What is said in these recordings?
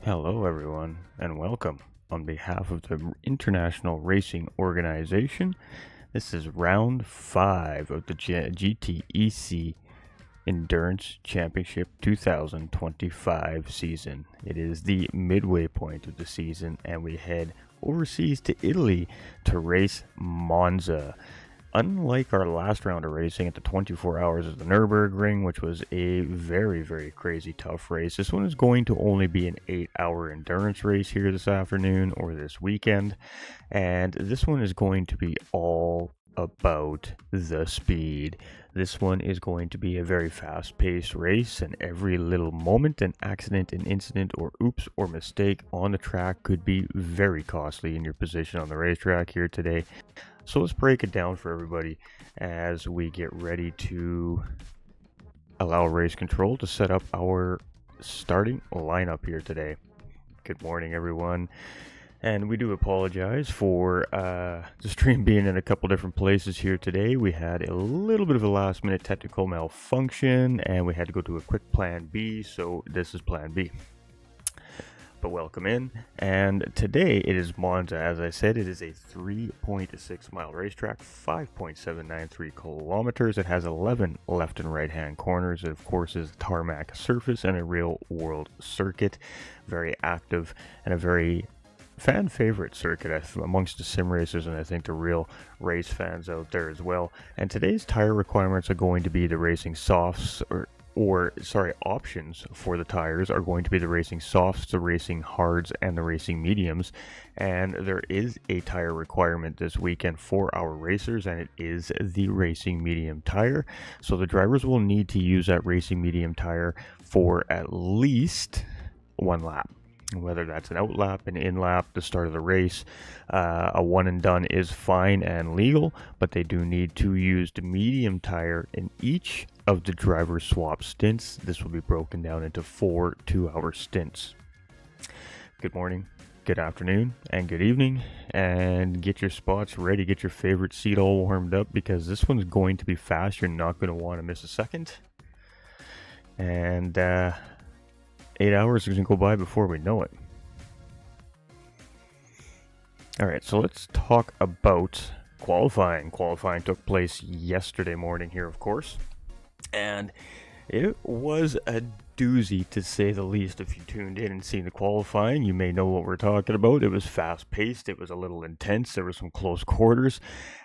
Hello, everyone, and welcome. On behalf of the International Racing Organization, this is round 5 of the GTEC Endurance Championship 2025 season. It is the midway point of the season, and we head overseas to Italy to race Monza. Unlike our last round of racing at the 24 hours of the Nürburgring, which was a very, very crazy tough race, this one is going to only be an 8-hour endurance race here this afternoon or this weekend. And this one is going to be all about the speed. This one is going to be a very fast-paced race, and every little moment, an accident, an incident, or oops or mistake on the track could be very costly in your position on the racetrack here today. So let's break it down for everybody as we get ready to allow race control to set up our starting lineup here today. Good morning, everyone. And we do apologize for the stream being in a couple different places here today. We had a little bit of a last minute technical malfunction and we had to go to a quick plan B. So this is plan B. But welcome in, and today it is Monza. As I said, it is a 3.6 mile racetrack, 5.793 kilometers. It has 11 left and right hand corners. It of course is a tarmac surface and a real world circuit, very active and a very fan favorite circuit amongst the sim racers, and I think the real race fans out there as well. And today's tire requirements are going to be the racing softs, options for the tires are going to be the racing softs, the racing hards, and the racing mediums. And there is a tire requirement this weekend for our racers, and it is the racing medium tire. So the drivers will need to use that racing medium tire for at least one lap. Whether that's an out lap, an in lap, the start of the race, a one and done is fine and legal, but they do need to use the medium tire in each of the driver swap stints. This will be broken down into 4 2-hour stints. Good morning, good afternoon, and good evening, and get your spots ready, get your favorite seat all warmed up, because this one's going to be fast. You're not going to want to miss a second. And 8 hours is going to go by before we know it. All right, so let's talk about qualifying. Qualifying took place yesterday morning here, of course, and it was a doozy to say the least. If you tuned in and seen the qualifying, you may know what we're talking about. It was fast-paced, it was a little intense, there were some close quarters,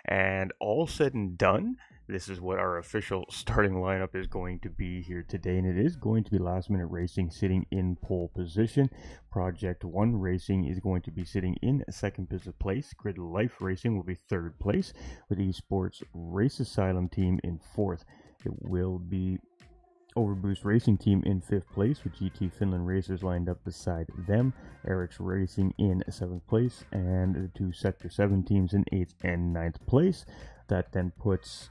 and all said and done, this is what our official starting lineup is going to be here today, and it is going to be Last Minute Racing sitting in pole position. Project 1 Racing is going to be sitting in second place. Grid Life Racing will be third place, with Esports Race Asylum team in fourth. It will be Overboost Racing team in 5th place, with GT Finland racers lined up beside them. Eric's Racing in 7th place, and the 2 Sector 7 teams in 8th and 9th place. That then puts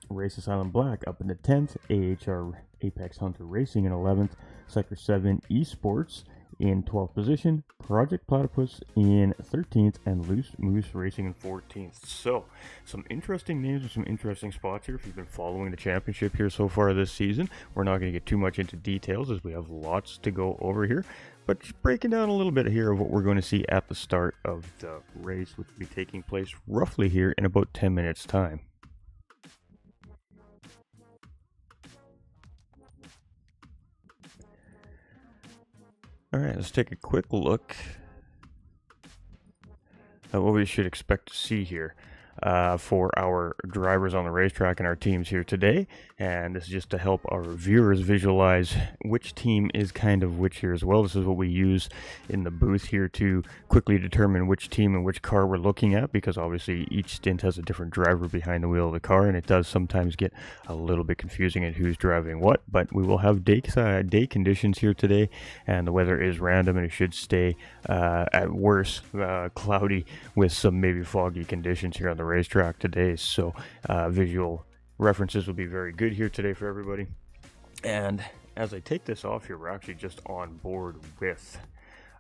Race Asylum Black up in the 10th, AHR Apex Hunter Racing in 11th, Sector 7 Esports in 12th position, Project Platypus in 13th, and Loose Moose Racing in 14th. So, some interesting names and some interesting spots here if you've been following the championship here so far this season. We're not going to get too much into details as we have lots to go over here, but just breaking down a little bit here of what we're going to see at the start of the race, which will be taking place roughly here in about 10 minutes time. All right, let's take a quick look at what we should expect to see here for our drivers on the racetrack and our teams here today. And this is just to help our viewers visualize which team is kind of which here as well. This is what we use in the booth here to quickly determine which team and which car we're looking at, because obviously each stint has a different driver behind the wheel of the car, and it does sometimes get a little bit confusing at who's driving what. But we will have day conditions here today, and the weather is random, and it should stay at worst cloudy with some maybe foggy conditions here on the racetrack today. So visual references will be very good here today for everybody. And as I take this off here, we're actually just on board with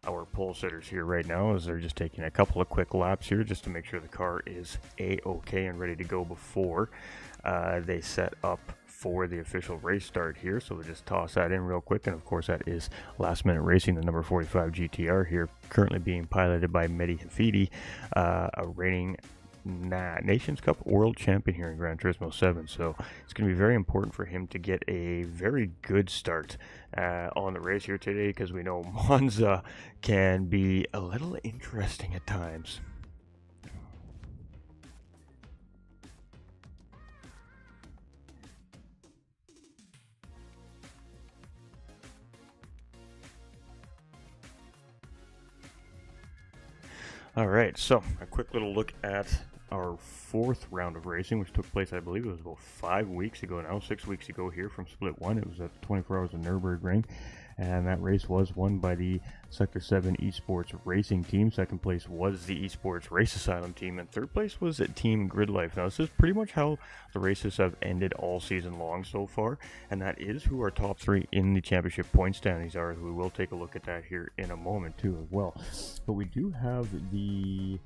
our pole sitters here right now, as they're just taking a couple of quick laps here just to make sure the car is a-okay and ready to go before they set up for the official race start here. So we'll just toss that in real quick. And of course, that is Last Minute Racing, the number 45 GTR here, currently being piloted by Mehdi Hafidi, a reigning Nations Cup World Champion here in Gran Turismo 7. So it's going to be very important for him to get a very good start on the race here today, because we know Monza can be a little interesting at times. All right, so a quick little look at our fourth round of racing, which took place, I believe it was about 5 weeks ago now, 6 weeks ago here from Split 1. It was at 24 Hours of Nürburgring, and that race was won by the Sector 7 Esports Racing Team. Second place was the Esports Race Asylum Team, and third place was Team Grid Life. Now, this is pretty much how the races have ended all season long so far, and that is who our top three in the championship point standings are. We will take a look at that here in a moment too as well. But we do have the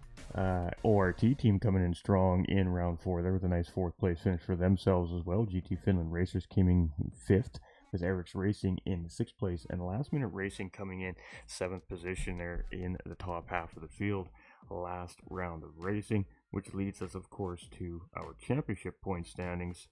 ORT team coming in strong in round 4. There was a nice fourth place finish for themselves as well. GT Finland Racers came in 5th, with Eric's Racing in 6th place, and Last Minute Racing coming in 7th position there in the top half of the field. Last round of racing, which leads us, of course, to our championship point standings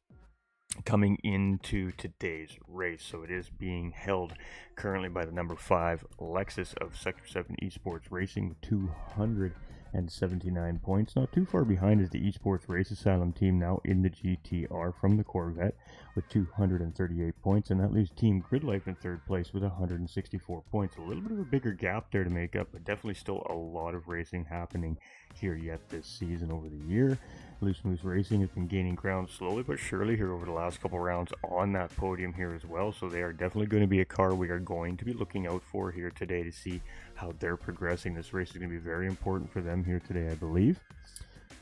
coming into today's race. So it is being held currently by the number 5 Lexus of Sector 7 Esports Racing with 279 points. Not too far behind is the Esports Race Asylum team, now in the GTR from the Corvette, with 238 points, and that leaves Team Grid Life in third place with 164 points. A little bit of a bigger gap there to make up, but definitely still a lot of racing happening here yet this season over the year. Loose Moose Racing has been gaining ground slowly but surely here over the last couple rounds on that podium here as well, so they are definitely going to be a car we are going to be looking out for here today to see how they're progressing. This race is going to be very important for them here today, I believe.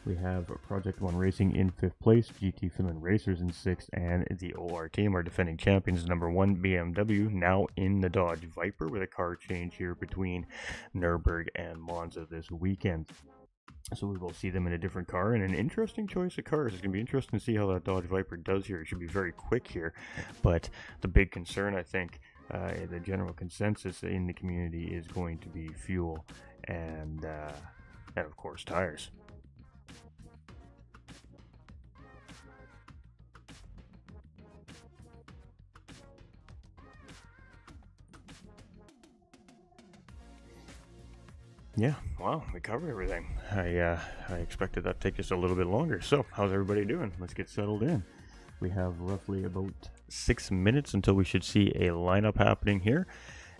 We have Project 1 Racing in 5th place, GT Finland Racers in 6th, and the OR team, our defending champions, number 1 BMW, now in the Dodge Viper with a car change here between Nürburgring and Monza this weekend. So we will see them in a different car, and an interesting choice of cars. It's going to be interesting to see how that Dodge Viper does here. It should be very quick here, but the big concern, I think, the general consensus in the community is going to be fuel and of course tires. Yeah, wow, we covered everything. I expected that to take just a little bit longer. So, how's everybody doing? Let's get settled in. We have roughly about 6 minutes until we should see a lineup happening here.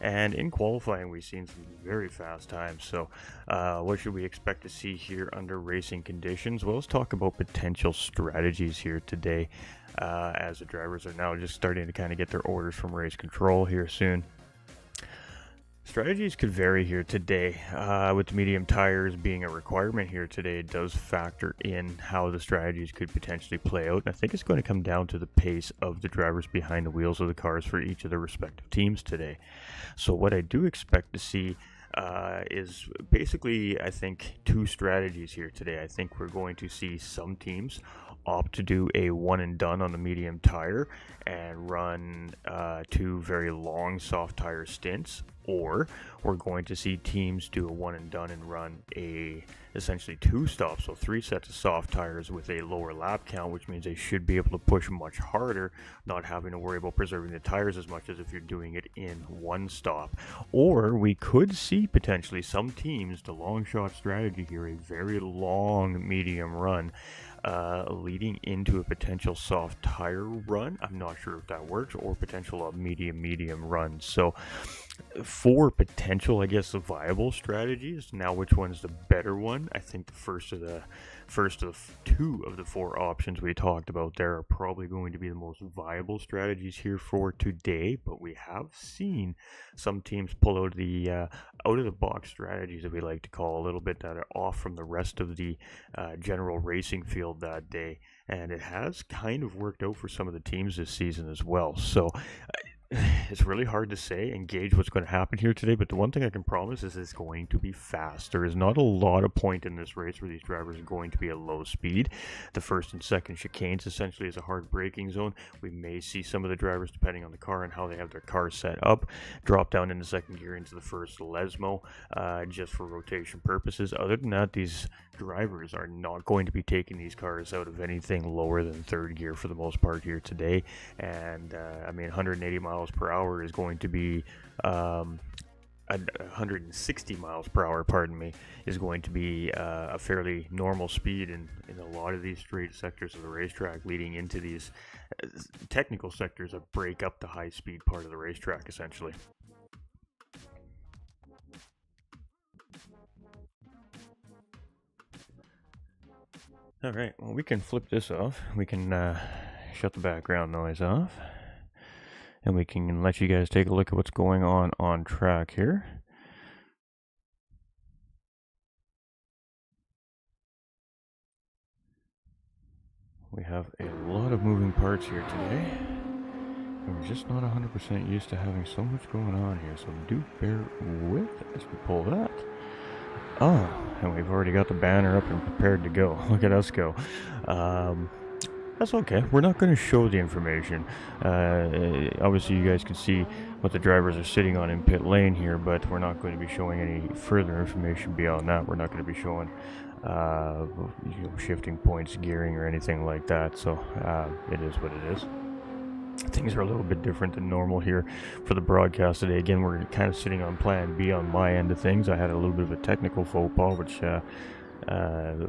And in qualifying, we've seen some very fast times. So, what should we expect to see here under racing conditions? Well, let's talk about potential strategies here today, as the drivers are now just starting to kind of get their orders from race control here soon. Strategies could vary here today. With the medium tires being a requirement here today, it does factor in how the strategies could potentially play out. And I think it's going to come down to the pace of the drivers behind the wheels of the cars for each of the respective teams today. So what I do expect to see is basically, I think, 2 strategies here today. I think we're going to see some teams opt to do a one and done on the medium tire and run 2 very long soft tire stints, or we're going to see teams do a one and done and run essentially 2 stops, so 3 sets of soft tires with a lower lap count, which means they should be able to push much harder, not having to worry about preserving the tires as much as if you're doing it in 1 stop. Or we could see potentially some teams, the long shot strategy here, a very long medium run leading into a potential soft tire run. I'm not sure if that works, or potential medium run. So for potential, I guess, viable strategies, now which one's the better one? I think the first of 2 of the 4 options we talked about there are probably going to be the most viable strategies here for today. But we have seen some teams pull out the out of the box strategies, that we like to call, a little bit that are off from the rest of the general racing field that day, and it has kind of worked out for some of the teams this season as well. So It's really hard to say and gauge what's going to happen here today, but the one thing I can promise is it's going to be fast. There is not a lot of point in this race where these drivers are going to be at low speed. The first and second chicanes essentially is a hard braking zone. We may see some of the drivers, depending on the car and how they have their car set up, drop down in the second gear into the first Lesmo just for rotation purposes. Other than that, these drivers are not going to be taking these cars out of anything lower than third gear for the most part here today. And I mean, 180 miles per hour is going to be 160 miles per hour, pardon me, is going to be a fairly normal speed in a lot of these straight sectors of the racetrack, leading into these technical sectors that break up the high speed part of the racetrack essentially. All right, well, we can flip this off. We can shut the background noise off, and we can let you guys take a look at what's going on track here. We have a lot of moving parts here today, and we're just not 100% used to having so much going on here, so do bear with as we pull that. Oh, and we've already got the banner up and prepared to go. Look at us go. That's okay. We're not going to show the information. Obviously, you guys can see what the drivers are sitting on in pit lane here, but we're not going to be showing any further information beyond that. We're not going to be showing shifting points, gearing, or anything like that. So it is what it is. Things are a little bit different than normal here for the broadcast today. Again, we're kind of sitting on plan B on my end of things. I had a little bit of a technical faux pas, which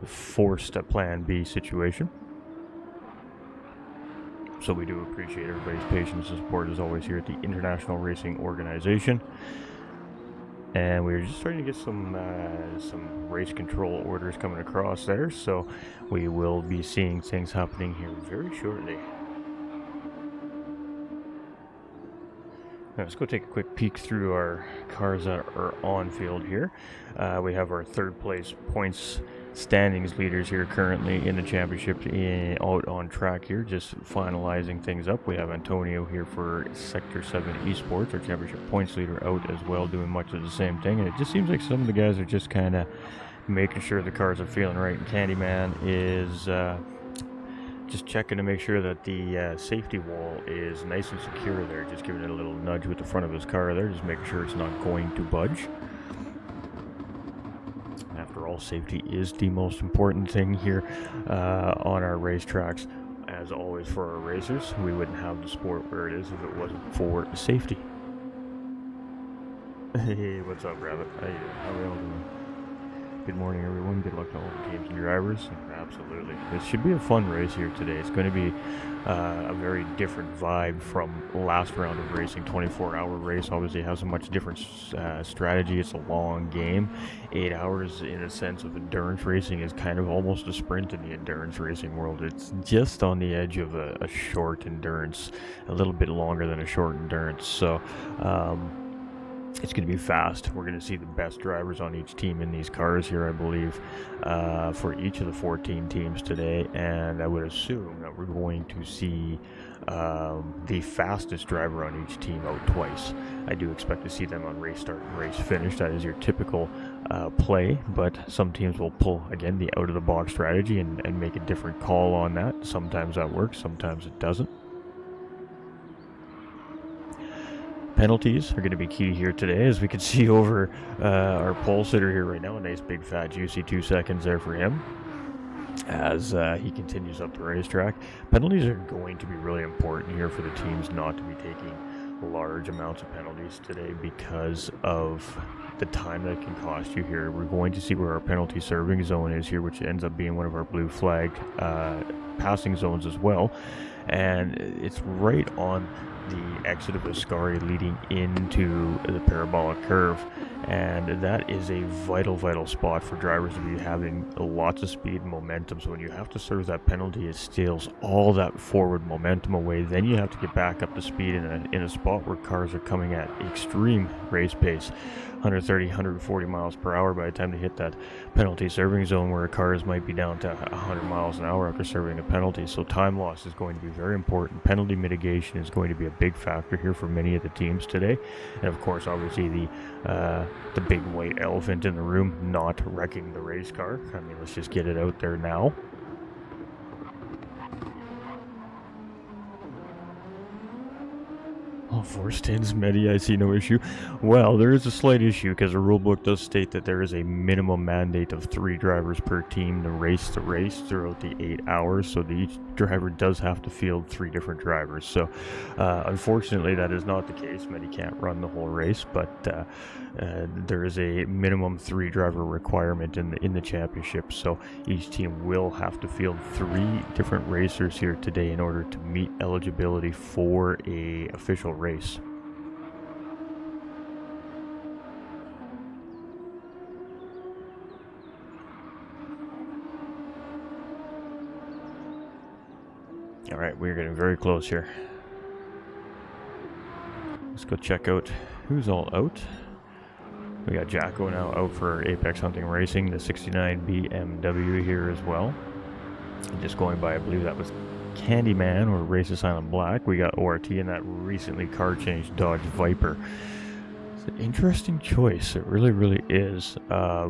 forced a plan B situation. So we do appreciate everybody's patience and support as always here at the International Racing Organization. And we're just starting to get some race control orders coming across there, so we will be seeing things happening here very shortly. Now, let's go take a quick peek through our cars that are on field here. We have our third place points standings leaders here currently in the championship out on track here, just finalizing things up. We have Antonio here for Sector 7 Esports, our championship points leader, out as well, doing much of the same thing. And it just seems like some of the guys are just kind of making sure the cars are feeling right. And Candyman is just checking to make sure that the safety wall is nice and secure there, just giving it a little nudge with the front of his car there, just making sure it's not going to budge. After all, safety is the most important thing here on our racetracks. As always for our racers, we wouldn't have the sport where it is if it wasn't for safety. Hey, what's up, Rabbit? How are we all doing? Good morning, everyone. Good luck to all the teams and drivers. Absolutely. This should be a fun race here today. It's going to be a very different vibe from last round of racing. 24-hour race obviously has a much different strategy. It's a long game. 8 hours in a sense of endurance racing is kind of almost a sprint in the endurance racing world. It's just on the edge of a short endurance, a little bit longer than a short endurance. So, it's going to be fast. We're going to see the best drivers on each team in these cars here, I believe, for each of the 14 teams today. And I would assume that we're going to see the fastest driver on each team out twice. I do expect to see them on race start and race finish. That is your typical play, but some teams will pull, again, the out-of-the-box strategy and make a different call on that. Sometimes that works, sometimes it doesn't. Penalties are going to be key here today, as we can see over our pole sitter here right now. A nice big fat juicy 2 seconds there for him as he continues up the racetrack. Penalties are going to be really important here for the teams not to be taking large amounts of penalties today because of the time that it can cost you here. We're going to see where our penalty serving zone is here, which ends up being one of our blue flag passing zones as well. And it's right on the exit of Ascari leading into the parabolic curve, and that is a vital spot for drivers to be having lots of speed and momentum. So when you have to serve that penalty, it steals all that forward momentum away. Then you have to get back up to speed in a spot where cars are coming at extreme race pace, 130, 140 miles per hour by the time they hit that penalty serving zone, where cars might be down to 100 miles an hour after serving a penalties, so time loss is going to be very important. Penalty mitigation is going to be a big factor here for many of the teams today, and of course, obviously the big white elephant in the room, not wrecking the race car. I mean, let's just get it out there now. Oh, 4 stints, Medi, I see no issue. Well, there is a slight issue because the rulebook does state that there is a minimum mandate of 3 drivers per team to race the race throughout the 8 hours. So each driver does have to field 3 different drivers. So unfortunately, that is not the case. Medi can't run the whole race, but there is a minimum 3 driver requirement in the championship. So each team will have to field 3 different racers here today in order to meet eligibility for a official race. All right, we're getting very close here. Let's go check out who's all out. We got Jacko now out for Apex Hunting Racing, the 69 BMW here as well. And just going by, I believe that was Candyman or Race Silent Black. We got ORT in that recently car changed Dodge Viper. It's an interesting choice. It really, really is.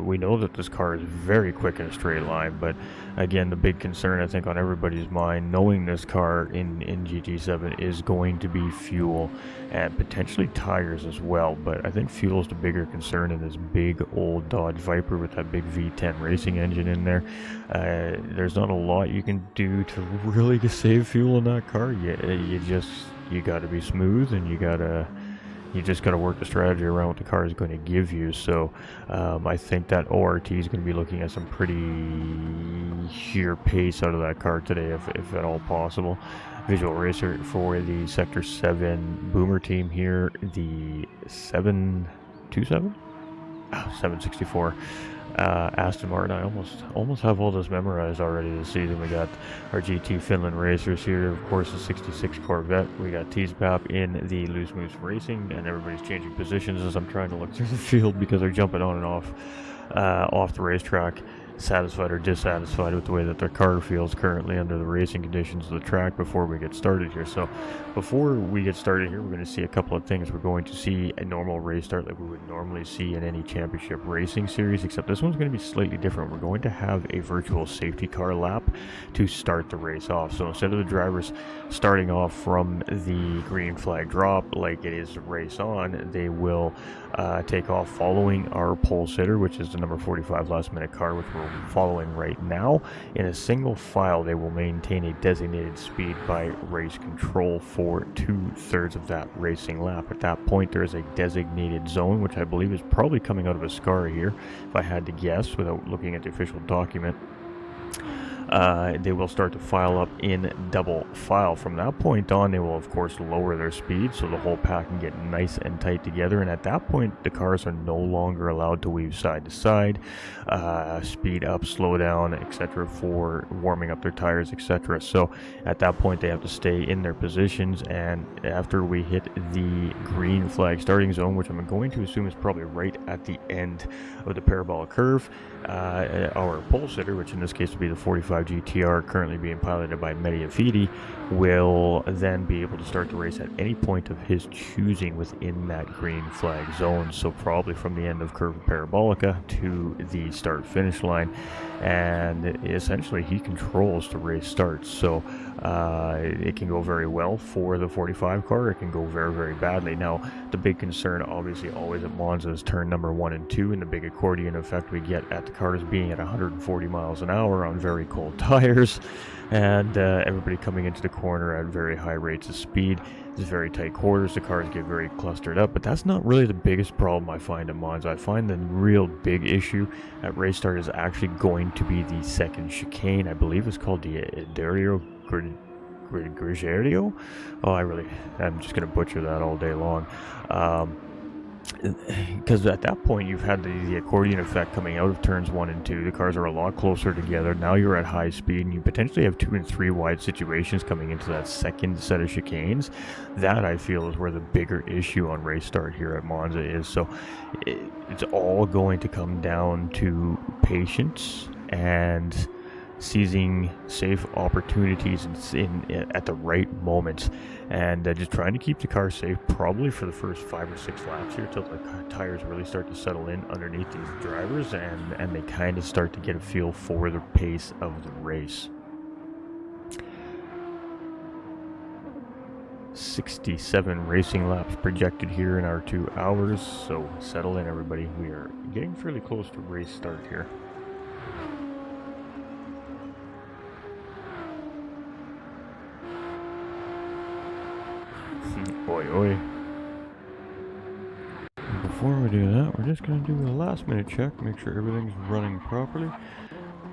We know that this car is very quick in a straight line, but again, the big concern I think on everybody's mind, knowing this car in GT7, is going to be fuel and potentially tires as well. But I think fuel is the bigger concern in this big old Dodge Viper with that big V10 racing engine in there. There's not a lot you can do to really save fuel in that car. You got to be smooth, and you just got to work the strategy around what the car is going to give you. So I think that ORT is going to be looking at some pretty sheer pace out of that car today, if at all possible. Visual racer for the Sector 7 Boomer team here, the 727? 764. Aston Martin. I almost have all this memorized already this season. We got our GT Finland racers here, of course, the 66 Corvette. We got Teespap in the Loose Moose Racing, and everybody's changing positions as I'm trying to look through the field because they're jumping on and off the racetrack, satisfied or dissatisfied with the way that their car feels currently under the racing conditions of the track before we get started here. So before we get started here, we're going to see a couple of things. We're going to see a normal race start like we would normally see in any championship racing series, except this one's going to be slightly different. We're going to have a virtual safety car lap to start the race off. So instead of the drivers starting off from the green flag drop like it is race on, they will take off following our pole sitter, which is the number 45 last minute car, which we're following right now. In a single file, they will maintain a designated speed by race control for 2/3 of that racing lap. At that point, there is a designated zone, which I believe is probably coming out of a scar here, if I had to guess without looking at the official document. They will start to file up in double file. From that point on, they will of course lower their speed so the whole pack can get nice and tight together, and at that point the cars are no longer allowed to weave side to side, speed up, slow down, etc. for warming up their tires, etc. So at that point they have to stay in their positions, and after we hit the green flag starting zone, which I'm going to assume is probably right at the end of the parabolic curve, our pole sitter, which in this case would be the 45 GTR currently being piloted by Mediafidi, will then be able to start the race at any point of his choosing within that green flag zone. So probably from the end of Curve Parabolica to the start finish line, and essentially he controls the race starts. So it can go very well for the 45 car, it can go very, very badly. Now the big concern obviously always at Monza is turn number 1 and 2 and the big accordion effect we get at the cars being at 140 miles an hour on very cold tires, and everybody coming into the corner at very high rates of speed. It's very tight quarters, the cars get very clustered up, but that's not really the biggest problem I find at Monza. I find the real big issue at race start is actually going to be the second chicane. I believe it's called the Dario Grigerio. I'm just going to butcher that all day long. Because at that point you've had the accordion effect coming out of turns 1 and 2. The cars are a lot closer together. Now you're at high speed and you potentially have 2 and 3 wide situations coming into that second set of chicanes. That I feel is where the bigger issue on race start here at Monza is. So it's all going to come down to patience and seizing safe opportunities at the right moments, and just trying to keep the car safe probably for the first 5 or 6 laps here till the tires really start to settle in underneath these drivers, and they kind of start to get a feel for the pace of the race. 67 racing laps projected here in our 2 hours, so settle in everybody. We are getting fairly close to race start here. Oi, oi. Before we do that, we're just going to do a last minute check, make sure everything's running properly.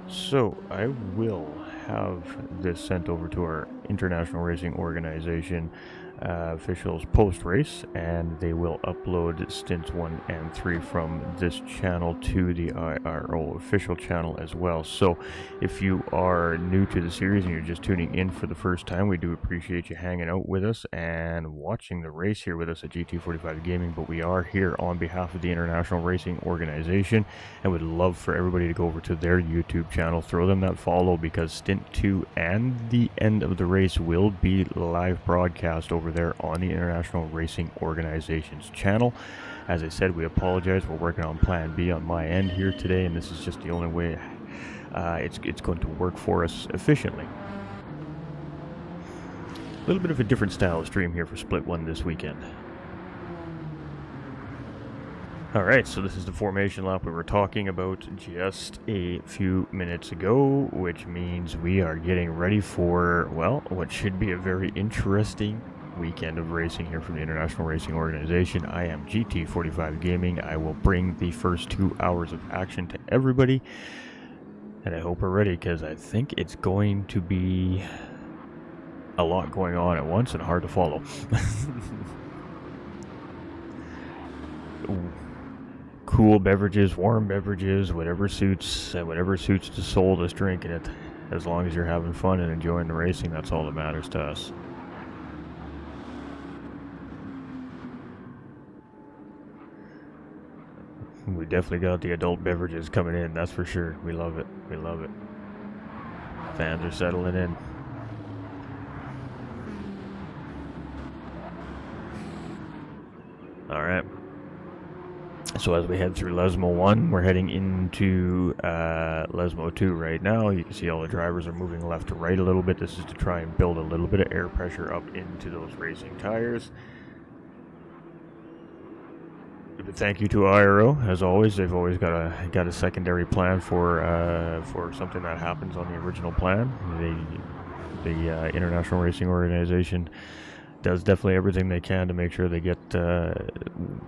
So I will have this sent over to our International Racing Organization officials post-race, and they will upload stints 1 and 3 from this channel to the IRO official channel as well. So if you are new to the series and you're just tuning in for the first time, we do appreciate you hanging out with us and watching the race here with us at GT45 Gaming. But we are here on behalf of the International Racing Organization, and would love for everybody to go over to their YouTube channel, throw them that follow, because stint 2 and the end of the race will be live broadcast over there on the International Racing Organization's channel. As I said, we apologize. We're working on plan B on my end here today, and this is just the only way it's going to work for us efficiently. A little bit of a different style of stream here for Split 1 this weekend. Alright, so this is the formation lap we were talking about just a few minutes ago, which means we are getting ready for, well, what should be a very interesting weekend of racing here from the International Racing Organization. I am GT45 Gaming. I will bring the first 2 hours of action to everybody, and I hope we're ready, because I think it's going to be a lot going on at once and hard to follow. Cool beverages, warm beverages, whatever suits the soul that's drinking it. As long as you're having fun and enjoying the racing, that's all that matters to us. We definitely got the adult beverages coming in, that's for sure. We love it. We love it. Fans are settling in. Alright. So as we head through Lesmo 1, we're heading into Lesmo 2 right now. You can see all the drivers are moving left to right a little bit. This is to try and build a little bit of air pressure up into those racing tires. But thank you to IRO, as always. They've always got a secondary plan for something that happens on the original plan. The International Racing Organization does definitely everything they can to make sure they get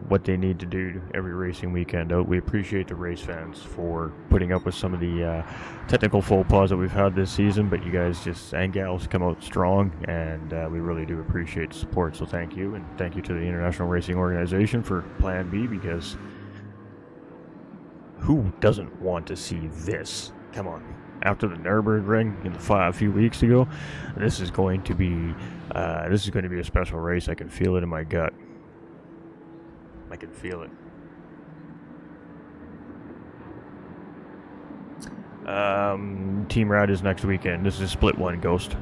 what they need to do every racing weekend out. We appreciate the race fans for putting up with some of the technical faux pas that we've had this season, but you guys and gals come out strong, and we really do appreciate the support. So thank you, and thank you to the International Racing Organization for Plan B, because who doesn't want to see this? Come on. After the Nürburgring in a few weeks ago, this is going to be a special race. I can feel it in my gut. I can feel it. Team Rad is next weekend. This is Split 1 Ghost.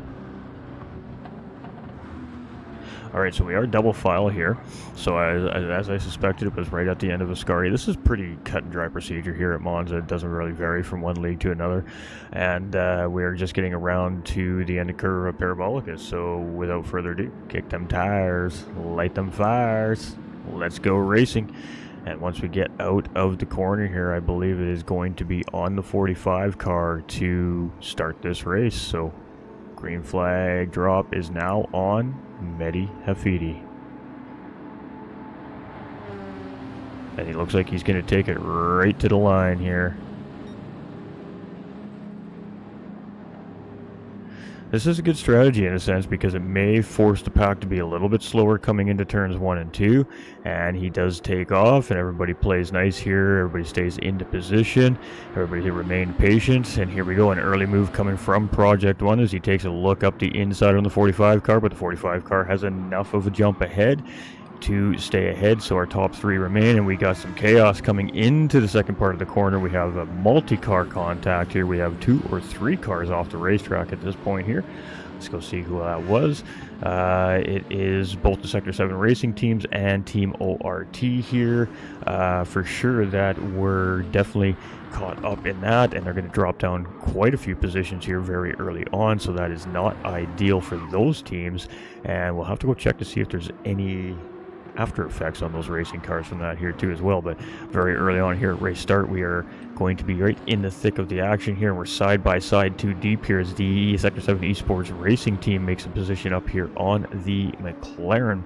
Alright, so we are double file here. So as I suspected, it was right at the end of Ascari. This is pretty cut and dry procedure here at Monza. It doesn't really vary from one league to another. And we're just getting around to the end of Curva Parabolica. So without further ado, kick them tires, light them fires, let's go racing. And once we get out of the corner here, I believe it is going to be on the 45 car to start this race. So green flag drop is now on Mehdi Hafidi. And he looks like he's going to take it right to the line here. This is a good strategy in a sense, because it may force the pack to be a little bit slower coming into turns 1 and 2, and he does take off, and everybody plays nice here. Everybody stays into position. Everybody remain patient, and here we go, an early move coming from Project 1 as he takes a look up the inside on the 45 car, but the 45 car has enough of a jump ahead to stay ahead, so our top 3 remain, and we got some chaos coming into the second part of the corner. We have a multi-car contact here. We have 2 or 3 cars off the racetrack at this point here. Let's go see who that was. It is both the Sector 7 racing teams and Team ORT here. For sure that we're definitely caught up in that, and they're going to drop down quite a few positions here very early on, so that is not ideal for those teams, and we'll have to go check to see if there's any after effects on those racing cars from that here too as well. But very early on here at race start, we are going to be right in the thick of the action here, and we're side by side 2 deep here as the Sector 7 Esports racing team makes a position up here on the McLaren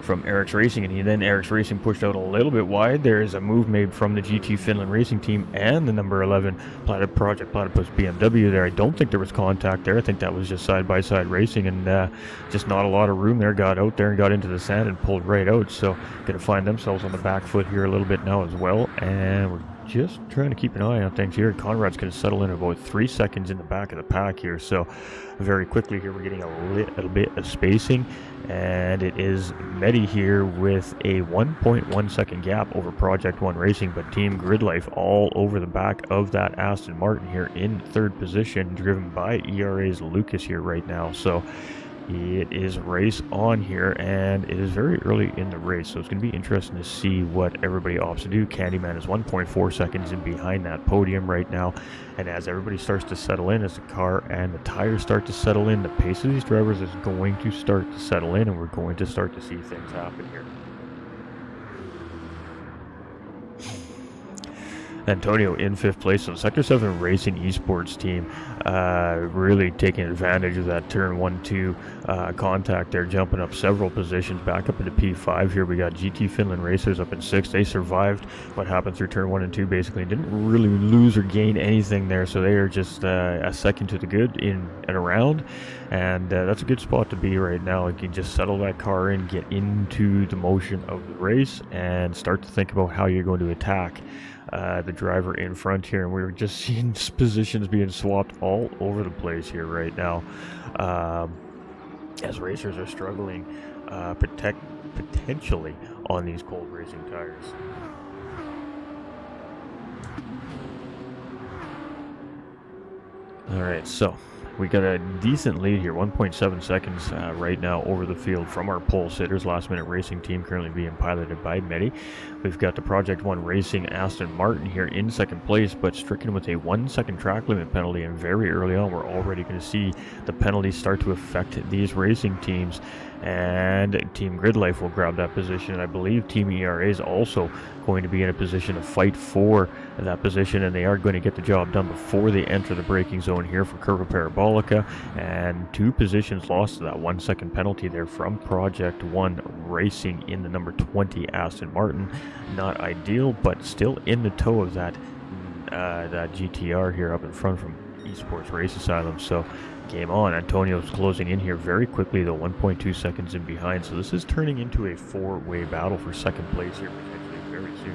from Eric's Racing, and then Eric's Racing pushed out a little bit wide. There is a move made from the GT Finland racing team and the number 11 Project Platypus BMW there. I don't think there was contact there. I think that was just side-by-side racing, and just not a lot of room there. Got out there and got into the sand and pulled right out, so going to find themselves on the back foot here a little bit now as well, and we're just trying to keep an eye on things here. Conrad's going to settle in about 3 seconds in the back of the pack here, so very quickly here we're getting a little bit of spacing, and it is Medi here with a 1.1 second gap over Project 1 Racing, but Team Grid Life all over the back of that Aston Martin here in 3rd position, driven by ERA's Lucas here right now. So it is race on here, and it is very early in the race, so it's going to be interesting to see what everybody opts to do. Candyman is 1.4 seconds in behind that podium right now, and as everybody starts to settle in, as the car and the tires start to settle in, the pace of these drivers is going to start to settle in, and we're going to start to see things happen here. Antonio in 5th place, so the Sector 7 Racing Esports team really taking advantage of that turn 1-2 contact there, jumping up several positions back up into P5 here. We got GT Finland Racers up in 6th. They survived what happened through turn 1 and 2 basically, didn't really lose or gain anything there, so they are just a second to the good in and around, and that's a good spot to be right now. You can just settle that car in, get into the motion of the race, and start to think about how you're going to attack the driver in front here, and we're just seeing positions being swapped all over the place here right now, as racers are struggling potentially on these cold racing tires. All right, so we got a decent lead here, 1.7 seconds right now over the field from our pole sitters. Last Minute Racing team currently being piloted by Medi. We've got the Project 1 Racing Aston Martin here in 2nd place, but stricken with a 1 second track limit penalty, and very early on we're already going to see the penalties start to affect these racing teams, and Team Grid Life will grab that position, and I believe Team ERA is also going to be in a position to fight for that position, and they are going to get the job done before they enter the braking zone here for Curva Parabolica, and 2 positions lost to that 1 second penalty there from Project 1 Racing in the number 20 Aston Martin. Not ideal, but still in the toe of that GTR here up in front from Esports Race Asylum. So game on. Antonio's closing in here very quickly, though, 1.2 seconds in behind, so this is turning into a 4-way battle for 2nd place here potentially very soon.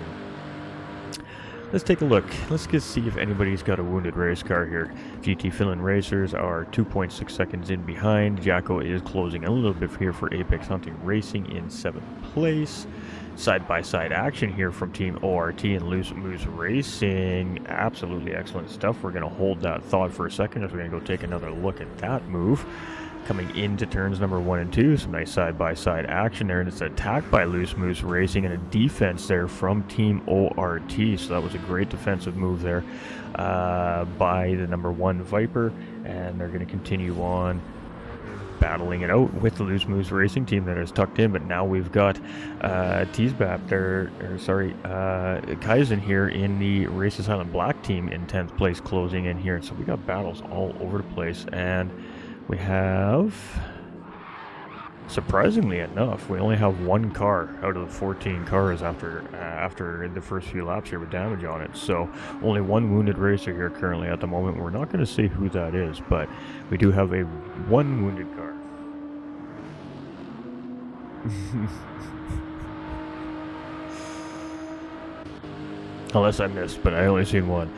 Let's take a look. Let's just see if anybody's got a wounded race car here. GT Finland Racers are 2.6 seconds in behind. Jacko is closing a little bit here for Apex Hunting Racing in 7th place. Side-by-side action here from Team ORT and Loose Moose Racing. Absolutely excellent stuff. We're going to hold that thought for a second as we're going to go take another look at that move. Coming into turns number 1 and 2, some nice side-by-side action there, and it's an attack by Loose Moose Racing and a defense there from Team ORT, so that was a great defensive move there by the number 1 Viper, and they're going to continue on battling it out with the Loose Moose Racing team that is tucked in, but now we've got Teasbap there, Kaizen here in the Race Asylum Black team in 10th place closing in here, so we got battles all over the place, and we have, surprisingly enough, we only have 1 car out of the 14 cars after the first few laps here with damage on it. So only 1 wounded racer here currently at the moment. We're not going to say who that is, but we do have a 1 wounded car. Unless I missed, but I only seen 1.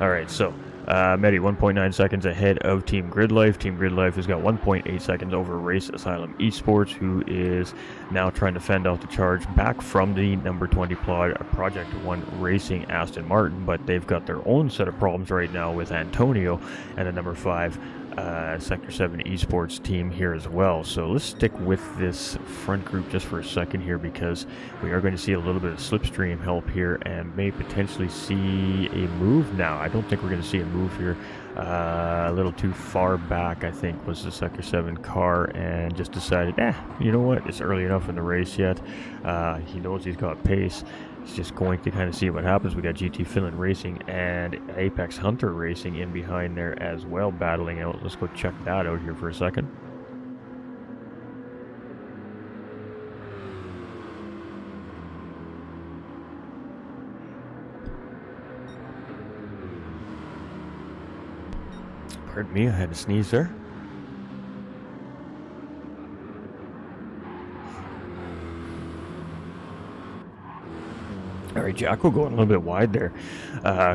All right, so Medi 1.9 seconds ahead of Team Grid Life. Team Grid Life has got 1.8 seconds over Race Asylum Esports, who is now trying to fend off the charge back from the number 20 Project 1 Racing Aston Martin, but they've got their own set of problems right now with Antonio and the number 5 Sector 7 Esports team here as well. So let's stick with this front group just for a second here, because we are going to see a little bit of slipstream help here and may potentially see a move now. I don't think we're going to see a move here. A little too far back, I think, was the Sector 7 car, and just decided, you know what, it's early enough in the race yet. He knows he's got pace. He's just going to kind of see what happens. We got GT Finland Racing and Apex Hunter Racing in behind there as well, battling out. Let's go check that out here for a second. Pardon me, I had to sneeze there. All right, Jacko going a little bit wide there,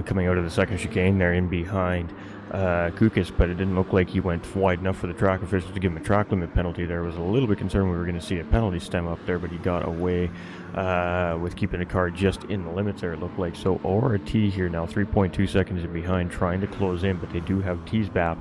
coming out of the second chicane there in behind Kukas, but it didn't look like he went wide enough for the track officials to give him a track limit penalty there. I was a little bit concerned we were going to see a penalty stem up there, but he got away with keeping the car just in the limits there, it looked like. So ORT here now 3.2 seconds in behind, trying to close in, but they do have T-Spap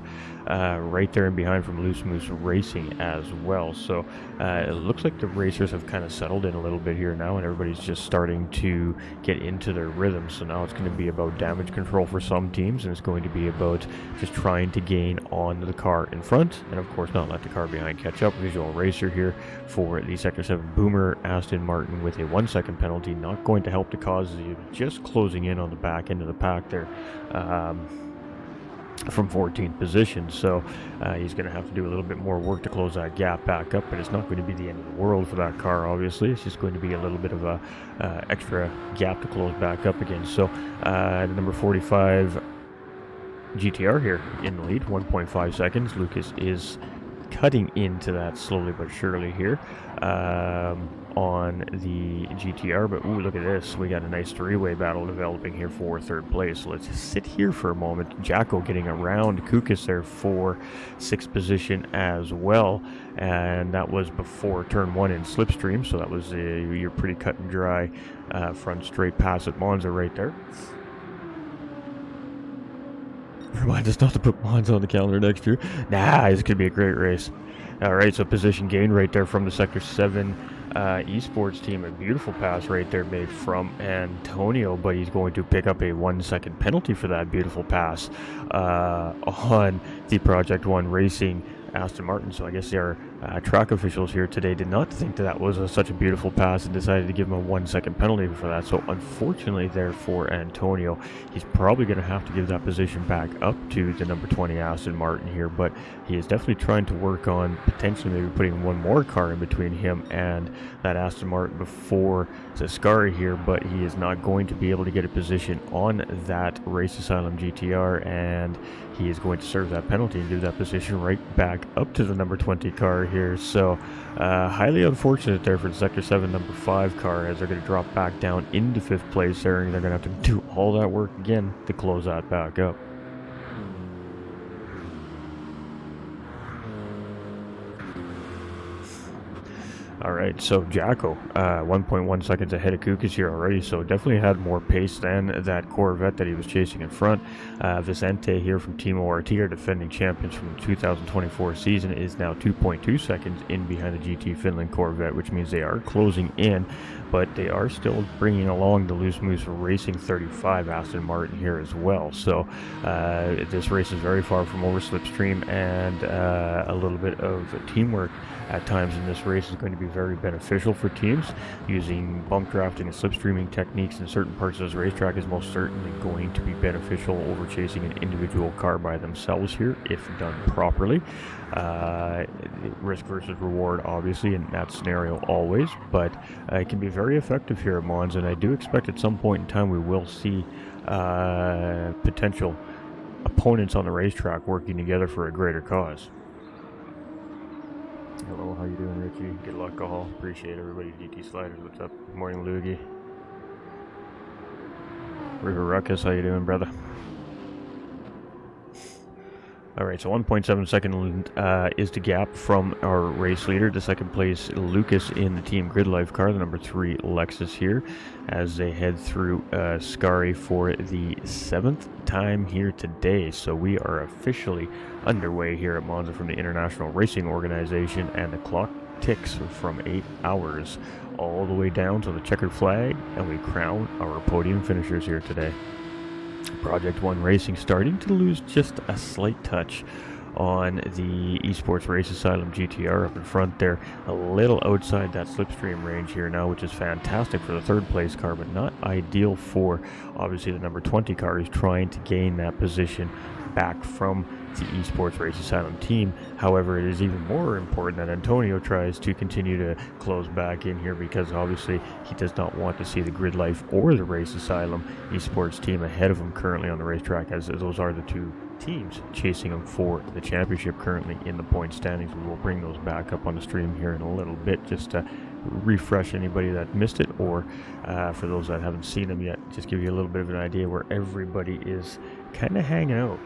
right there in behind from Loose Moose Racing as well. So it looks like the racers have kind of settled in a little bit here now, and everybody's just starting to get into their rhythm. So now it's going to be about damage control for some teams, and it's going to be about just trying to gain on the car in front, and of course not let the car behind catch up. Visual racer here for the Sector 7 Boomer Aston Martin with a 1 second penalty, not going to help the cause. You're just closing in on the back end of the pack there. From 14th position, so he's going to have to do a little bit more work to close that gap back up, but it's not going to be the end of the world for that car, obviously. It's just going to be a little bit of a extra gap to close back up again. So the number 45 GTR here in the lead, 1.5 seconds. Lucas is cutting into that slowly but surely here on the GTR, but ooh, look at this. We got a nice three-way battle developing here for third place. So let's just sit here for a moment. Jacko getting around Kukas there for 6th position as well, and that was before turn 1 in slipstream, so that was your pretty cut and dry front straight pass at Monza right there. Remind us not to put Monza on the calendar next year. Nah, this could be a great race. All right, so position gain right there from the Sector 7 esports team. A beautiful pass right there made from Antonio, but he's going to pick up a 1 second penalty for that beautiful pass on the Project 1 Racing Aston Martin. So I guess our track officials here today did not think that was such a beautiful pass and decided to give him a 1 second penalty for that. So unfortunately there for Antonio, he's probably going to have to give that position back up to the number 20 Aston Martin here, but he is definitely trying to work on potentially maybe putting one more car in between him and that Aston Martin before Zascari here, but he is not going to be able to get a position on that Race Asylum GTR, and he is going to serve that penalty and give that position right back up to the number 20 car here. So highly unfortunate there for the Sector 7 number 5 car, as they're going to drop back down into 5th place there, and they're going to have to do all that work again to close that back up. All right, so Jacko, 1.1 seconds ahead of Kukas here already, so definitely had more pace than that Corvette that he was chasing in front. Vicente here from Team ORT, our defending champions from the 2024 season, is now 2.2 seconds in behind the GT Finland Corvette, which means they are closing in, but they are still bringing along the Loose Moose Racing 35 Aston Martin here as well. So this race is very far from over slipstream, and a little bit of teamwork at times in this race is going to be very beneficial for teams. Using bump drafting and slipstreaming techniques in certain parts of this racetrack is most certainly going to be beneficial over chasing an individual car by themselves here, if done properly. Risk versus reward, obviously, in that scenario always, but it can be very effective here at Monza, and I do expect at some point in time we will see potential opponents on the racetrack working together for a greater cause. Hello, how you doing, Richie? Good luck, all. Appreciate everybody. DT Sliders, what's up? Good morning, Loogie. River Ruckus, how you doing, brother? All right, so 1.7 second is the gap from our race leader. The second place, Lucas in the Team Grid Life car, the number 3 Lexus here, as they head through Scari for the 7th time here today. So we are officially underway here at Monza from the International Racing Organization, and the clock ticks from 8 hours all the way down to the checkered flag, and we crown our podium finishers here today. Project 1 Racing starting to lose just a slight touch on the Esports Race Asylum GTR up in front there, a little outside that slipstream range here now, which is fantastic for the third place car, but not ideal for obviously the number 20 car who's trying to gain that position back from the Esports Race Asylum team. However, it is even more important that Antonio tries to continue to close back in here, because obviously he does not want to see the Grid Life or the Race Asylum Esports team ahead of him currently on the racetrack, as those are the two teams chasing him for the championship currently in the point standings. We will bring those back up on the stream here in a little bit, just to refresh anybody that missed it, or for those that haven't seen them yet, just give you a little bit of an idea where everybody is kind of hanging out.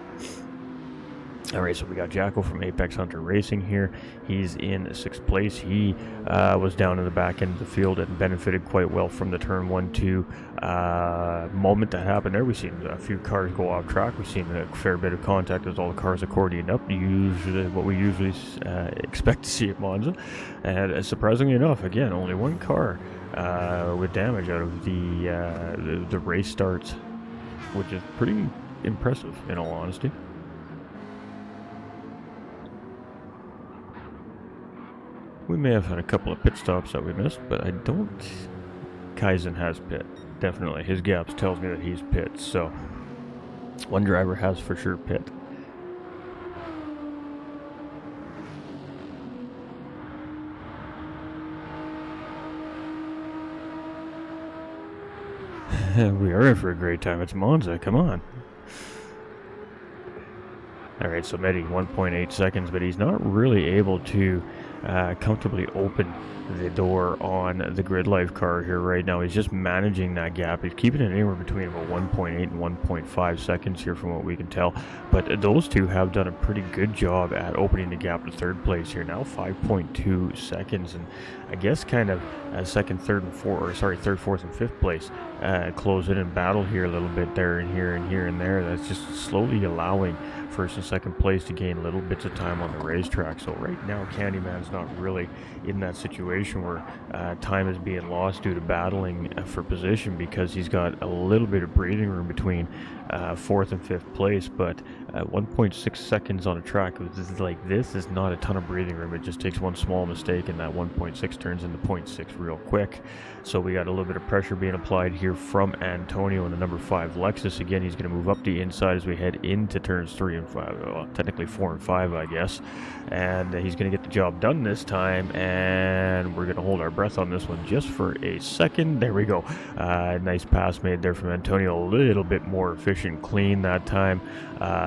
Alright, so we got Jacko from Apex Hunter Racing here. He's in 6th place. He was down in the back end of the field and benefited quite well from the turn 1-2 moment that happened there. We've seen a few cars go off track. We've seen a fair bit of contact as all the cars accordioned up, usually what we usually expect to see at Monza. And surprisingly enough, again, only one car with damage out of the race starts, which is pretty impressive in all honesty. We may have had a couple of pit stops that we missed, but I don't... Kaizen has pit. Definitely. His gaps tells me that he's pit, so... One driver has for sure pit. We are in for a great time. It's Monza. Come on. Alright, so Medi, 1.8 seconds, but he's not really able to comfortably open the door on the Grid Life car here right now. He's just managing that gap. He's keeping it anywhere between about 1.8 and 1.5 seconds here from what we can tell. But those two have done a pretty good job at opening the gap to third place here now, 5.2 seconds. And I guess kind of second, third, and third, fourth, and fifth place close in and battle here a little bit there and here and here and there. That's just slowly allowing first and second place to gain little bits of time on the racetrack. So right now Candyman's not really in that situation where time is being lost due to battling for position, because he's got a little bit of breathing room between fourth and fifth place. But 1.6 seconds on a track like this is not a ton of breathing room. It just takes one small mistake and that 1.6 turns into 0.6 real quick. So we got a little bit of pressure being applied here from Antonio in the number 5 Lexus. Again, he's going to move up the inside as we head into turns 3 and 5, well, technically 4 and 5, I guess. And he's going to get the job done this time, and we're going to hold our breath on this one just for a second. There we go. Nice pass made there from Antonio. A little bit more efficient, clean that time.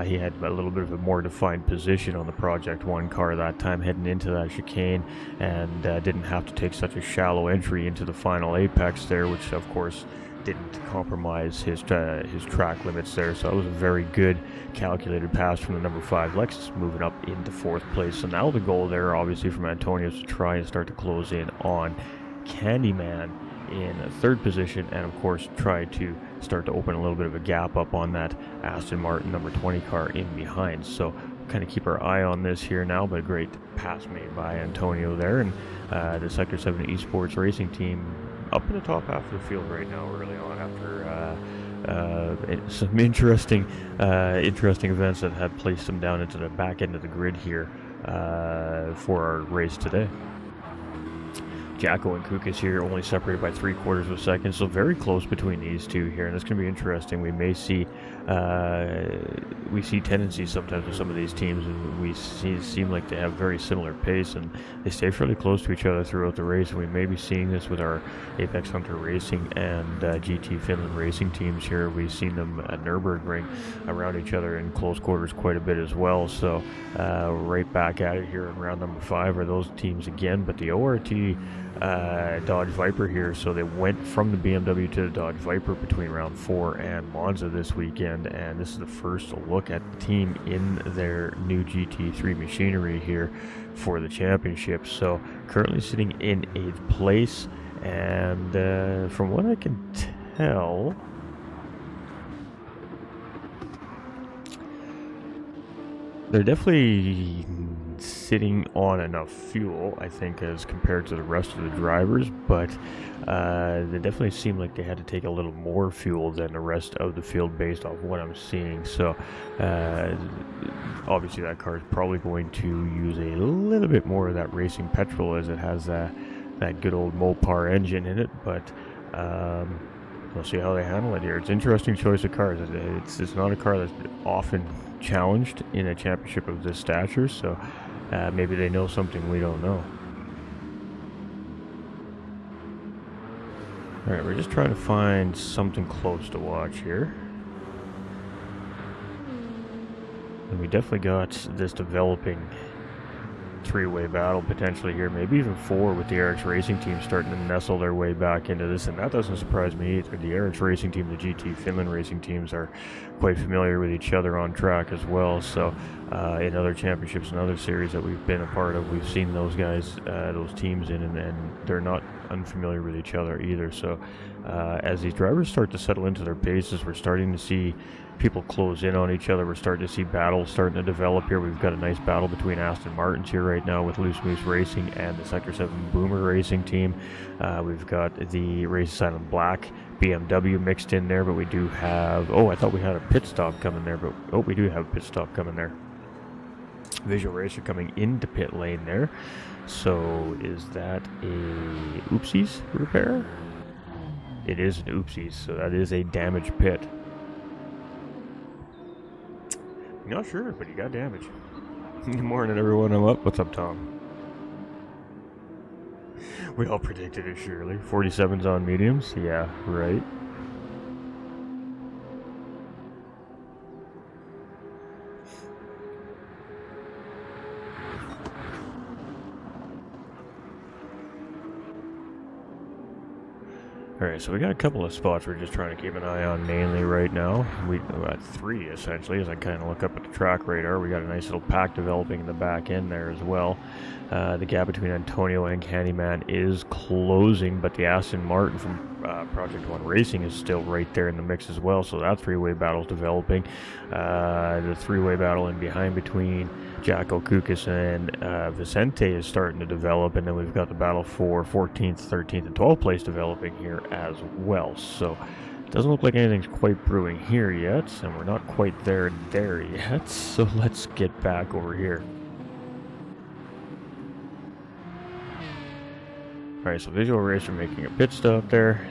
He had a little bit of a more defined position on the Project 1 car that time heading into that chicane, and didn't have to take such a shallow entry into the final apex there, which of course didn't compromise his track limits there. So it was a very good calculated pass from the number 5 Lexus, moving up into 4th place. So now the goal there obviously from Antonio is to try and start to close in on Candyman in 3rd position, and of course try to start to open a little bit of a gap up on that Aston Martin number 20 car in behind. So kind of keep our eye on this here now, but a great pass made by Antonio there, and the Sector 7 Esports Racing team up in the top half of the field right now early on after some interesting events that had placed them down into the back end of the grid here for our race today. Jacko and Kukas here only separated by 3/4 of a second, so very close between these two here, and it's going to be interesting. We may see tendencies sometimes with some of these teams, and we seem like they have very similar pace, and they stay fairly close to each other throughout the race. And we may be seeing this with our Apex Hunter Racing and GT Finland Racing teams here. We've seen them at Nürburgring around each other in close quarters quite a bit as well. So right back at it here in round number 5 are those teams again, but the ORT Dodge Viper here, so they went from the BMW to the Dodge Viper between round 4 and Monza this weekend. weekend, and this is the first look at the team in their new GT3 machinery here for the championship. So currently sitting in 8th place, and from what I can tell, they're definitely sitting on enough fuel, I think, as compared to the rest of the drivers, but they definitely seem like they had to take a little more fuel than the rest of the field based off what I'm seeing. So obviously that car is probably going to use a little bit more of that racing petrol, as it has that good old Mopar engine in it, but we'll see how they handle it here. It's an interesting choice of cars. It's not a car that's often challenged in a championship of this stature, so maybe they know something we don't know. Alright, we're just trying to find something close to watch here. And we definitely got this developing three-way battle potentially here, maybe even four, with the RX Racing team starting to nestle their way back into this, and that doesn't surprise me either. The RX Racing team, the GT Finland Racing teams are quite familiar with each other on track as well, so in other championships and other series that we've been a part of, we've seen those guys, those teams in, and they're not unfamiliar with each other either. So as these drivers start to settle into their paces, we're starting to see people close in on each other. We're starting to see battles starting to develop here. We've got a nice battle between Aston Martins here right now with Loose Moose Racing and the Sector 7 Boomer Racing team. We've got the Race Silent Black BMW mixed in there, but we do have, I thought we had a pit stop coming there, but we do have a pit stop coming there. Visual Racer coming into pit lane there. So is that a oopsies repair? It is an oopsies, so that is a damaged pit. Not sure, but he got damage. Good morning, everyone. I'm up. What's up, Tom? We all predicted it, surely. 47's on mediums? Yeah, right. Alright, so we got a couple of spots we're just trying to keep an eye on mainly right now. We got three, essentially, as I kind of look up at the track radar. We got a nice little pack developing in the back end there as well. The gap between Antonio and Candyman is closing, but the Aston Martin from Project 1 Racing is still right there in the mix as well, so that three-way battle's developing. The three-way battle in behind between Jacko Kukas and Vicente is starting to develop, and then we've got the battle for 14th, 13th, and 12th place developing here as well. So it doesn't look like anything's quite brewing here yet, and we're not quite there yet, so let's get back over here. Alright, so Visual Racer making a pit stop there.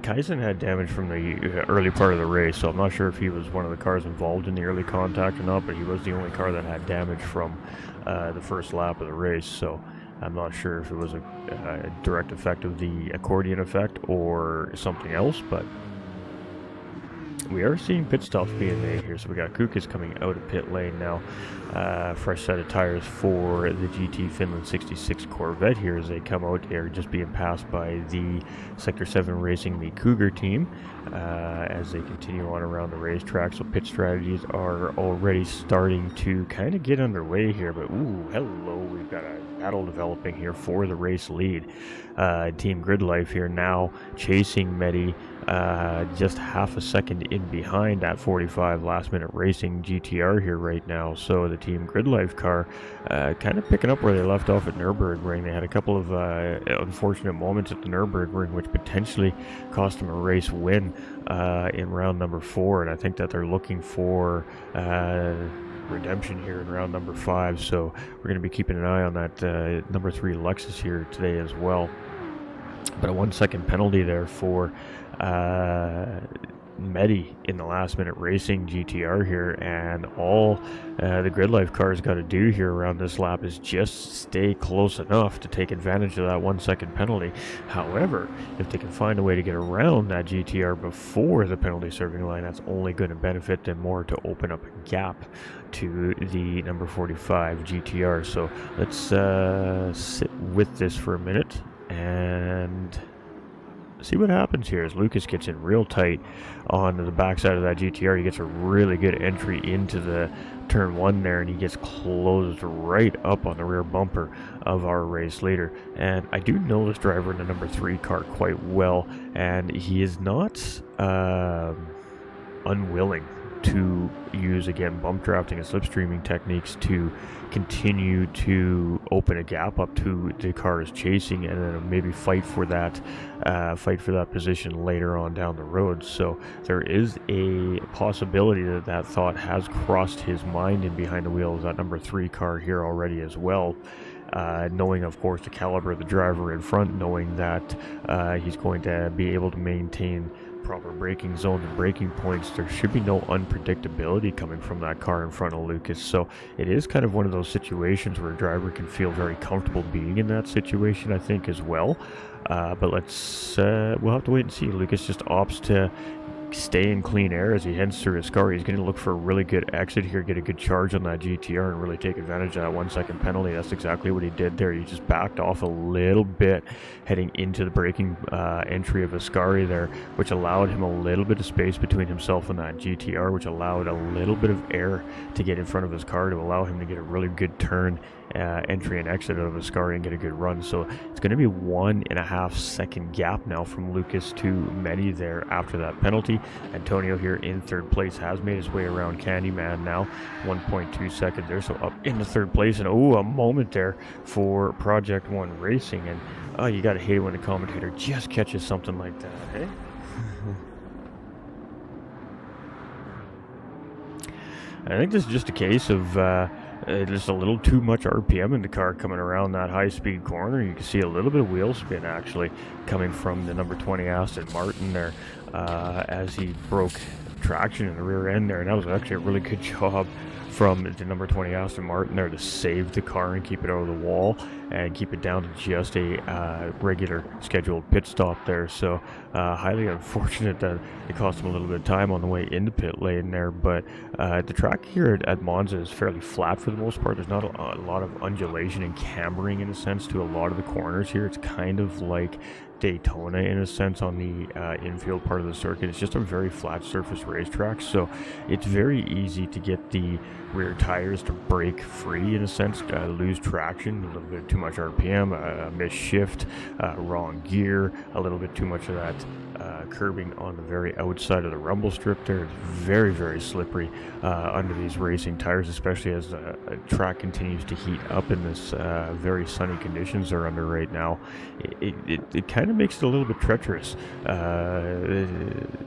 Kaizen had damage from the early part of the race, so I'm not sure if he was one of the cars involved in the early contact or not, but he was the only car that had damage from the first lap of the race, so I'm not sure if it was a direct effect of the accordion effect or something else, but we are seeing pit stops being made here. So we got Kukas coming out of pit lane now. Fresh set of tires for the GT Finland 66 Corvette here as they come out. They're just being passed by the Sector 7 Racing, the Cougar team, as they continue on around the racetrack. So pit strategies are already starting to kind of get underway here. But ooh, hello, we've got a battle developing here for the race lead. Team Grid Life here now chasing Medi just half a second in behind that 45 last minute racing GTR here right now. So the Team Grid Life car kind of picking up where they left off at Nürburgring. They had a couple of unfortunate moments at the Nürburgring which potentially cost them a race win in round number 4, and I think that they're looking for redemption here in round number 5, so we're going to be keeping an eye on that number 3 Lexus here today as well. But a 1 second penalty there for Medi in the last minute racing GTR here, and all the Grid Life cars got to do here around this lap is just stay close enough to take advantage of that 1 second penalty. However, if they can find a way to get around that GTR before the penalty serving line, that's only going to benefit them more to open up a gap to the number 45 GTR. So let's sit with this for a minute and see what happens here as Lucas gets in real tight on the backside of that GTR. He gets a really good entry into the turn 1 there, and he gets closed right up on the rear bumper of our race leader. And I do know this driver in the number 3 car quite well, and he is not unwilling to use, again, bump drafting and slipstreaming techniques to continue to open a gap up to the cars chasing, and then maybe fight for that position later on down the road. So there is a possibility that that thought has crossed his mind in behind the wheel of that number 3 car here already as well. Knowing, of course, the caliber of the driver in front, knowing that he's going to be able to maintain proper braking zones and braking points, there should be no unpredictability coming from that car in front of Lucas. So it is kind of one of those situations where a driver can feel very comfortable being in that situation, I think, as well. But we'll have to wait and see. Lucas just opts to stay in clean air as he heads through his car. He's going to look for a really good exit here, get a good charge on that GTR, and really take advantage of that 1 second penalty. That's exactly what he did there. He just backed off a little bit heading into the braking entry of Ascari there, which allowed him a little bit of space between himself and that GTR, which allowed a little bit of air to get in front of his car to allow him to get a really good turn entry and exit out of Ascari and get a good run. So it's going to be 1.5 second gap now from Lucas to Medi there after that penalty. Antonio here in 3rd place has made his way around Candyman now, 1.2 seconds there, so up into 3rd place. And a moment there for Project 1 Racing, and you gotta hate it when the commentator just catches something like that, hey? I think this is just a case of just a little too much RPM in the car coming around that high-speed corner. You can see a little bit of wheel spin actually coming from the number 20 Aston Martin there as he broke traction in the rear end there, and that was actually a really good job from the number 20 Aston Martin there to save the car and keep it out of the wall and keep it down to just a regular scheduled pit stop there. So highly unfortunate that it cost him a little bit of time on the way into pit lane there, but the track here at Monza is fairly flat for the most part. There's not a lot of undulation and cambering in a sense to a lot of the corners here. It's kind of like Daytona in a sense on the infield part of the circuit. It's just a very flat surface racetrack, so it's very easy to get the rear tires to break free in a sense, lose traction, a little bit too much RPM, a missed shift, wrong gear, a little bit too much of that curbing on the very outside of the rumble strip there. It's very, very slippery under these racing tires, especially as the track continues to heat up in this very sunny conditions they're under right now. It kind of makes it a little bit treacherous,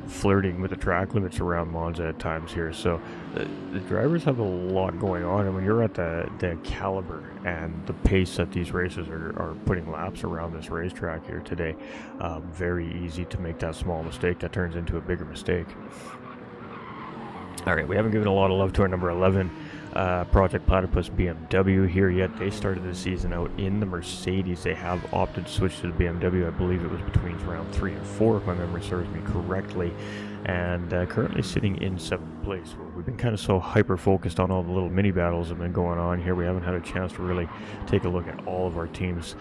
flirting with the track limits around Monza at times here. So the drivers have a lot going on, and when you're at the caliber and the pace that these racers are putting laps around this racetrack here today, very easy to make that small mistake that turns into a bigger mistake. All right, we haven't given a lot of love to our number 11 Project Platypus BMW here yet. They started the season out in the Mercedes. They have opted to switch to the BMW. I believe it was between round 3 and 4, if my memory serves me correctly, and currently sitting in 7th place. We've been kind of so hyper-focused on all the little mini battles that have been going on here. We haven't had a chance to really take a look at all of our teams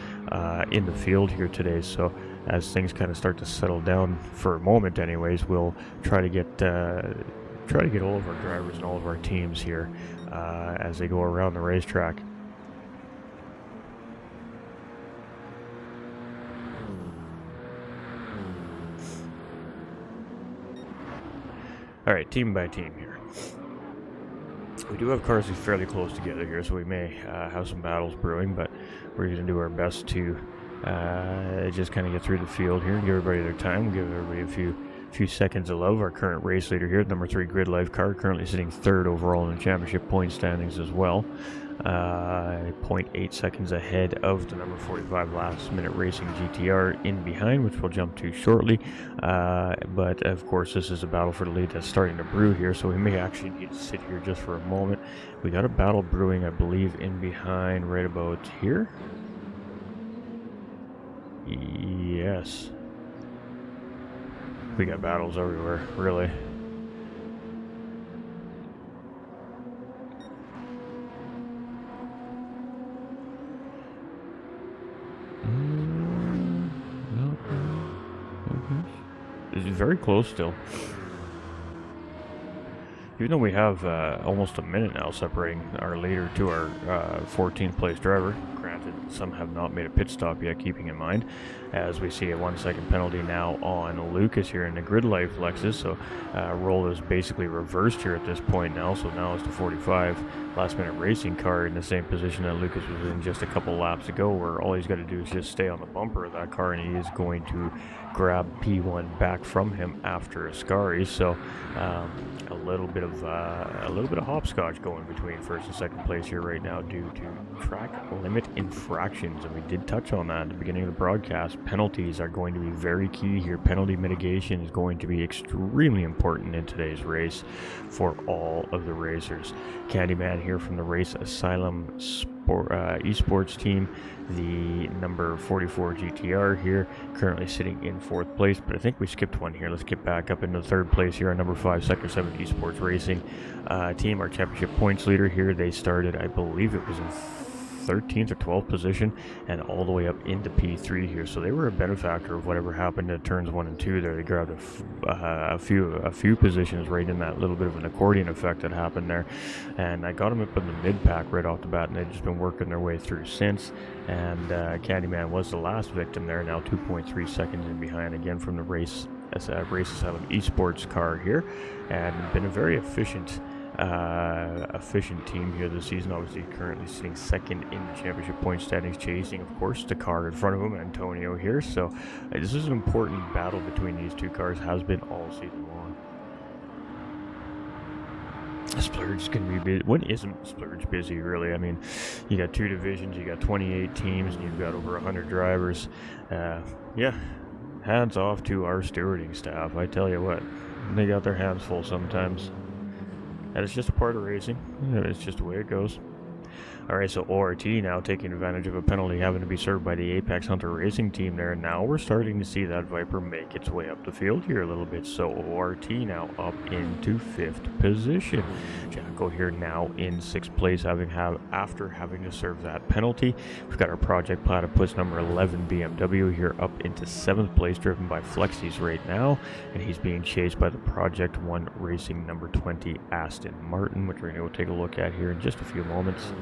in the field here today. So as things kind of start to settle down for a moment anyways, we'll try to get all of our drivers and all of our teams here as they go around the racetrack. All right, team by team here. We do have cars fairly close together here, so we may have some battles brewing, but we're going to do our best to just kind of get through the field here and give everybody their time. We'll give everybody a few seconds of love. Our current race leader here, number 3 Grid Life car, currently sitting 3rd overall in the championship point standings as well. 0.8 seconds ahead of the number 45 Last Minute Racing GTR in behind, which we'll jump to shortly. But of course, this is a battle for the lead that's starting to brew here, so we may actually need to sit here just for a moment. We got a battle brewing, I believe, in behind right about here. Yes. We got battles everywhere, really. is very close still. Even though we have almost a minute now separating our leader to our 14th place driver. Granted, some have not made a pit stop yet, keeping in mind, as we see a 1 second penalty now on Lucas here in the grid life Lexus. So role is basically reversed here at this point now. So now it's the 45 last minute racing car in the same position that Lucas was in just a couple laps ago, where all he's got to do is just stay on the bumper of that car, and he is going to grab P1 back from him after Ascari. So a little bit of hopscotch going between first and second place here right now due to track limit infractions, and we did touch on that at the beginning of the broadcast. Penalties are going to be very key here. Penalty mitigation is going to be extremely important in today's race for all of the racers. Candyman here from the Race Asylum esports team, the number 44 GTR here, currently sitting in 4th place, but I think we skipped one here. Let's get back up into 3rd place here on number 5 Sector 7 esports racing team, our championship points leader here. They started, I believe it was in 13th or 12th position and all the way up into P3 here, so they were a benefactor of whatever happened at turns 1 and 2 there. They grabbed a few positions right in that little bit of an accordion effect that happened there, and I got them up in the mid pack right off the bat, and they've just been working their way through since. And Candyman was the last victim there, now 2.3 seconds in behind again from the Race Asylum esports car here, and been a very efficient team here this season. Obviously currently sitting 2nd in the championship point standings, chasing of course the car in front of him, Antonio here. So this is an important battle between these two cars, has been all season long. Splurge is going to be busy. When isn't Splurge busy, really? I mean, you got 2 divisions, you got 28 teams, and you've got over 100 drivers. Yeah, hands off to our stewarding staff. I tell you what, they got their hands full sometimes. And it's just a part of racing. It's just the way it goes. Alright, so ORT now taking advantage of a penalty having to be served by the Apex Hunter Racing team there. Now we're starting to see that Viper make its way up the field here a little bit. So ORT now up into 5th position. Jacko here now in 6th place after having to serve that penalty. We've got our Project Platypus number 11 BMW here up into 7th place, driven by Flexies right now. And he's being chased by the Project 1 Racing number 20 Aston Martin, which we're going to go take a look at here in just a few moments.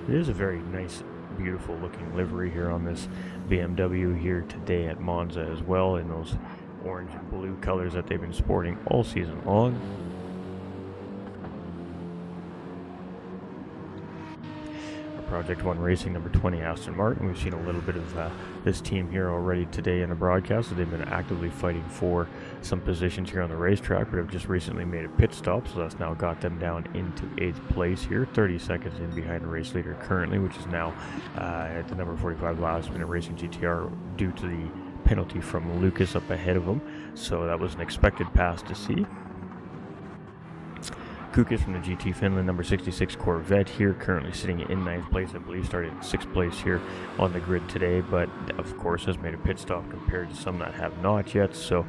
It is a very nice, beautiful looking livery here on this BMW here today at Monza as well, in those orange and blue colors that they've been sporting all season long. Project 1 Racing number 20 Aston Martin. We've seen a little bit of this team here already today in the broadcast, so they've been actively fighting for some positions here on the racetrack, but have just recently made a pit stop, so that's now got them down into 8th place here, 30 seconds in behind the race leader currently, which is now at the number 45 last minute Racing GTR due to the penalty from Lucas up ahead of him. So that was an expected pass to see. Kukas from the GT Finland number 66 Corvette here, currently sitting in 9th place. I believe started in 6th place here on the grid today, but of course has made a pit stop compared to some that have not yet, so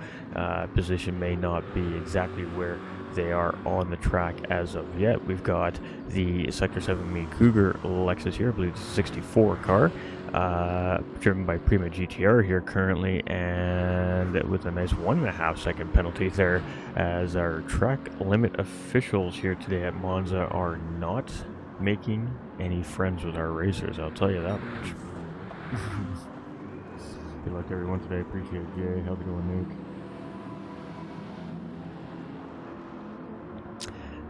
position may not be exactly where they are on the track as of yet. We've got the Sector 7 Mini Cougar Lexus here, I believe it's a 64 car, driven by Prima GTR here currently, and with a nice 1.5 second penalty there, as our track limit officials here today at Monza are not making any friends with our racers, I'll tell you that much. Good luck to everyone today, appreciate it. Jay, how's it going, Nick?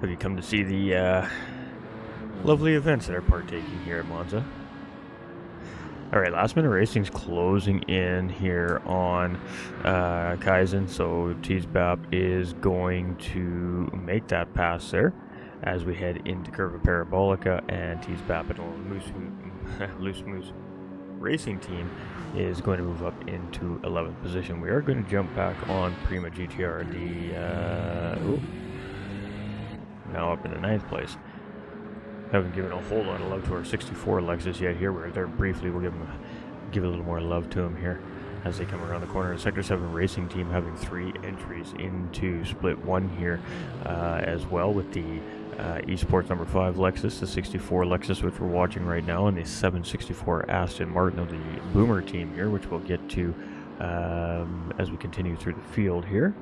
Have you come to see the lovely events that are partaking here at Monza? Alright, last minute racing's closing in here on Kaizen, so Teesbap is going to make that pass there as we head into Curva Parabolica, and Teesbap and Loose Moose Racing Team is going to move up into 11th position. We are going to jump back on Prima GTR, now up in the 9th place. Haven't given a whole lot of love to our 64 Lexus yet here. We're there briefly. We'll give a little more love to them here as they come around the corner. The Sector 7 Racing Team having 3 entries into Split 1 here as well, with the esports number 5 Lexus, the 64 Lexus, which we're watching right now, and the 764 Aston Martin of the Boomer team here, which we'll get to as we continue through the field here.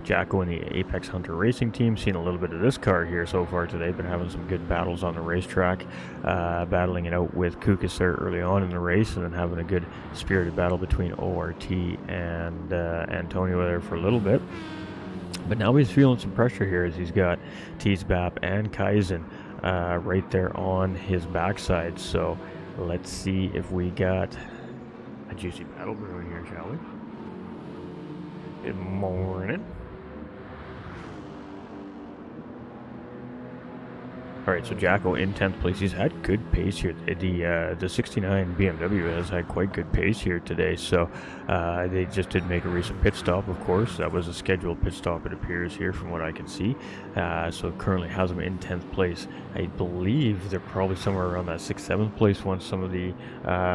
Jacko and the Apex Hunter Racing team, seen a little bit of this car here so far today. Been having some good battles on the racetrack, battling it out with Kukas there early on in the race, and then having a good spirited battle between ORT and Antonio there for a little bit. But now he's feeling some pressure here as he's got Teesbap and Kaizen right there on his backside. So let's see if we got a juicy battle brewing here, shall we? Good morning. All right, so Jacko in 10th place. He's had good pace here. The 69 BMW has had quite good pace here today. So they just did make a recent pit stop, of course. That was a scheduled pit stop, it appears here from what I can see. So it currently has them in 10th place. I believe they're probably somewhere around that 6th, 7th place once some of the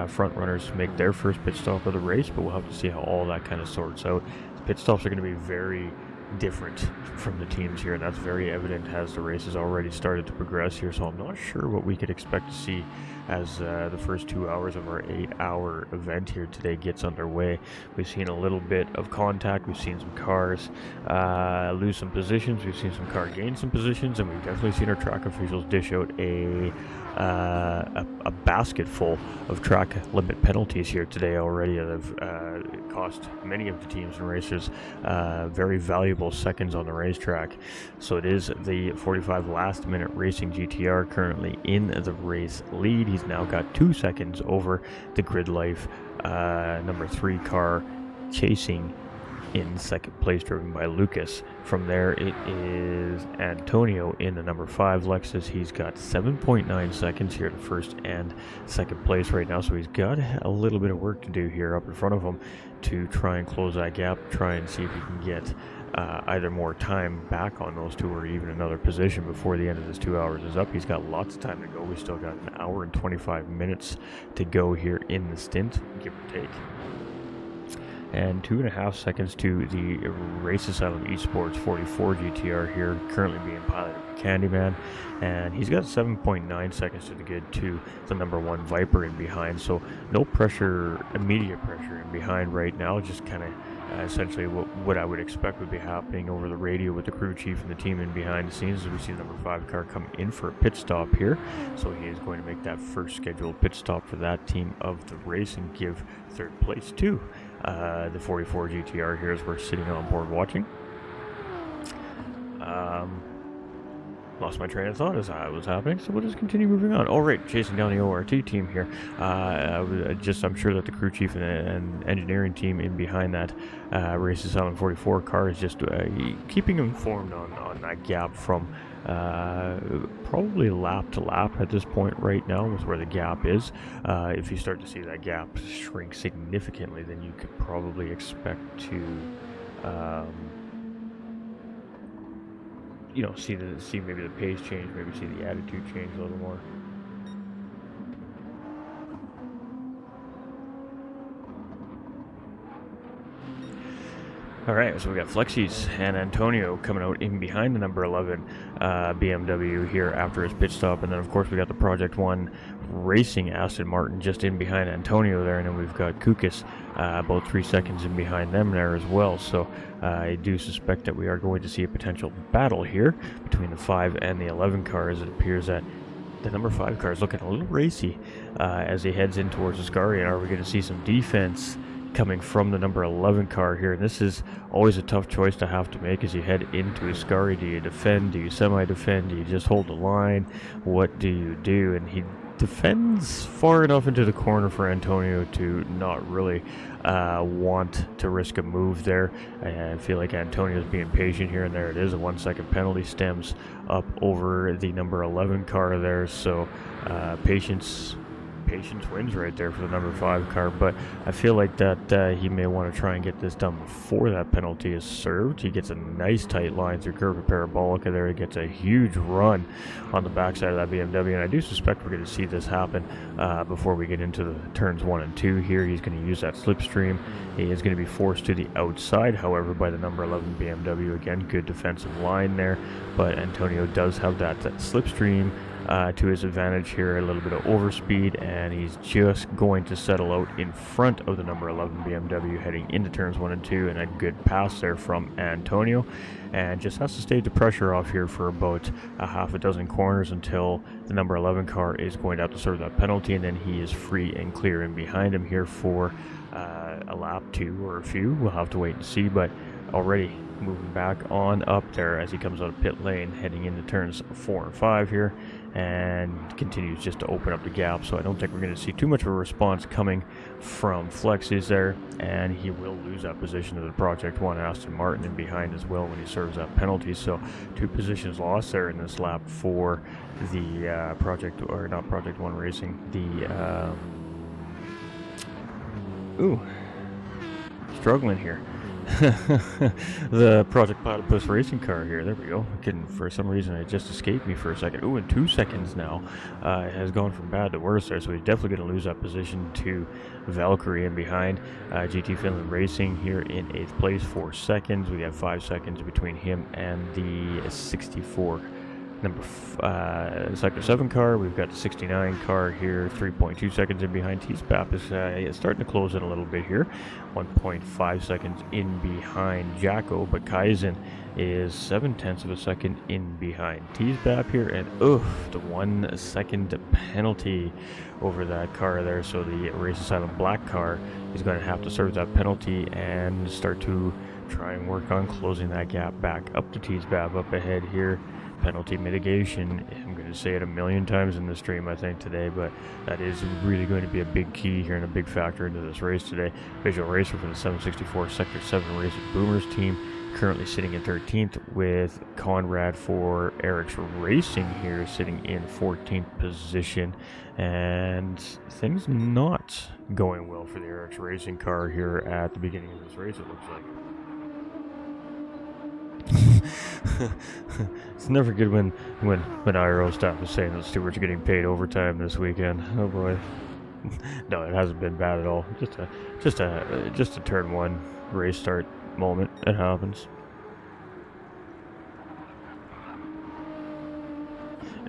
front runners make their first pit stop of the race. But we'll have to see how all that kind of sorts out. The pit stops are going to be very different from the teams here, and that's very evident as the race has already started to progress here. So I'm not sure what we could expect to see as the first 2 hours of our 8-hour event here today gets underway. We've seen a little bit of contact, we've seen some cars lose some positions, we've seen some car gain some positions, and we've definitely seen our track officials dish out a basket full of track limit penalties here today already that have cost many of the teams and racers very valuable seconds on the racetrack. So it is the 45 last minute racing GTR currently in the race lead. He's now got 2 seconds over the Grid Life number 3 car, chasing in second place, driven by Lucas. From there it is Antonio in the number 5 Lexus. He's got 7.9 seconds here to first and second place right now, so he's got a little bit of work to do here up in front of him to try and close that gap, try and see if he can get either more time back on those two or even another position before the end of this 2 hours is up. He's got lots of time to go. We still got an hour and 25 minutes to go here in the stint, give or take. And 2.5 seconds to the Race Asylum Esports 44 GTR here, currently being piloted by Candyman. And he's got 7.9 seconds to the good to the number 1 Viper in behind. So no pressure, immediate pressure in behind right now, just kind of essentially what I would expect would be happening over the radio with the crew chief and the team in behind the scenes as we see the number 5 car come in for a pit stop here. So he is going to make that first scheduled pit stop for that team of the race and give third place to the 44 GTR here as we're sitting on board watching. Lost my train of thought as that was happening, so we'll just continue moving on. All right, chasing down the ORT team here. I'm sure that the crew chief and engineering team in behind that Race Asylum 44 car is just keeping informed on that gap from probably lap to lap at this point right now is where the gap is. If you start to see that gap shrink significantly, then you could probably expect to see maybe the pace change, maybe see the attitude change a little more. All right, so we got Flexies and Antonio coming out in behind the number 11 BMW here after his pit stop. And then, of course, we got the Project 1 Racing Aston Martin just in behind Antonio there. And then we've got Kukas about 3 seconds in behind them there as well. So I do suspect that we are going to see a potential battle here between the 5 and the 11 cars. It appears that the number 5 car is looking a little racy as he heads in towards Ascari. And are we going to see some defense coming from the number 11 car here? And this is always a tough choice to have to make as you head into Ascari. Do you defend? Do you semi-defend? Do you just hold the line? What do you do? And he defends far enough into the corner for Antonio to not really want to risk a move there. I feel like Antonio's being patient here, and there it is. A 1 second penalty stems up over the number 11 car there. So patience wins right there for the number 5 car, but I feel like that he may want to try and get this done before that penalty is served. He gets a nice tight line through curve of Parabolica there. He gets a huge run on the backside of that BMW, and I do suspect we're going to see this happen before we get into the turns 1 and 2 here. He's going to use that slipstream. He is going to be forced to the outside, however, by the number 11 BMW. Again, good defensive line there, but Antonio does have that slipstream to his advantage here, a little bit of overspeed, and he's just going to settle out in front of the number 11 BMW heading into turns 1 and 2, and a good pass there from Antonio, and just has to stay the pressure off here for about a half a dozen corners until the number 11 car is going to have to serve that penalty, and then he is free and clear in behind him here for a lap 2 or a few. We'll have to wait and see, but already moving back on up there as he comes out of pit lane heading into turns 4 and 5 here, and continues just to open up the gap. So I don't think we're going to see too much of a response coming from Flexes there, and he will lose that position to the Project 1 Aston Martin in behind as well when he serves that penalty. So 2 positions lost there in this lap for the Project 1 Racing, the struggling here. The Project Platypus racing car here. There we go. For some reason, it just escaped me for a second. In 2 seconds now. It has gone from bad to worse there, so he's definitely going to lose that position to Valkyrie in behind. GT Finland Racing here in 8th place, 4 seconds. We have 5 seconds between him and the 64 number Sector 7 car. We've got the 69 car here, 3.2 seconds in behind. T-Spap is starting to close in a little bit here, 1.5 seconds in behind Jacko, but Kaizen is 0.7 of a second in behind T-Spap here, and the 1 second penalty over that car there. So the Race Asylum black car is going to have to serve that penalty and start to try and work on closing that gap back up to T-Spap up ahead here. Penalty mitigation, I'm going to say it a million times in the stream I think today, but that is really going to be a big key here and a big factor into this race today. Visual Racer for the 764 Sector 7 Racing Boomers team, currently sitting in 13th, with Conrad for Eric's Racing here sitting in 14th position, and things not going well for the Eric's Racing car here at the beginning of this race, it looks like. It's never good when IRO staff is saying that stewards are getting paid overtime this weekend. Oh boy. No, it hasn't been bad at all. Just a turn 1 race start moment. It happens.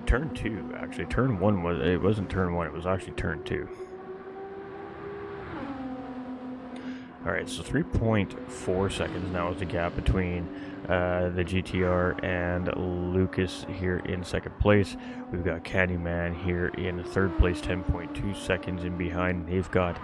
Turn 2, actually. Turn 1 wasn't turn 1, it was actually turn 2. Alright, so 3.4 seconds now is the gap between the GTR and Lucas here in 2nd place. We've got Candyman here in 3rd place, 10.2 seconds in behind. They've got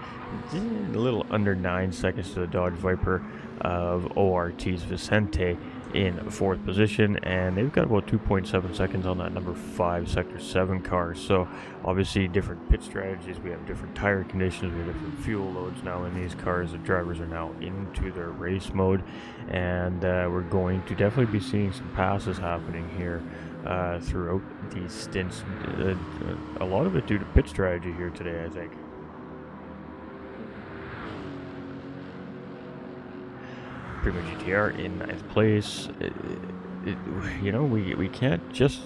a little under 9 seconds to the Dodge Viper of ORT's Vicente in 4th position, and they've got about 2.7 seconds on that number 5 Sector 7 car. So obviously different pit strategies, we have different tire conditions, we have different fuel loads now in these cars. The drivers are now into their race mode, and we're going to definitely be seeing some passes happening here throughout these stints. A lot of it due to pit strategy here today, I think. Primo GTR in 9th place. We can't just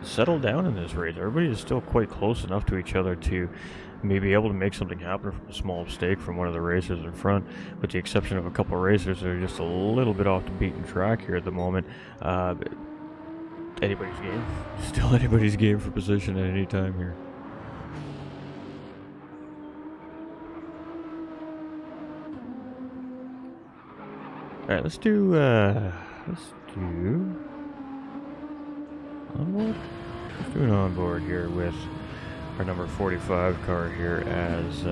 settle down in this race. Everybody is still quite close enough to each other to maybe able to make something happen from a small mistake from one of the racers in front, with the exception of a couple of racers that are just a little bit off the beaten track here at the moment. Anybody's game. Still anybody's game for position at any time here. Alright, let's do onboard? Let's do an onboard here with our number 45 car here as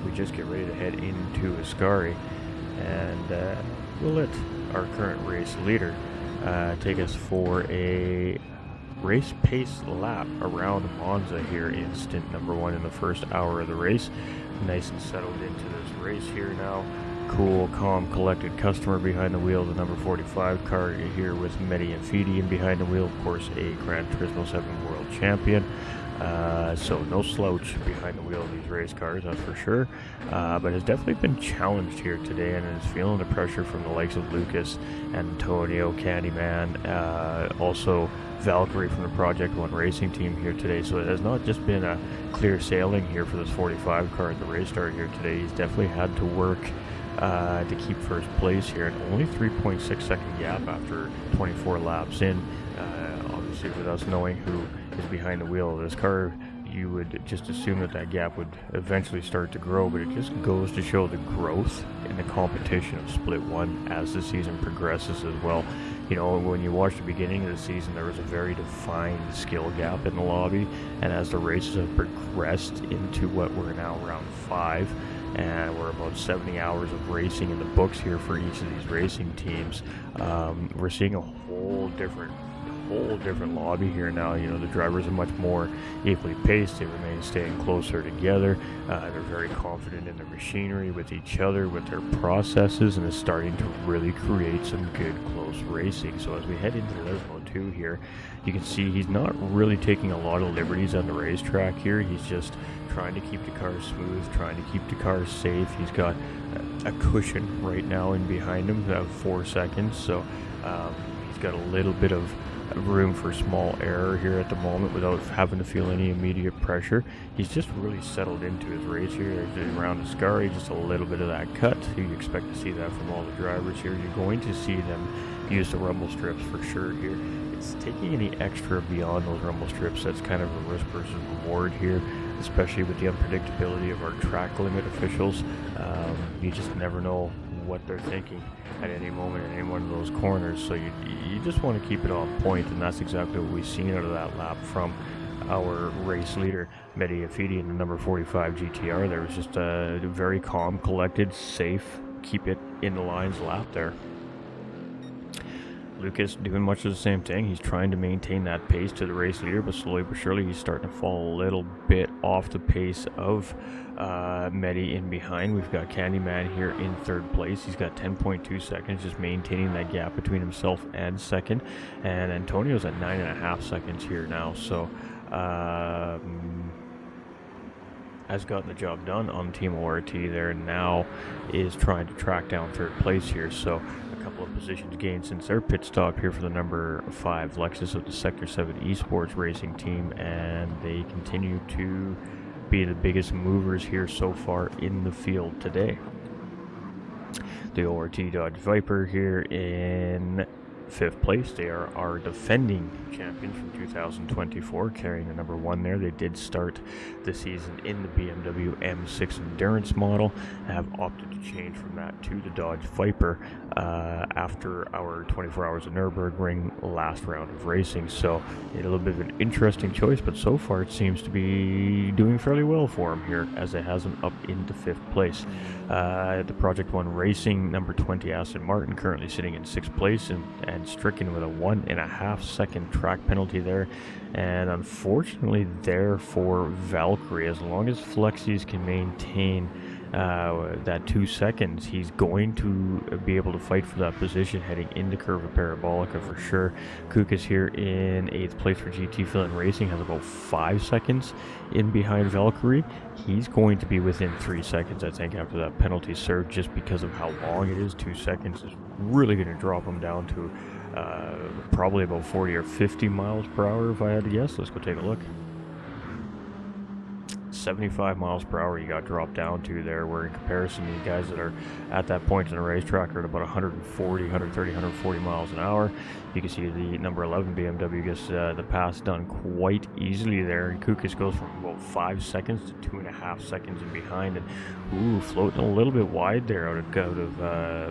we just get ready to head into Ascari, and we'll let our current race leader take us for a race pace lap around Monza here in stint number 1 in the first hour of the race. Nice and settled into this race here now. Cool, calm, collected customer behind the wheel. The number 45 car here with Medi and Fidi in behind the wheel. Of course, a Gran Turismo 7 world champion. So no slouch behind the wheel of these race cars, that's for sure. But has definitely been challenged here today, and is feeling the pressure from the likes of Lucas, Antonio, Candyman, also Valkyrie from the Project 1 racing team here today. So it has not just been a clear sailing here for this 45 car at the race start here today. He's definitely had to work to keep first place here, and only 3.6 second gap after 24 laps in. obviously with us knowing who is behind the wheel of this car, you would just assume that gap would eventually start to grow, but it just goes to show the growth in the competition of Split 1 as the season progresses as well. You know, when you watch the beginning of the season, there was a very defined skill gap in the lobby, and as the races have progressed into what we're now round 5, and we're about 70 hours of racing in the books here for each of these racing teams, we're seeing a whole different lobby here now. You know, the drivers are much more equally paced. They remain staying closer together. They're very confident in their machinery, with each other, with their processes, and it's starting to really create some good close racing. So as we head into Turismo 2 here, you can see he's not really taking a lot of liberties on the racetrack here. He's just trying to keep the car smooth, trying to keep the car safe. He's got a cushion right now in behind him of 4 seconds, so he's got a little bit of room for small error here at the moment without having to feel any immediate pressure. He's just really settled into his race here. Around the Scari, just a little bit of that cut. You expect to see that from all the drivers here. You're going to see them use the rumble strips for sure here. It's taking any extra beyond those rumble strips that's kind of a risk versus reward here, especially with the unpredictability of our track limit officials. You just never know what they're thinking at any moment in any one of those corners, so you just want to keep it on point, and that's exactly what we've seen out of that lap from our race leader Mehdi Afidi in the number 45 GTR. There was just a very calm, collected, safe, keep it in the lines lap there. Lucas doing much of the same thing. He's trying to maintain that pace to the race leader, but slowly but surely he's starting to fall a little bit off the pace of Mehdi in behind. We've got Candyman here in 3rd place. He's got 10.2 seconds, just maintaining that gap between himself and 2nd. And Antonio's at 9.5 seconds here now. So has gotten the job done on Team ORT there, and now is trying to track down 3rd place here. So a couple of positions gained since their pit stop here for the number 5 Lexus of the Sector 7 Esports racing team, and they continue to be the biggest movers here so far in the field today. The ORT Dodge Viper here in 5th place. They are our defending champions from 2024, carrying the number 1 there. They did start the season in the BMW M6 Endurance model, have opted to change from that to the Dodge Viper after our 24 hours of Nürburgring last round of racing. So a little bit of an interesting choice, but so far it seems to be doing fairly well for him here, as it has him up into 5th place. The Project 1 Racing number 20 Aston Martin currently sitting in 6th place and stricken with a 1.5 second track penalty there, and unfortunately there for Valkyrie, as long as Flexies can maintain that 2 seconds, he's going to be able to fight for that position heading into Curva Parabolica for sure. Kukas here in 8th place for GT Finland Racing has about 5 seconds in behind Valkyrie. He's going to be within 3 seconds, I think, after that penalty served, just because of how long it is. 2 seconds is really going to drop him down to probably about 40 or 50 miles per hour if I had to guess. Let's go take a look. 75 miles per hour you got dropped down to there, where in comparison the guys that are at that point in the racetrack are at about 140, 130, 140 miles an hour. You can see the number 11 BMW gets the pass done quite easily there, and Kukas goes from about 5 seconds to 2.5 seconds in behind, and floating a little bit wide there out of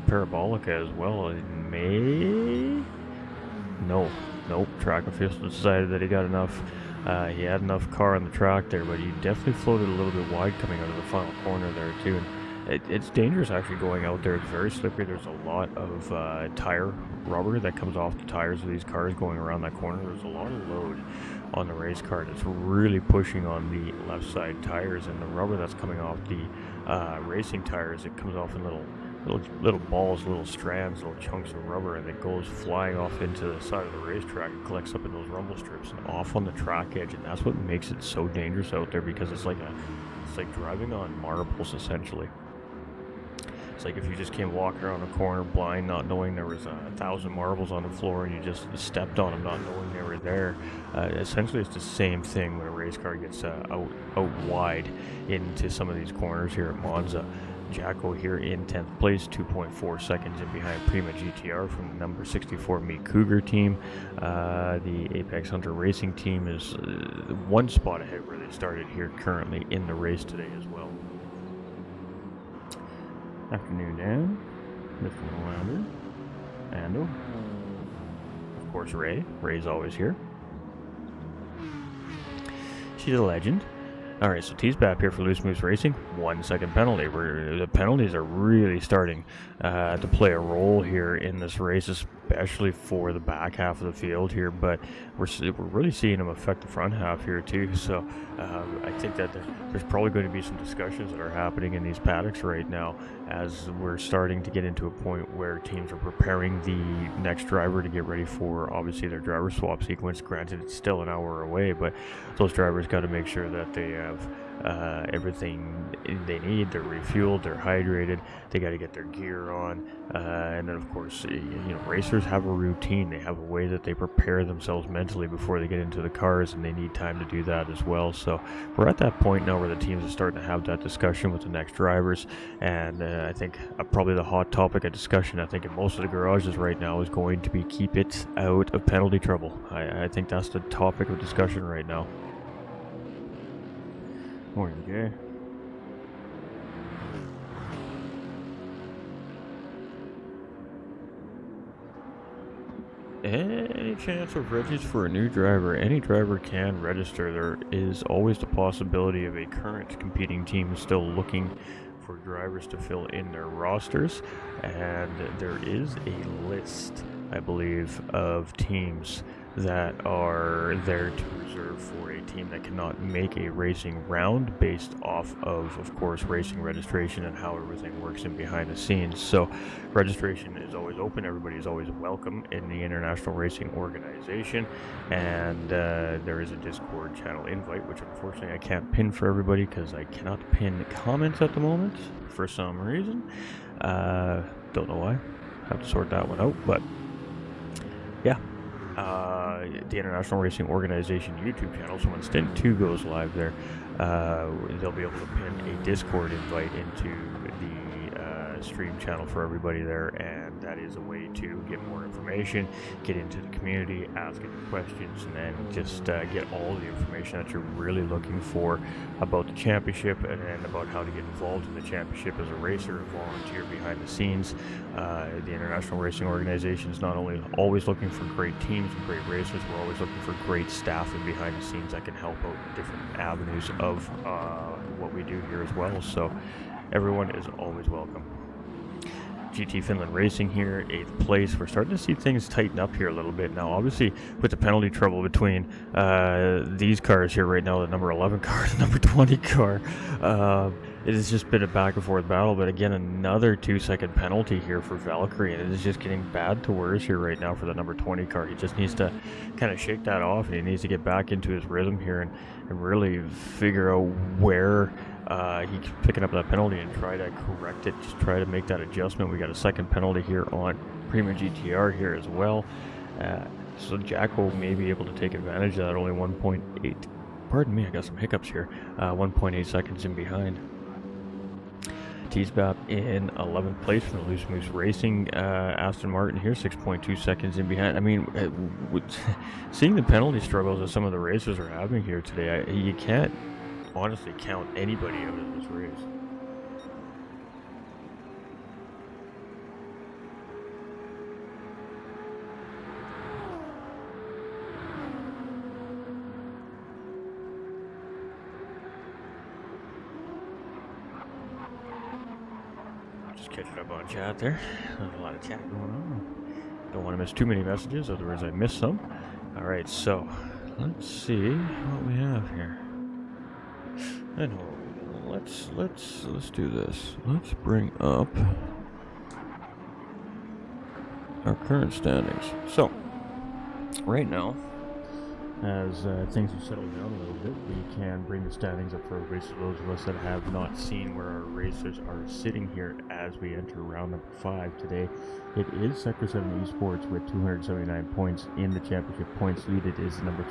Parabolica as well. Nope, track official decided that he got enough. He had enough car on the track there, but he definitely floated a little bit wide coming out of the final corner there too. And it's dangerous actually going out there. It's very slippery. There's a lot of tire rubber that comes off the tires of these cars going around that corner. There's a lot of load on the race car that's really pushing on the left side tires, and the rubber that's coming off the racing tires, it comes off in little balls, little strands, little chunks of rubber, and it goes flying off into the side of the racetrack and collects up in those rumble strips and off on the track edge, and that's what makes it so dangerous out there, because it's like driving on marbles essentially. It's like if you just came walking around a corner blind, not knowing there was 1,000 marbles on the floor, and you just stepped on them not knowing they were there. Essentially it's the same thing when a race car gets out wide into some of these corners here at Monza. Jacko here in 10th place, 2.4 seconds in behind Prima GTR from the number 64 Meat Cougar team. The Apex Hunter Racing team is one spot ahead where they started here currently in the race today as well. Afternoon, Dan. Mr. Lander. Ando. Of course, Ray. Ray's always here. She's a legend. Alright, so T-Spap here for Loose Moose Racing. 1 second penalty. The penalties are really starting to play a role here in this race, especially for the back half of the field here, but we're really seeing them affect the front half here too. So I think that there's probably going to be some discussions that are happening in these paddocks right now as we're starting to get into a point where teams are preparing the next driver to get ready for obviously their driver swap sequence. Granted, it's still an hour away, but those drivers got to make sure that they have everything they need. They're refueled, they're hydrated, they got to get their gear on, and then of course, racers have a routine. They have a way that they prepare themselves mentally before they get into the cars, and they need time to do that as well. So we're at that point now where the teams are starting to have that discussion with the next drivers, and I think probably the hot topic of discussion, I think in most of the garages right now, is going to be keep it out of penalty trouble. I think that's the topic of discussion right now. Morning, Jay. Any chance of regis for a new driver? Any driver can register. There is always the possibility of a current competing team still looking for drivers to fill in their rosters, and there is a list, I believe, of teams that are there to reserve for a team that cannot make a racing round based off of course, racing registration and how everything works in behind the scenes. So registration is always open. Everybody is always welcome in the International Racing Organization, and there is a Discord channel invite, which unfortunately I can't pin for everybody because I cannot pin comments at the moment for some reason. Don't know why. Have to sort that one out, but yeah. The International Racing Organization YouTube channel, so when Stint 2 goes live there, they'll be able to pin a Discord invite into the stream channel for everybody there, and that is a way to get more information, get into the community, ask any questions, and then just get all the information that you're really looking for about the championship and about how to get involved in the championship as a racer, a volunteer behind the scenes. The International Racing Organization is not only always looking for great teams and great racers, we're always looking for great staffing behind the scenes that can help out in different avenues of what we do here as well. So everyone is always welcome. GT Finland Racing here, 8th place. We're starting to see things tighten up here a little bit now. Obviously, with the penalty trouble between these cars here right now, the number 11 car and the number 20 car, it has just been a back and forth battle. But again, another 2-second penalty here for Valkyrie, and it is just getting bad to worse here right now for the number 20 car. He just needs to kind of shake that off, and he needs to get back into his rhythm here and really figure out where he keeps picking up that penalty and try to correct it, just try to make that adjustment. We got a second penalty here on Prima GTR here as well. So Jacko may be able to take advantage of that. Only 1.8, pardon me, I got some hiccups here, 1.8 seconds in behind. T-Spap in 11th place for the Loose Moose Racing. Aston Martin here, 6.2 seconds in behind. I mean, seeing the penalty struggles that some of the racers are having here today, you can't honestly count anybody out of this race. Just catching up on chat there. There's a lot of chat going on. Don't want to miss too many messages, otherwise I miss some. Alright, so let's see what we have here. And let's do this. Let's bring up our current standings. So right now as things have settled down a little bit, we can bring the standings up for everybody. So those of us that have not seen where our racers are sitting here as we enter round number 5 today, it is Sector 7 Esports with 279 points in the championship points lead. It is the number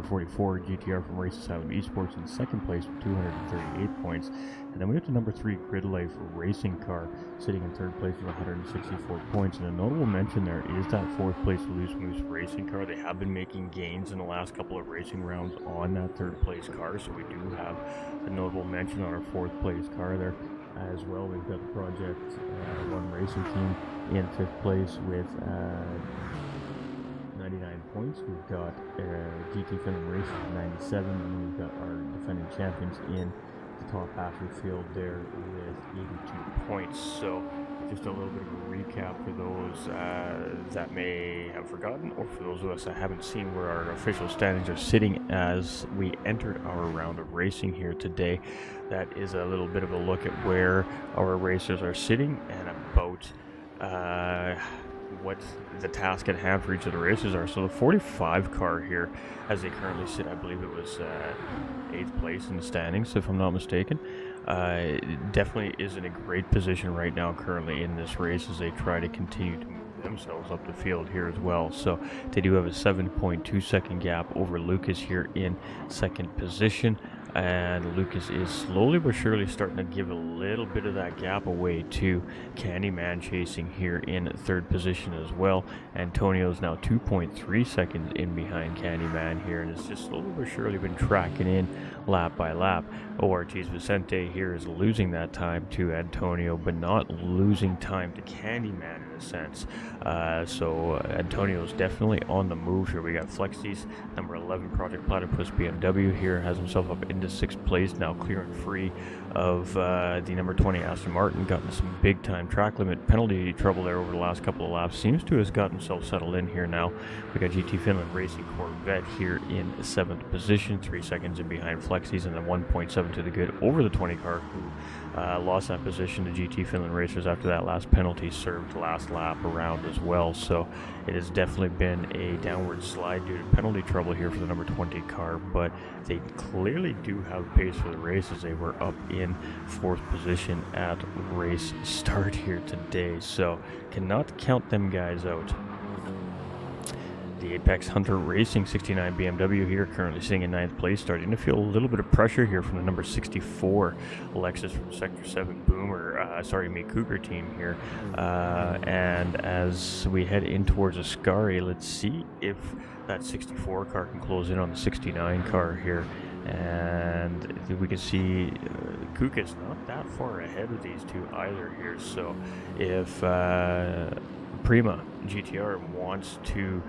44 GTR from Race Asylum Esports in second place with 238 points. And then we have the number 3 Grid Life Racing Car sitting in third place with 164 points. And a notable mention there is that fourth place Loose Moose Racing Car. They have been making gains in the last couple of racing rounds on that third place car, so we do have a notable mention on our fourth place car there as well. We've got the Project 1 Racing Team in fifth place with 99 points. We've got GT Finland Racing 97, and we've got our defending champions in the top half of the field there with 82 points. So just a little bit of a recap for those that may have forgotten, or for those of us that haven't seen where our official standings are sitting as we entered our round of racing here today. That is a little bit of a look at where our racers are sitting and about what the task at hand for each of the races are. So the 45 car here, as they currently sit, I believe it was 8th place in the standings, if I'm not mistaken. Definitely is in a great position right now currently in this race as they try to continue to move themselves up the field here as well. So they do have a 7.2 second gap over Lucas here in second position, and Lucas is slowly but surely starting to give a little bit of that gap away to Candyman chasing here in third position as well. Antonio's now 2.3 seconds in behind Candyman here, and it's just slowly but surely been tracking in lap by lap. Ortiz Vicente here is losing that time to Antonio, but not losing time to Candyman in a sense. So Antonio's definitely on the move here. We got Flexies, number 11 Project Platypus BMW here, has himself up into 6th place, now clear and free of the number 20 Aston Martin. Gotten some big time track limit penalty trouble there over the last couple of laps. Seems to have gotten himself settled in here now. We got GT Finland Racing Corvette here in 7th position, 3 seconds in behind Flexies, and then 1.7 to the good over the 20 car, who lost that position to GT Finland Racers after that last penalty served last lap around as well. So it has definitely been a downward slide due to penalty trouble here for the number 20 car, but they clearly do have pace for the race as they were up in 4th position at race start here today. So cannot count them guys out. The Apex Hunter Racing 69 BMW here, currently sitting in 9th place, starting to feel a little bit of pressure here from the number 64 Alexis from Sector 7 Meat Cougar team here. And as we head in towards Ascari, let's see if that 64 car can close in on the 69 car here. And we can see Kuka's not that far ahead of these two either here. So if Prima GTR wants to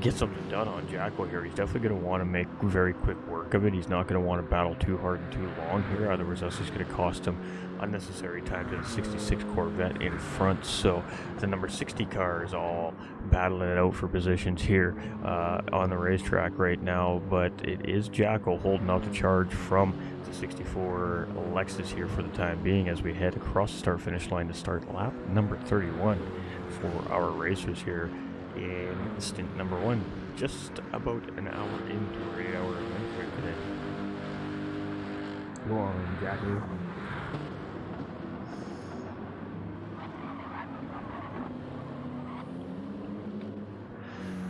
get something done on Jacko here, he's definitely going to want to make very quick work of it. He's not going to want to battle too hard and too long here, otherwise that's just going to cost him unnecessary time to the 66 Corvette in front. So the number 60 car is all battling it out for positions here on the racetrack right now, but it is Jacko holding out the charge from the 64 Lexus here for the time being as we head across the start finish line to start lap number 31 for our racers here in stint number 1, just about an hour into our 8-hour event here today. Go on, Jackie.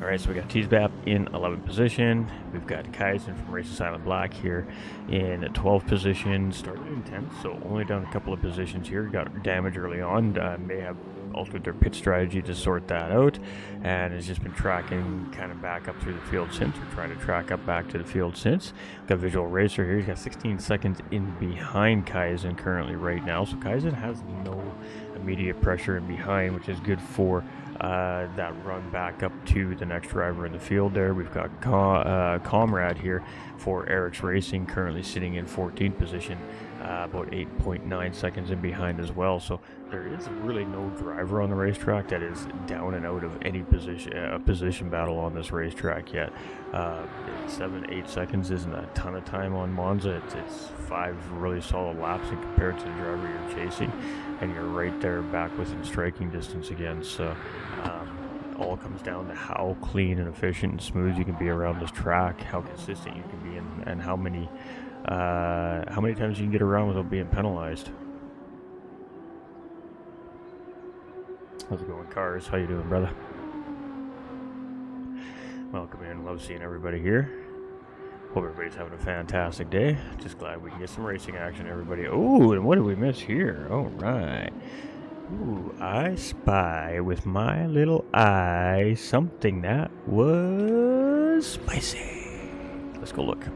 Alright, so we got Teasbap in 11th position. We've got Kaizen from Race Silent Black here in 12th position. Started in 10th, so only down a couple of positions here. Got damage early on. May have altered their pit strategy to sort that out, and has just been tracking kind of back up through the field since, or trying to track up back to the field since. Got Visual Racer here. He's got 16 seconds in behind Kaizen currently right now, so Kaizen has no immediate pressure in behind, which is good for that run back up to the next driver in the field there. We've got Comrade here for Eric's Racing, currently sitting in 14th position, about 8.9 seconds in behind as well. So there is really no driver on the racetrack that is down and out of any position battle on this racetrack yet. 7-8 seconds isn't a ton of time on Monza. It's 5 really solid laps in compared to the driver you're chasing, and you're right there back within striking distance again. So all comes down to how clean and efficient and smooth you can be around this track, how consistent you can be, and how many times you can get around without being penalized. How's it going, Cars? How you doing, brother? Welcome in. Love seeing everybody here. Hope everybody's having a fantastic day. Just glad we can get some racing action, everybody. Oh, and what did we miss here? All right. Ooh, I spy with my little eye something that was spicy. Let's go look.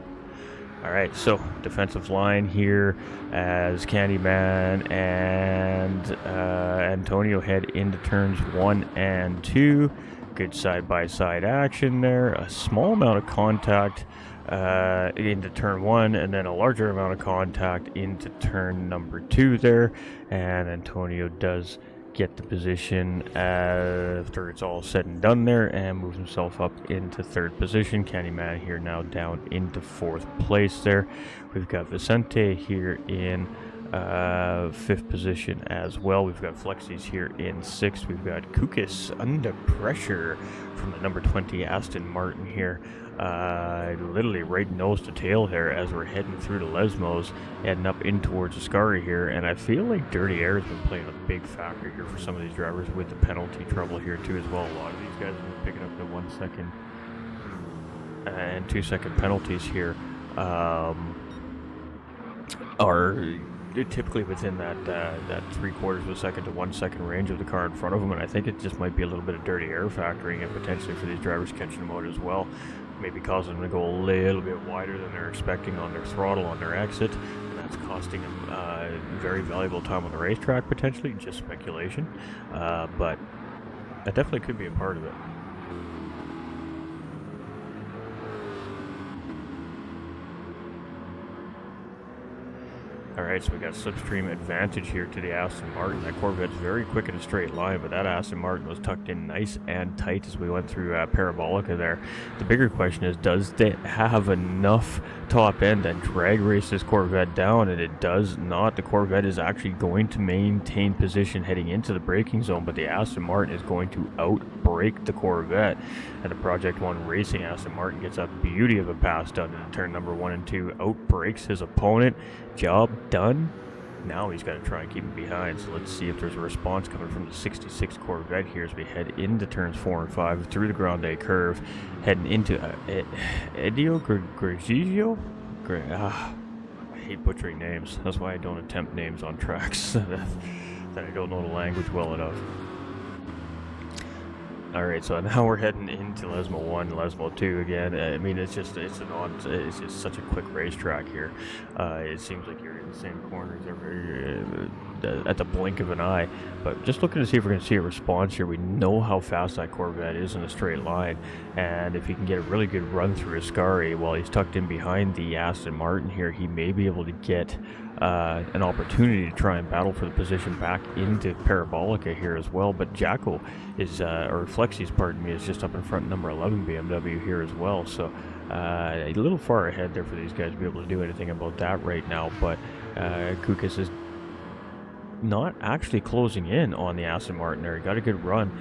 All right, so defensive line here as Candyman and Antonio head into turns 1 and 2. Good side-by-side action there. A small amount of contact into turn 1, and then a larger amount of contact into turn number 2 there. And Antonio does get the position after it's all said and done there, and moves himself up into 3rd position. Candyman here now down into 4th place there. We've got Vicente here in 5th position as well. We've got Flexies here in 6th. We've got Kukis under pressure from the number 20 Aston Martin here. Literally right nose to tail here as we're heading through the Lesmos, heading up in towards Ascari here. And I feel like dirty air has been playing a big factor here for some of these drivers with the penalty trouble here too as well. A lot of these guys have been picking up the 1 second and 2 second penalties here. Are typically within that 3/4 of a second to 1 second range of the car in front of them, and I think it just might be a little bit of dirty air factoring and potentially for these drivers catching them out as well, maybe causing them to go a little bit wider than they're expecting on their throttle on their exit, and that's costing them very valuable time on the racetrack potentially. Just speculation, but that definitely could be a part of it. Alright, so we got slipstream advantage here to the Aston Martin. That Corvette's very quick in a straight line, but that Aston Martin was tucked in nice and tight as we went through Parabolica there. The bigger question is, does they have enough top end and drag race this Corvette down? And it does not. The Corvette is actually going to maintain position heading into the braking zone, but the Aston Martin is going to outbrake the Corvette. And the Project 1 Racing Aston Martin gets a beauty of a pass done in turn number 1 and 2, outbrakes his opponent. Job done. Now he's got to try and keep him behind. So let's see if there's a response coming from the 66 Corvette here as we head into turns 4 and 5 through the Grande curve, heading into Edio Grigio. I hate butchering names. That's why I don't attempt names on tracks that I don't know the language well enough. Alright, so now we're heading into Lesmo 1, Lesmo 2 again. I mean, it's just such a quick racetrack here. It seems like you're in the same corners at the blink of an eye. But just looking to see if we're going to see a response here. We know how fast that Corvette is in a straight line. And if he can get a really good run through Ascari while he's tucked in behind the Aston Martin here, he may be able to get an opportunity to try and battle for the position back into Parabolica here as well. But Jacko is, or Flexies, pardon me, is just up in front, number 11 BMW here as well. So a little far ahead there for these guys to be able to do anything about that right now. But Kukis is not actually closing in on the Aston Martin there. He got a good run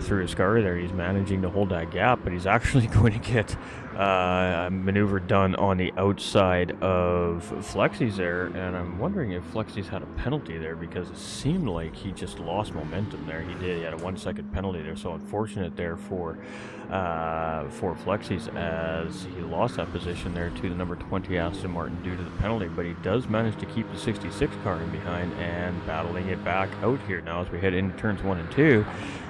through his car there. He's managing to hold that gap, but he's actually going to get a maneuver done on the outside of Flexies there, and I'm wondering if Flexies had a penalty there because it seemed like he just lost momentum there. He did. He had a 1 second penalty there, so unfortunate there for Flexies as he lost that position there to the number 20 Aston Martin due to the penalty, but he does manage to keep the 66 car in behind and battling it back out here now as we head into turns 1 and 2,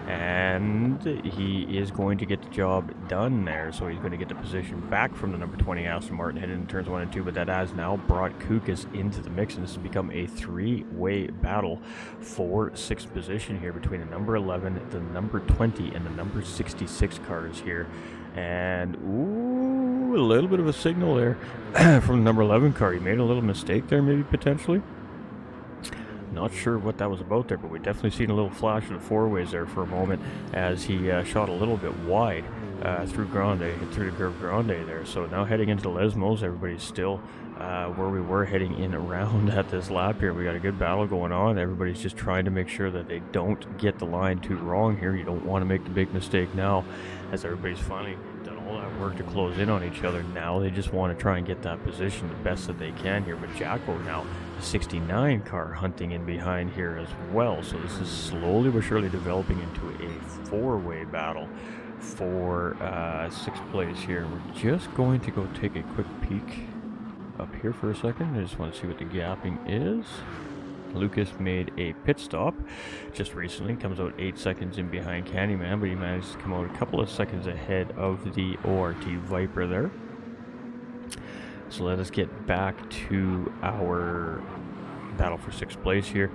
and he is going to get the job done there. So he's going to get the position back from the number 20 Aston Martin heading into turns 1 and 2, but that has now brought Kukis into the mix, and this has become a three-way battle for 6th position here between the number 11, the number 20, and the number 66 cars here. And ooh, a little bit of a signal there from the number 11 car. He made a little mistake there, maybe potentially. Not sure what that was about there, but we definitely seen a little flash of the four-ways there for a moment as he shot a little bit wide through the Curve Grande there. So now heading into the Lesmos, everybody's still where we were heading in around at this lap here. We got a good battle going on. Everybody's just trying to make sure that they don't get the line too wrong here. You don't want to make the big mistake now, as everybody's finally done all that work to close in on each other. Now they just want to try and get that position the best that they can here. But Jacko now, the 69 car, hunting in behind here as well. So this is slowly but surely developing into a four-way battle for 6th place here. We're just going to go take a quick peek up here for a second. I just want to see what the gapping is. Lucas made a pit stop just recently, comes out 8 seconds in behind Candyman, but he managed to come out a couple of seconds ahead of the ORT Viper there. So let us get back to our battle for 6th place here.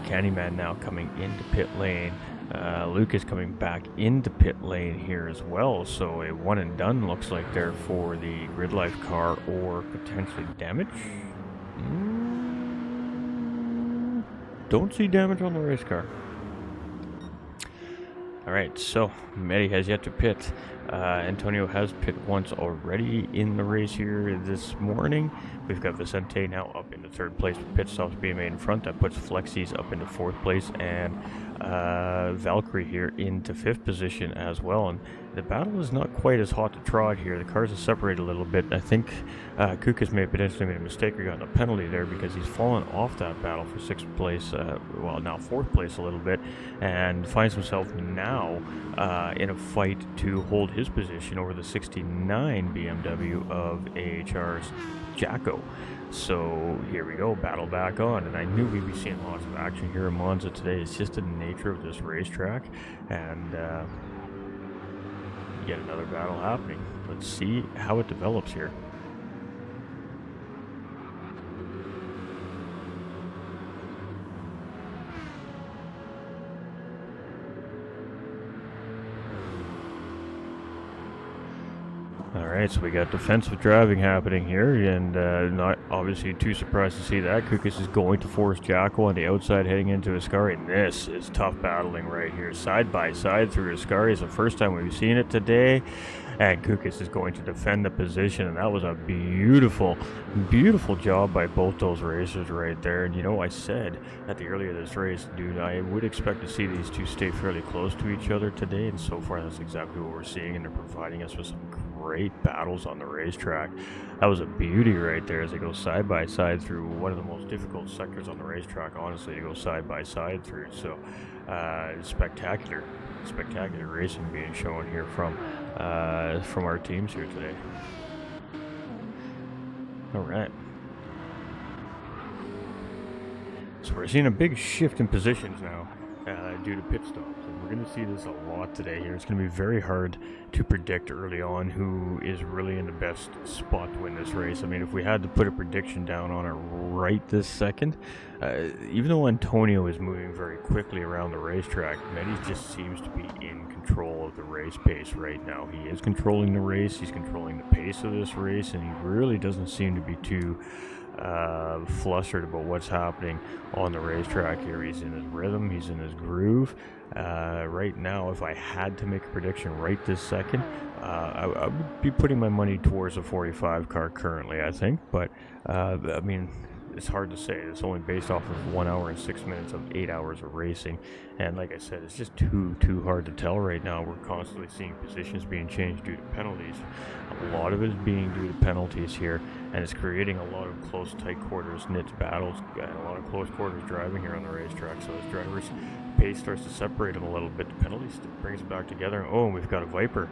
Candyman now coming into pit lane. Lucas coming back into pit lane here as well. So a one and done looks like there for the Grid Life car, or potentially damage. Don't see damage on the race car. Alright, so Medi has yet to pit. Antonio has pit once already in the race here this morning. We've got Vicente now up into 3rd place with pit stops being made in front. That puts Flexis up into 4th place, and Valkyrie here into 5th position as well. And the battle is not quite as hot to trot here. The cars are separated a little bit. I think Kukas may have potentially made a mistake or gotten a penalty there, because he's fallen off that battle for 6th place, well, now 4th place a little bit, and finds himself now in a fight to hold his position over the 69 BMW of AHR's Jacko. So here we go, battle back on, and I knew we'd be seeing lots of action here in Monza today. It's just the nature of this racetrack, and yet another battle happening. Let's see how it develops here. Alright, so we got defensive driving happening here, and not obviously too surprised to see that. Kukas is going to force Jacko on the outside heading into Ascari, and this is tough battling right here. Side by side through Ascari is the first time we've seen it today, and Kukas is going to defend the position, and that was a beautiful job by both those racers right there. And you know, I said at the earlier this race, dude, I would expect to see these two stay fairly close to each other today, and so far that's exactly what we're seeing, and they're providing us with some great battles on the racetrack. That was a beauty right there as they go side by side through one of the most difficult sectors on the racetrack, honestly, to go side by side through. So spectacular racing being shown here from our teams here today. All right, so we're seeing a big shift in positions now due to pit stops, and we're going to see this a lot today here. It's going to be very hard to predict early on who is really in the best spot to win this race. I mean, if we had to put a prediction down on it right this second, even though Antonio is moving very quickly around the racetrack, Medi just seems to be in control of the race pace right now. He is controlling the race, he's controlling the pace of this race, and he really doesn't seem to be too flustered about what's happening on the racetrack here. He's in his rhythm, he's in his groove. Right now, if I had to make a prediction right this second, I would be putting my money towards a 45 car currently, I think. But I mean, it's hard to say. It's only based off of 1 hour and 6 minutes of 8 hours of racing, and like I said, it's just too hard to tell right now. We're constantly seeing positions being changed due to penalties. A lot of it is being due to penalties here, and it's creating a lot of close, tight quarters, knit battles, and a lot of close quarters driving here on the racetrack. So as drivers' pace starts to separate them a little bit, the penalties brings it back together. Oh, and we've got a Viper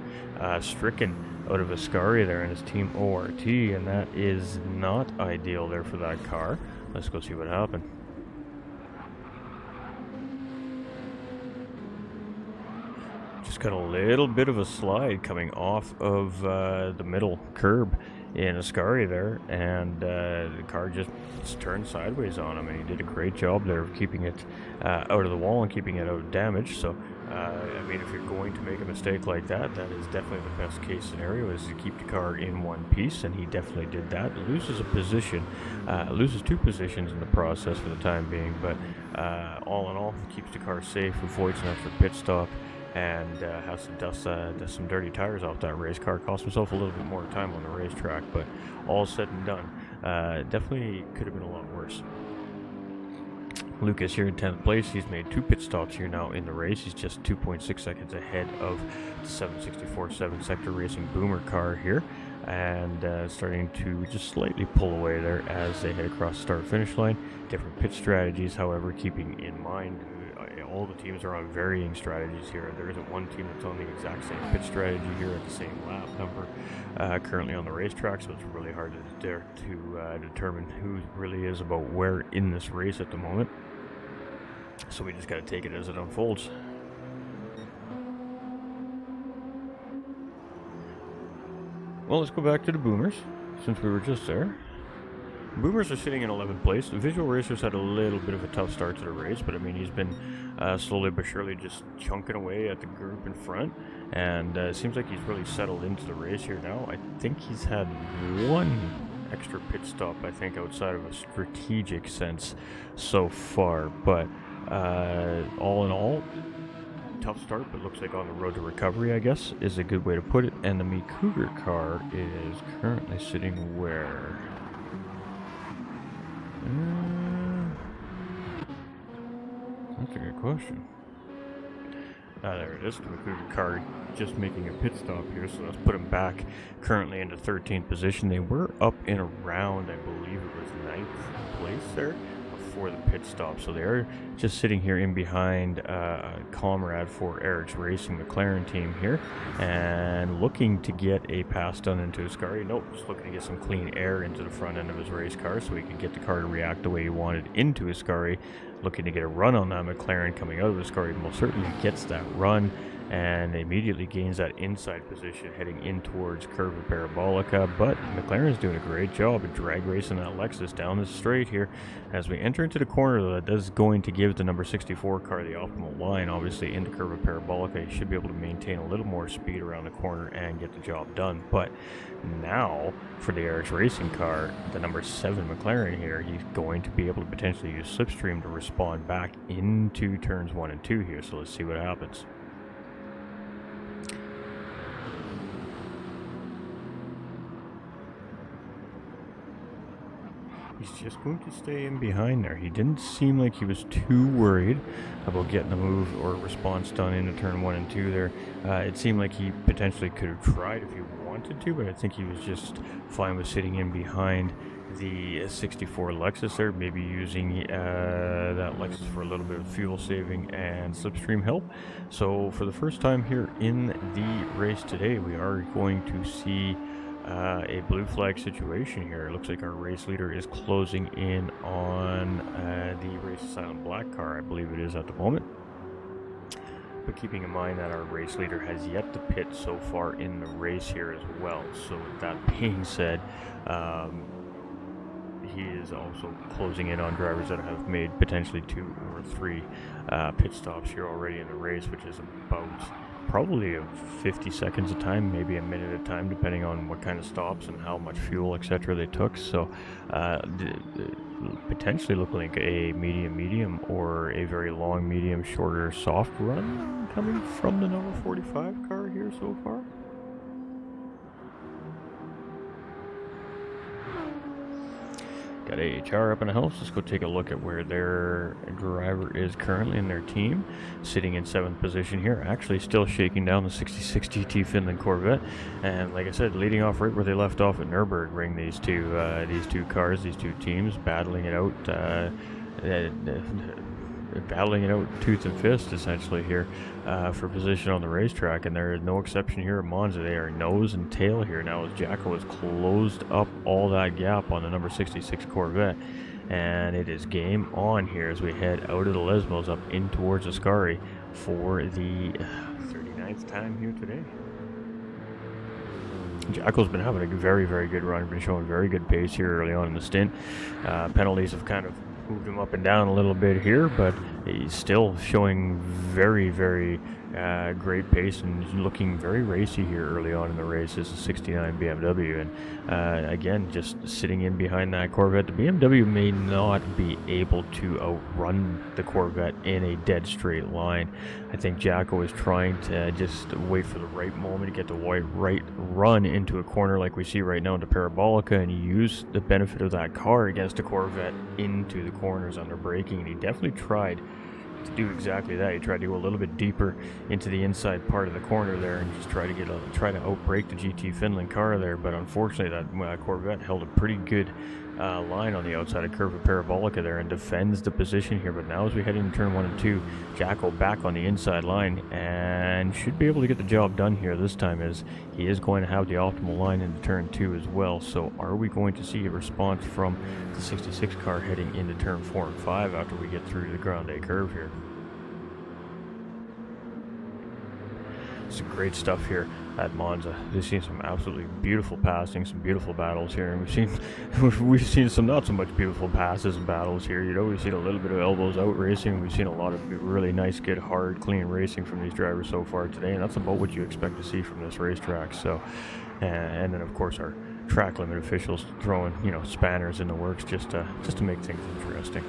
stricken out of Ascari there in his team ORT, and that is not ideal there for that car. Let's go see what happened. Just got a little bit of a slide coming off of the middle curb in Ascari there, and the car just turned sideways on him, and he did a great job there of keeping it out of the wall and keeping it out of damage. So I mean, if you're going to make a mistake like that, that is definitely the best case scenario, is to keep the car in one piece, and he definitely did that. Loses a position, loses 2 positions in the process for the time being, but all in all, keeps the car safe, avoids an extra pit stop, and has to dust some dirty tires off that race car. Cost himself a little bit more time on the racetrack, but all said and done, definitely could have been a lot worse. Lucas here in 10th place. He's made 2 pit stops here now in the race. He's just 2.6 seconds ahead of the 764 7 Sector Racing Boomer car here, and starting to just slightly pull away there as they head across the start-finish line. Different pit strategies, however, keeping in mind all the teams are on varying strategies here. There isn't one team that's on the exact same pit strategy here at the same lap number currently on the racetrack, so it's really hard to determine who really is about where in this race at the moment. So we just got to take it as it unfolds. Well, let's go back to the Boomers, since we were just there. Boomers are sitting in 11th place. The Visual Racers had a little bit of a tough start to the race, but I mean, he's been slowly but surely just chunking away at the group in front, and it seems like he's really settled into the race here now. I think he's had 1 extra pit stop, I think, outside of a strategic sense so far, but all in all, tough start, but looks like on the road to recovery, I guess, is a good way to put it. And the Me Cougar car is currently sitting where? That's a good question. There it is. The Cougar car just making a pit stop here, so let's put him back currently into 13th position. They were up and around, I believe it was 9th place there before the pit stop, so they're just sitting here in behind comrade for Eric's Racing McLaren team here, and looking to get a pass done into Ascari. Nope, just looking to get some clean air into the front end of his race car so he can get the car to react the way he wanted into Ascari. Looking to get a run on that McLaren coming out of Ascari. Most certainly gets that run and immediately gains that inside position heading in towards Curva Parabolica, but McLaren's doing a great job of drag racing that Lexus down the straight here. As we enter into the corner, though, that is going to give the number 64 car the optimal line. Obviously into Curva Parabolica, he should be able to maintain a little more speed around the corner and get the job done. But now for the Eric's Racing car, the number 7 McLaren here, he's going to be able to potentially use Slipstream to respond back into turns 1 and 2 here, so let's see what happens. He's just going to stay in behind there. He didn't seem like he was too worried about getting the move or response done into turn 1 and 2 there. It seemed like he potentially could have tried if he wanted to, but I think he was just fine with sitting in behind the 64 Lexus there, maybe using that Lexus for a little bit of fuel saving and slipstream help. So for the first time here in the race today, we are going to see a blue flag situation here. It looks like our race leader is closing in on the race silent black car, I believe it is at the moment. But keeping in mind that our race leader has yet to pit so far in the race here as well. So with that being said, he is also closing in on drivers that have made potentially 2 or 3 pit stops here already in the race, which is about probably 50 seconds a time, maybe a minute at a time, depending on what kind of stops and how much fuel, etc. they took. So potentially looking like a medium or a very long medium, shorter soft run coming from the number 45 car here so far. Got AHR up in the house. Let's go take a look at where their driver is currently in their team. Sitting in 7th position here. Actually still shaking down the 66 GT Finland Corvette. And like I said, leading off right where they left off at Nürburgring, these two cars, these two teams, battling it out tooth and fist essentially here for position on the racetrack, and there is no exception here at Monza. They are nose and tail here now as Jacko has closed up all that gap on the number 66 Corvette, and it is game on here as we head out of the Lesmos up in towards Ascari for the 39th time here today. Jacko's been having a very, very good run, been showing very good pace here early on in the stint. Penalties have kind of moved him up and down a little bit here, but he's still showing very, very great pace and looking very racy here early on in the race. This is 69 BMW, and again, just sitting in behind that Corvette. The BMW may not be able to outrun the Corvette in a dead straight line. I think Jacko is trying to just wait for the right moment to get the right run into a corner like we see right now into Parabolica, and use the benefit of that car against a Corvette into the corners under braking, and he definitely tried to do exactly that. He tried to go a little bit deeper into the inside part of the corner there and just try to outbrake the GT Finland car there, but unfortunately that Corvette held a pretty good line on the outside of curve of Parabolica there and defends the position here. But now as we head into turn 1 and 2, Jacko back on the inside line and should be able to get the job done here this time, as he is going to have the optimal line into turn 2 as well. So are we going to see a response from the 66 car heading into turn 4 and 5 after we get through the Grande curve here? Some great stuff here at Monza. We've seen some absolutely beautiful passing, some beautiful battles here, and we've seen some not so much beautiful passes and battles here. You know, we've seen a little bit of elbows out racing. We've seen a lot of really nice, good, hard, clean racing from these drivers so far today, and that's about what you expect to see from this racetrack. So, and then of course our track limit officials throwing spanners in the works just to make things interesting.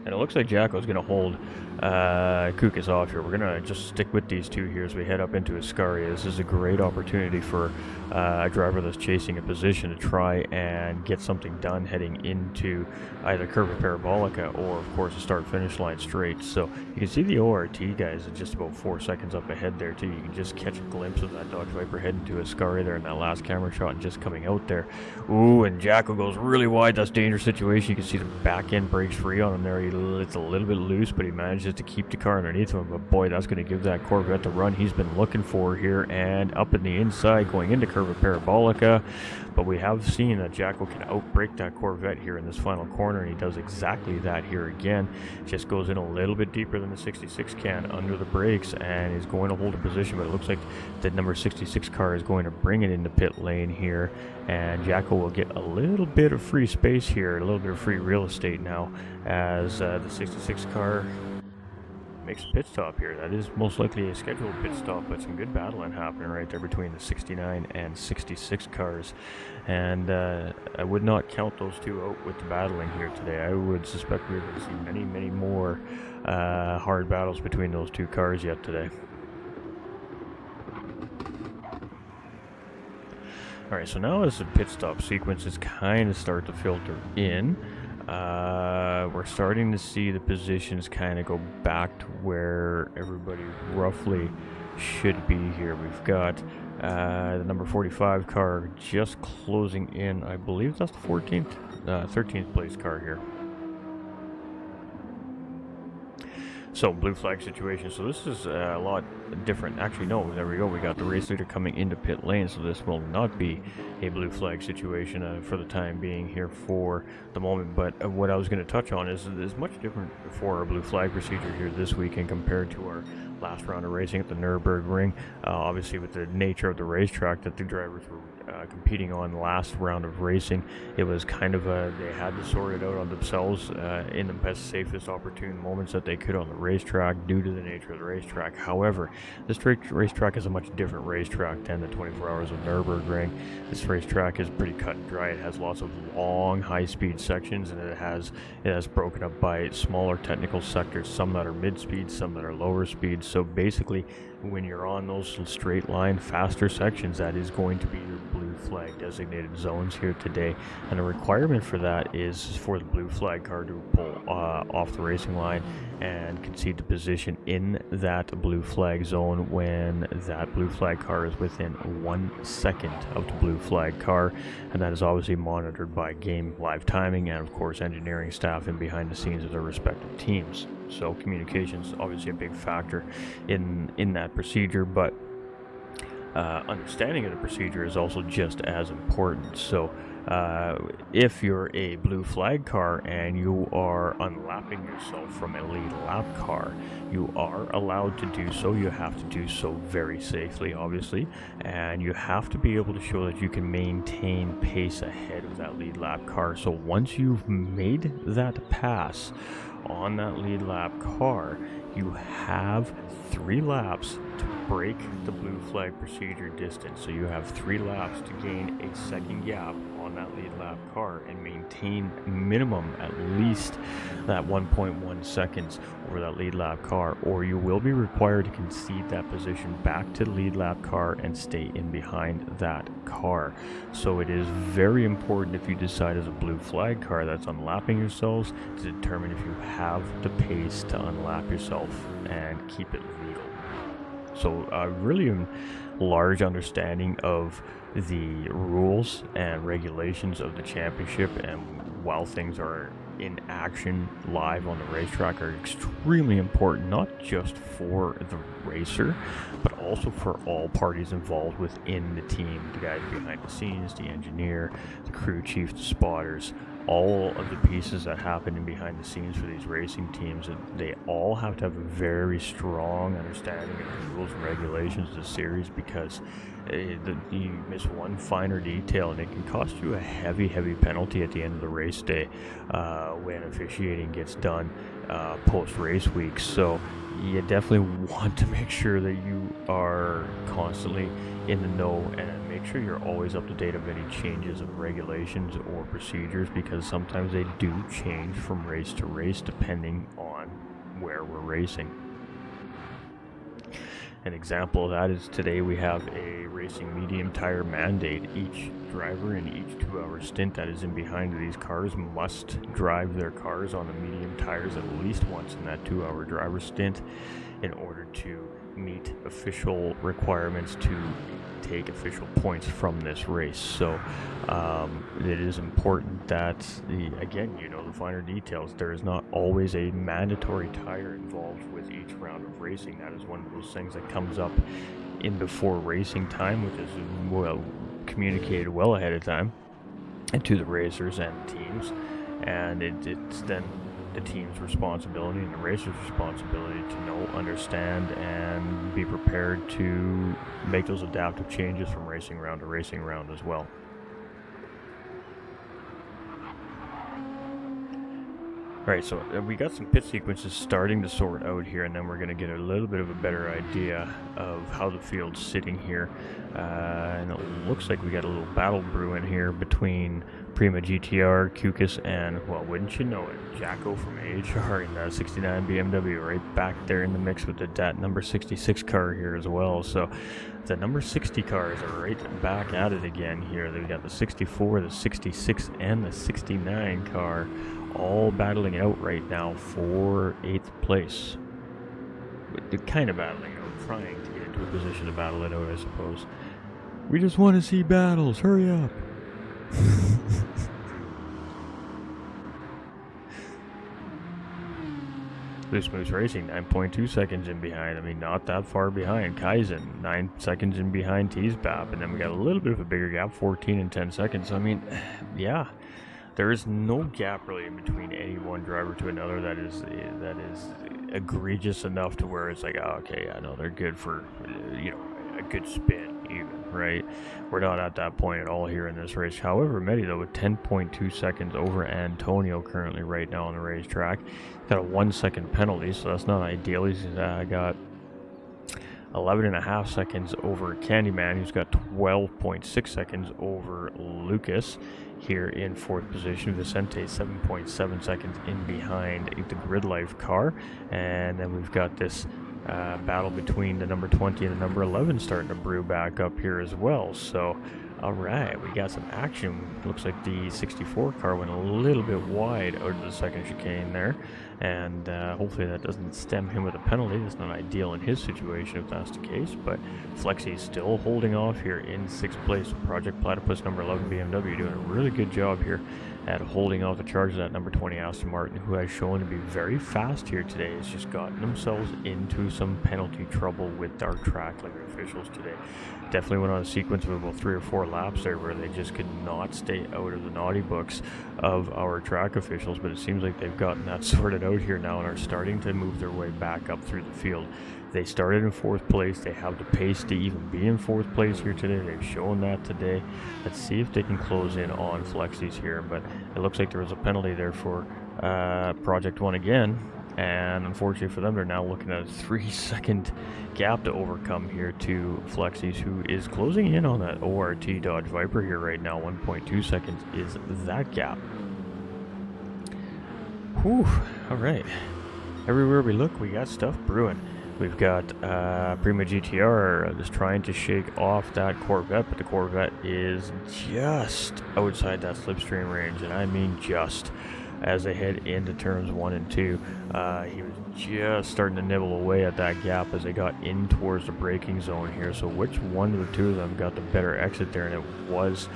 And it looks like Jacko's going to hold Kukas off here. We're going to just stick with these two here as we head up into Ascaria. This is a great opportunity for a driver that's chasing a position to try and get something done heading into either curve of Parabolica or, of course, a start-finish line straight. So you can see the ORT guys are just about 4 seconds up ahead there, too. You can just catch a glimpse of that Dodge Viper heading to Ascaria there in that last camera shot and just coming out there. Ooh, and Jacko goes really wide. That's a dangerous situation. You can see the back end breaks free on him there. It's a little bit loose, but he manages to keep the car underneath him. But boy, that's going to give that Corvette the run he's been looking for here, and up in the inside going into curve of Parabolica. But we have seen that Jacko can outbrake that Corvette here in this final corner, and he does exactly that here again. Just goes in a little bit deeper than the 66 can under the brakes and is going to hold a position, but it looks like the number 66 car is going to bring it into pit lane here, and Jacko will get a little bit of free space here, a little bit of free real estate now, as the 66 car makes a pit stop here. That is most likely a scheduled pit stop, but some good battling happening right there between the 69 and 66 cars, and I would not count those two out with the battling here today. I would suspect we're going to see many more hard battles between those two cars yet today. Alright, so now as the pit stop sequences kind of start to filter in, we're starting to see the positions kind of go back to where everybody roughly should be here. We've got the number 45 car just closing in. I believe that's the 13th place car here. So, blue flag situation. So this is a lot different. Actually, no, there we go. We got the race leader coming into pit lane, so this will not be a blue flag situation for the time being here for the moment. But what I was going to touch on is much different for our blue flag procedure here this weekend compared to our last round of racing at the Nürburgring. Obviously, with the nature of the racetrack that the drivers were competing on last round of racing, it was kind of they had to sort it out on themselves in the best, safest, opportune moments that they could on the racetrack due to the nature of the racetrack. However, this racetrack is a much different racetrack than the 24 Hours of Nürburgring. This racetrack is pretty cut and dry. It has lots of long, high-speed sections, and it has broken up by smaller technical sectors, some that are mid-speed, some that are lower speed. So basically, when you're on those straight line, faster sections, that is going to be your blue flag designated zones here today. And the requirement for that is for the blue flag car to pull off the racing line and concede the position in that blue flag zone when that blue flag car is within 1 second of the blue flag car. And that is obviously monitored by game live timing and, of course, engineering staff in behind the scenes of their respective teams. So communication is obviously a big factor in that procedure, but understanding of the procedure is also just as important. So if you're a blue flag car and you are unlapping yourself from a lead lap car, you are allowed to do so. You have to do so very safely, obviously, and you have to be able to show that you can maintain pace ahead of that lead lap car. So once you've made that pass on that lead lap car, you have 3 laps to break the blue flag procedure distance. So you have 3 laps to gain a second gap on that lead lap car and maintain minimum at least that 1.1 seconds over that lead lap car, or you will be required to concede that position back to the lead lap car and stay in behind that car. So it is very important, if you decide as a blue flag car that's unlapping yourselves, to determine if you have the pace to unlap yourself and keep it legal. So really a large understanding of the rules and regulations of the championship, and while things are in action live on the racetrack, are extremely important, not just for the racer, but also for all parties involved within the team, the guys behind the scenes, the engineer, the crew chief, the spotters, all of the pieces that happen in behind the scenes for these racing teams. And they all have to have a very strong understanding of the rules and regulations of the series, because you miss one finer detail and it can cost you a heavy penalty at the end of the race day when officiating gets done post race week. So you definitely want to make sure that you are constantly in the know and make sure you're always up to date of any changes of regulations or procedures, because sometimes they do change from race to race depending on where we're racing. An example of that is today we have a racing medium tire mandate. Each driver in each 2-hour stint that is in behind these cars must drive their cars on the medium tires at least once in that 2-hour driver stint in order to meet official requirements to take official points from this race. So it is important that, again, the finer details. There is not always a mandatory tire involved with each round of racing. That is one of those things that comes up in before racing time, which is well communicated well ahead of time and to the racers and teams, and it's then the team's responsibility and the racer's responsibility to know, understand, and be prepared to make those adaptive changes from racing round to racing round as well. Alright, so we got some pit sequences starting to sort out here, and then we're going to get a little bit of a better idea of how the field's sitting here. And it looks like we got a little battle brewing here between Prima GTR, Kukas, and, well, wouldn't you know it, Jacko from AHR in the 69 BMW, right back there in the mix with that number 66 car here as well. So the number 60 cars are right back at it again here. They've got the 64, the 66, and the 69 car all battling it out right now for 8th place. They're kind of battling out, trying to get into a position to battle it out, I suppose. We just want to see battles, hurry up! Loose Moose Racing, 9.2 seconds in behind. I mean, not that far behind. Kaizen, 9 seconds in behind Teesbap. And then we got a little bit of a bigger gap, 14 and 10 seconds. So, I mean, yeah. There is no gap really in between any one driver to another that is egregious enough to where it's like, oh, okay, I know they're good for, a good spin even, right? We're not at that point at all here in this race. However, Medi, though, with 10.2 seconds over Antonio currently right now on the racetrack. Got a 1-second penalty, so that's not ideal. He's got 11.5 seconds over Candyman, who's got 12.6 seconds over Lucas here in 4th position. Vicente 7.7 seconds in behind the Grid Life car. And then we've got this battle between the number 20 and the number 11 starting to brew back up here as well. So, all right, we got some action. Looks like the 64 car went a little bit wide out of the second chicane there. and hopefully that doesn't stem him with a penalty. That's not ideal in his situation if that's the case, but Flexi still holding off here in 6th place. Project Platypus number 11 BMW doing a really good job here at holding off the charge of that number 20 Aston Martin, who has shown to be very fast here today. Has just gotten themselves into some penalty trouble with our track limit officials today. Definitely went on a sequence of about 3 or 4 laps there where they just could not stay out of the naughty books of our track officials, but it seems like they've gotten that sorted out here now and are starting to move their way back up through the field. They started in 4th place. They have the pace to even be in 4th place here today. They've shown that today. Let's see if they can close in on Flexies here, but it looks like there was a penalty there for Project 1 again. And unfortunately for them, they're now looking at a 3-second gap to overcome here to Flexies, who is closing in on that ORT Dodge Viper here right now. 1.2 seconds is that gap. Whew, all right. Everywhere we look, we got stuff brewing. We've got Prima GTR just trying to shake off that Corvette, but the Corvette is just outside that slipstream range, and I mean just. As they head into turns 1 and 2, he was just starting to nibble away at that gap as they got in towards the braking zone here. So which one of the two of them got the better exit there? And it was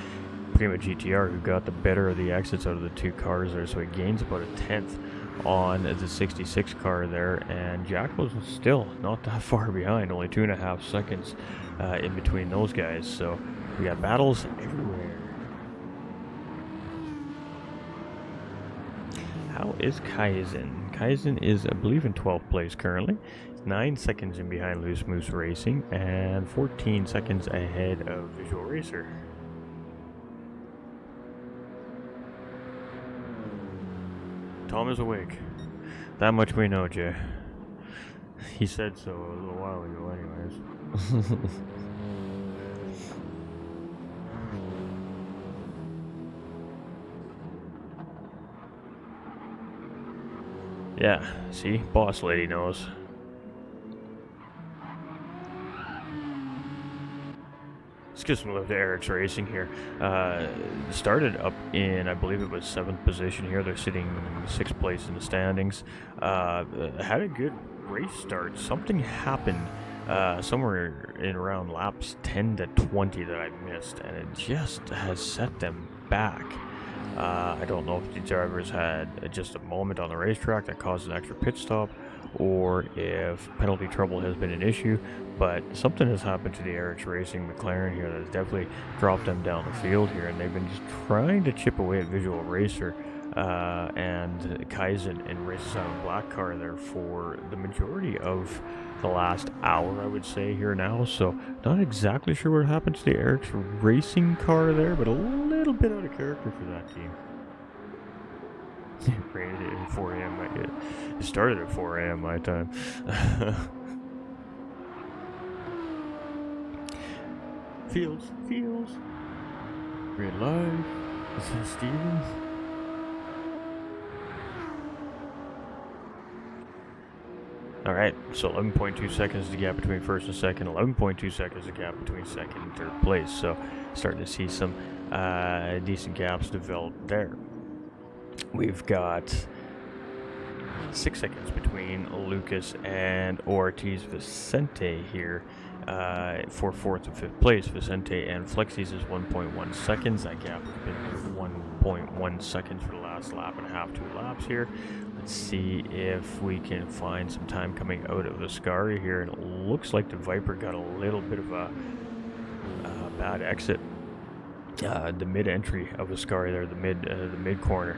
Prima GTR who got the better of the exits out of the 2 cars there. So he gains about a 10th on the 66 car there, and Jack was still not that far behind, only 2.5 seconds in between those guys. So we got battles everywhere. How is Kaizen? Kaizen is, I believe, in 12th place currently. 9 seconds in behind Loose Moose Racing and 14 seconds ahead of Visual Racer. Tom is awake. That much we know, Jay. He said so a little while ago anyways. Yeah, see? Boss lady knows. Let's give some love to Eric's Racing here. Started up in, I believe it was 7th position here. They're sitting 6th place in the standings. Had a good race start. Something happened somewhere in around laps 10 to 20 that I missed, and it just has set them back. I don't know if the drivers had just a moment on the racetrack that caused an extra pit stop, or if penalty trouble has been an issue, but something has happened to the Eric's Racing McLaren here that has definitely dropped them down the field here, and they've been just trying to chip away at Visual Racer and Kaizen and Race Silent Black car there for the majority of the last hour, I would say, here now. So not exactly sure what happened to the Eric's Racing car there, but a little bit out of character for that team. Rated at 4 a.m. It started at 4 a.m. my time. Fields. Red live. Is that Stevens? Alright, so 11.2 seconds is the gap between first and second, 11.2 seconds is the gap between second and third place, so starting to see some decent gaps develop there. We've got 6 seconds between Lucas and Ortiz Vicente here for 4th and 5th place. Vicente and Flexies is 1.1 seconds. That gap has been 1.1 seconds for the last lap and a half, 2 laps here. Let's see if we can find some time coming out of the Scari here. And it looks like the Viper got a little bit of a bad exit. The mid-entry of the Scari there, the mid corner,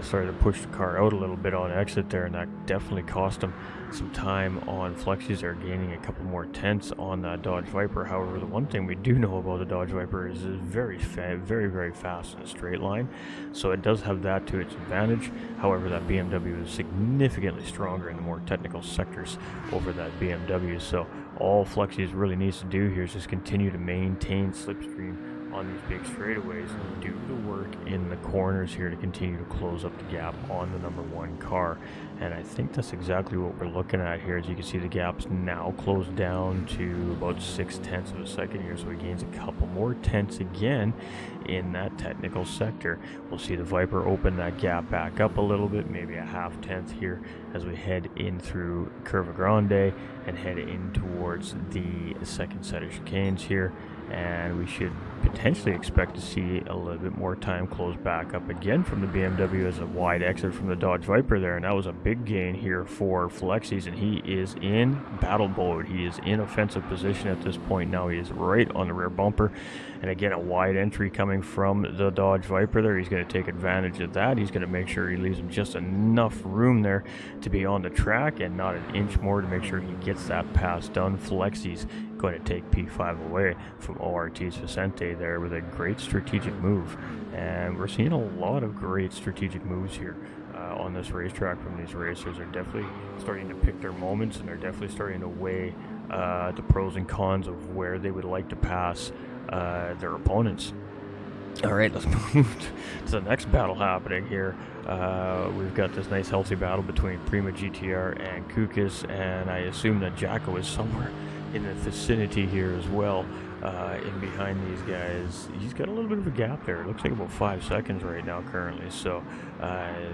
started to push the car out a little bit on exit there, and that definitely cost them some time on Flexies. They're gaining a couple more tenths on that Dodge Viper. However, the one thing we do know about the Dodge Viper is it's very, very fast in a straight line, so it does have that to its advantage. However, that BMW is significantly stronger in the more technical sectors over that BMW, so all Flexies really needs to do here is just continue to maintain slipstream on these big straightaways and do the work in the corners here to continue to close up the gap on the number 1 car. And I think that's exactly what we're looking at here. As you can see, the gap's now closed down to about 0.6 of a second here, so he gains a couple more tenths again in that technical sector. We'll see the Viper open that gap back up a little bit, maybe a 0.5 tenth here as we head in through Curva Grande and head in towards the second set of chicanes here. And we should potentially expect to see a little bit more time close back up again from the BMW as a wide exit from the Dodge Viper there. And that was a big gain here for Flexies, and he is in battle mode. He is in offensive position at this point now. He is right on the rear bumper. And again, a wide entry coming from the Dodge Viper there. He's going to take advantage of that. He's going to make sure he leaves him just enough room there to be on the track and not an inch more to make sure he gets that pass done. Flexies going to take P5 away from ORT's Vicente there with a great strategic move. And we're seeing a lot of great strategic moves here on this racetrack from these racers. They're definitely starting to pick their moments, and they're definitely starting to weigh the pros and cons of where they would like to pass their opponents. All right, let's move to the next battle happening here. We've got this nice healthy battle between Prima GTR and Kukas, and I assume that Jacko is somewhere in the vicinity here as well, in behind these guys. He's got a little bit of a gap there. It looks like about 5 seconds right now currently, so a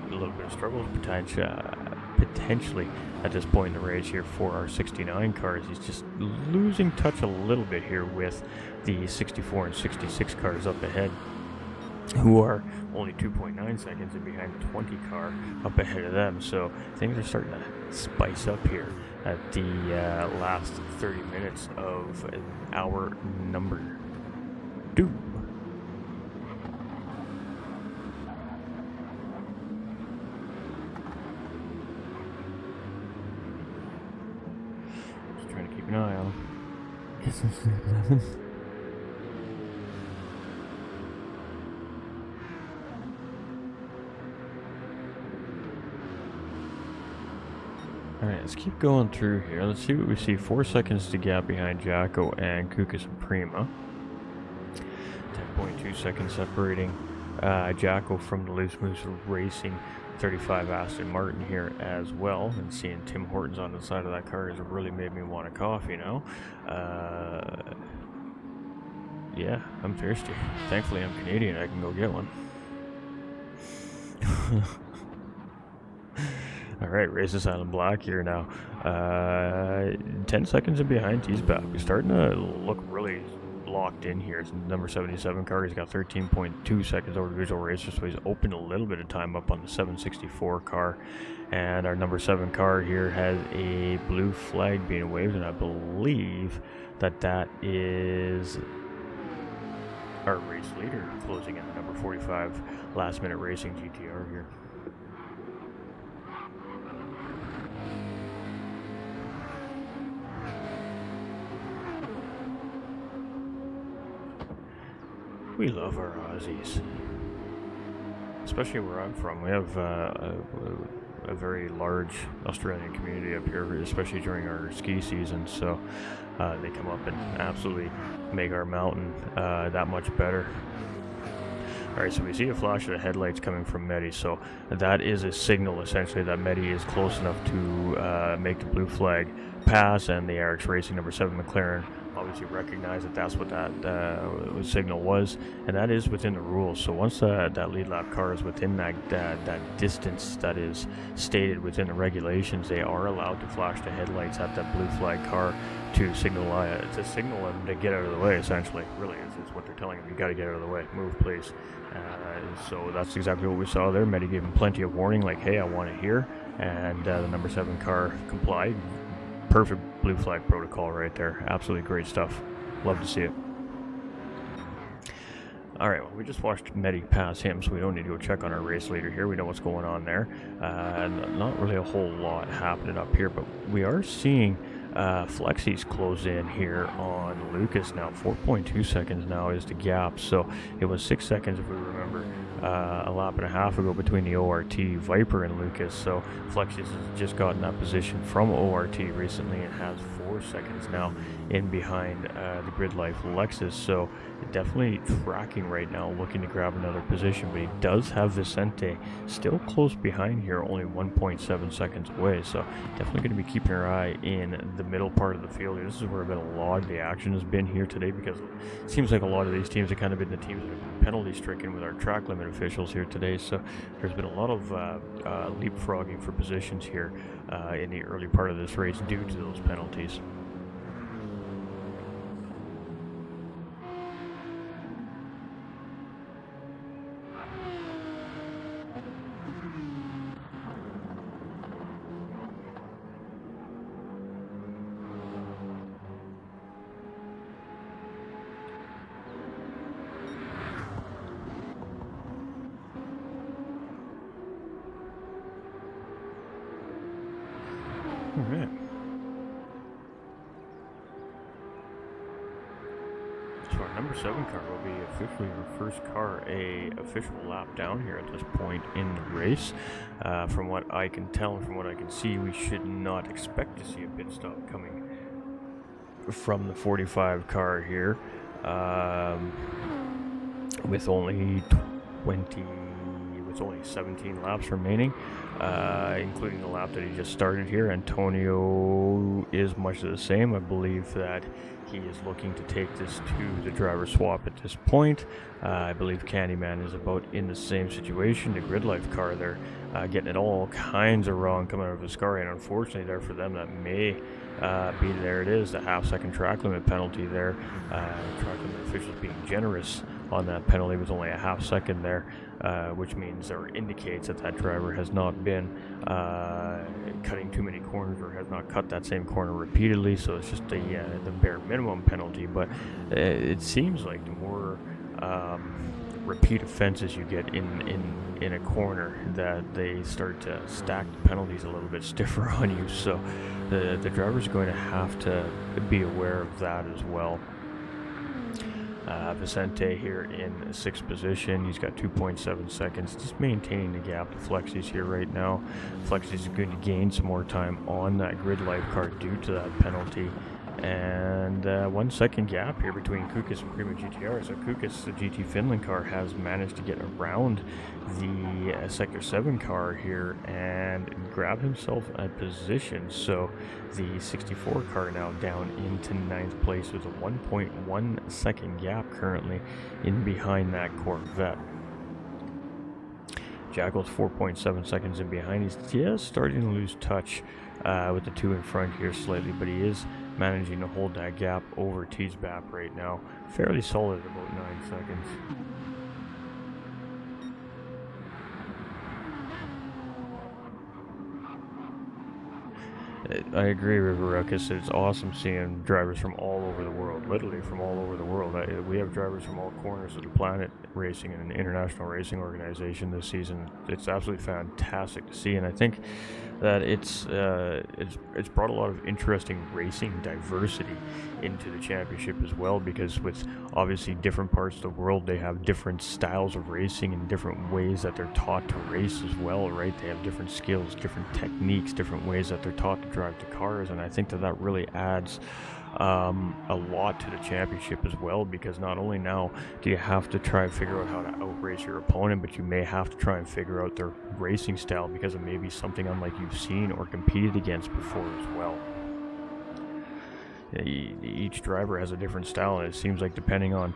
little bit of struggle potentially at this point in the race here for our 69 cars. He's just losing touch a little bit here with the 64 and 66 cars up ahead, who are only 2.9 seconds in behind the 20 car up ahead of them. So things are starting to spice up here at the last 30 minutes of hour number 2. Just trying to keep an eye on him. Alright, let's keep going through here. Let's see what we see. 4 seconds to gap behind Jacko and Kukas and Prima. 10.2 seconds separating Jacko from the Loose Moose Racing 35 Aston Martin here as well. And seeing Tim Hortons on the side of that car has really made me want a coffee now. Yeah, I'm thirsty. Thankfully I'm Canadian, I can go get one. Alright, Races Island Black here now. 10 seconds in behind T-Spap. He's starting to look really locked in here. It's number 77 car. He's got 13.2 seconds over Visual Racer, so he's opened a little bit of time up on the 764 car. And our number 7 car here has a blue flag being waved, and I believe that is our race leader closing in, number 45 Last Minute Racing GTR here. We love our Aussies, especially where I'm from. We have a very large Australian community up here, especially during our ski season, so they come up and absolutely make our mountain that much better. Alright, so we see a flash of the headlights coming from Medi, so that is a signal essentially that Medi is close enough to make the blue flag pass, and the RX Racing number 7 McLaren obviously recognize that that's what that signal was, and that is within the rules. So once that lead lap car is within that distance that is stated within the regulations, they are allowed to flash the headlights at that blue flag car to signal them to get out of the way. Essentially, really, is what they're telling them. You got to get out of the way. Move, please. So that's exactly what we saw there. Medi gave him plenty of warning, like, hey, I want it here, and the number 7 car complied. Perfect blue flag protocol right there. Absolutely great stuff. Love to see it. Alright, well, we just watched Medi pass him, so we don't need to go check on our race leader here. We know what's going on there. Not really a whole lot happening up here, but we are seeing Flexies close in here on Lucas now. 4.2 seconds now is the gap, so it was 6 seconds if we remember a lap and a half ago between the ORT Viper and Lucas. So Flexies has just gotten that position from ORT recently and has 4 seconds now in behind the Grid Life Lexus. So definitely tracking right now, looking to grab another position, but he does have Vicente still close behind here, only 1.7 seconds away. So definitely going to be keeping our eye in the middle part of the field. This is where a lot of the action has been here today, because it seems like a lot of these teams have kind of been the teams that have been penalty stricken with our track limit officials here today. So there's been a lot of leapfrogging for positions here in the early part of this race due to those penalties. All right. So our number 7 car will be officially the first car a official lap down here at this point in the race. From what I can tell and from what I can see, we should not expect to see a pit stop coming from the 45 car here, with only 17 laps remaining, including the lap that he just started here. Antonio is much the same. I believe that he is looking to take this to the driver swap at this point. I believe Candyman is about in the same situation. The Grid Life car, they're getting it all kinds of wrong coming out of his car, and unfortunately there for them that may be, there it is, the half-second track limit penalty there. Track limit officials being generous on that penalty, was only a half second there, which means or indicates that that driver has not been cutting too many corners, or has not cut that same corner repeatedly. So it's just the bare minimum penalty. But it seems like the more repeat offenses you get in a corner, that they start to stack the penalties a little bit stiffer on you. So the driver's going to have to be aware of that as well. Vicente here in 6th position. He's got 2.7 seconds, just maintaining the gap to Flexi's here right now. Flexi's going to gain some more time on that Grid Life car due to that penalty. And 1 second gap here between Kukas and Prima GTR. So Kukas, the GT Finland car, has managed to get around the Sector 7 car here and grab himself a position. So the 64 car now down into 9th place with a 1.1 second gap currently in behind that Corvette. Jackal's 4.7 seconds in behind. He's just starting to lose touch with the 2 in front here slightly, but he is managing to hold that gap over Teesbap right now. Fairly solid at about 9 seconds. I agree, River Ruckus. It's awesome seeing drivers from all over the world, literally from all over the world. We have drivers from all corners of the planet racing in an international racing organization this season. It's absolutely fantastic to see, and I think that it's brought a lot of interesting racing diversity into the championship as well, because with obviously different parts of the world, they have different styles of racing and different ways that they're taught to race as well, right? They have different skills, different techniques, different ways that they're taught to drive the cars, and I think that really adds a lot to the championship as well, because not only now do you have to try and figure out how to outrace your opponent, but you may have to try and figure out their racing style, because it may be something unlike you've seen or competed against before as well. Each driver has a different style, and it seems like depending on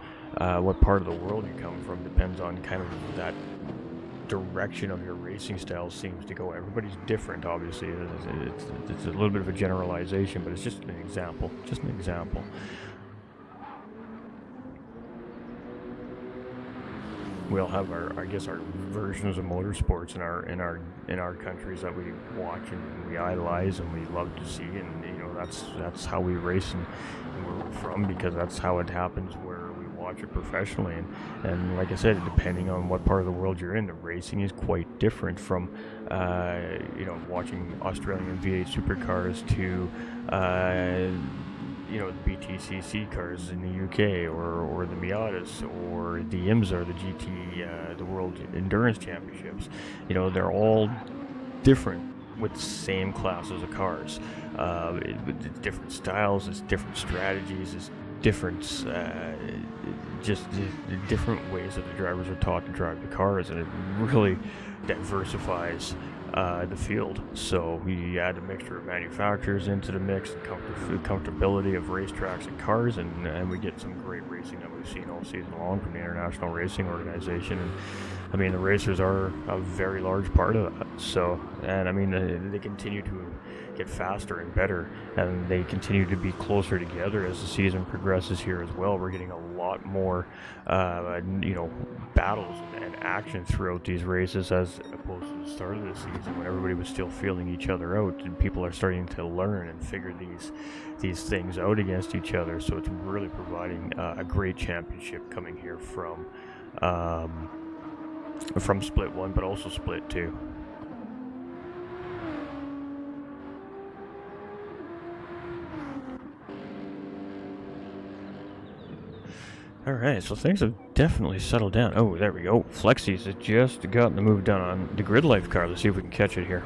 what part of the world you come from, depends on kind of that direction of your racing style seems to go. Everybody's different, obviously. It's a little bit of a generalization, but it's just an example. We all have our versions of motorsports in our countries that we watch and we idolize and we love to see, and that's how we race and where we're from, because that's how it happens where we watch it professionally. And like I said, depending on what part of the world you're in, the racing is quite different from watching Australian V8 supercars to the BTCC cars in the UK, or the Miatas, or the IMSA, or the GT, the World Endurance Championships. They're all different with the same classes of cars. It's different styles, it's different strategies, it's different, just different ways that the drivers are taught to drive the cars, and it really diversifies the field. So we add a mixture of manufacturers into the mix, comfortability of racetracks and cars, and we get some great racing that we've seen all season long from the International Racing Organization. And I mean, the racers are a very large part of that. So, and I mean, they continue to get faster and better, and they continue to be closer together as the season progresses here as well. We're getting a lot more, battles and action throughout these races as opposed to the start of the season when everybody was still feeling each other out, and people are starting to learn and figure these things out against each other. So it's really providing a great championship coming here from Split 1, but also Split 2. Alright, so things have definitely settled down. Oh, there we go. Flexies has just gotten the move done on the Grid Life car. Let's see if we can catch it here.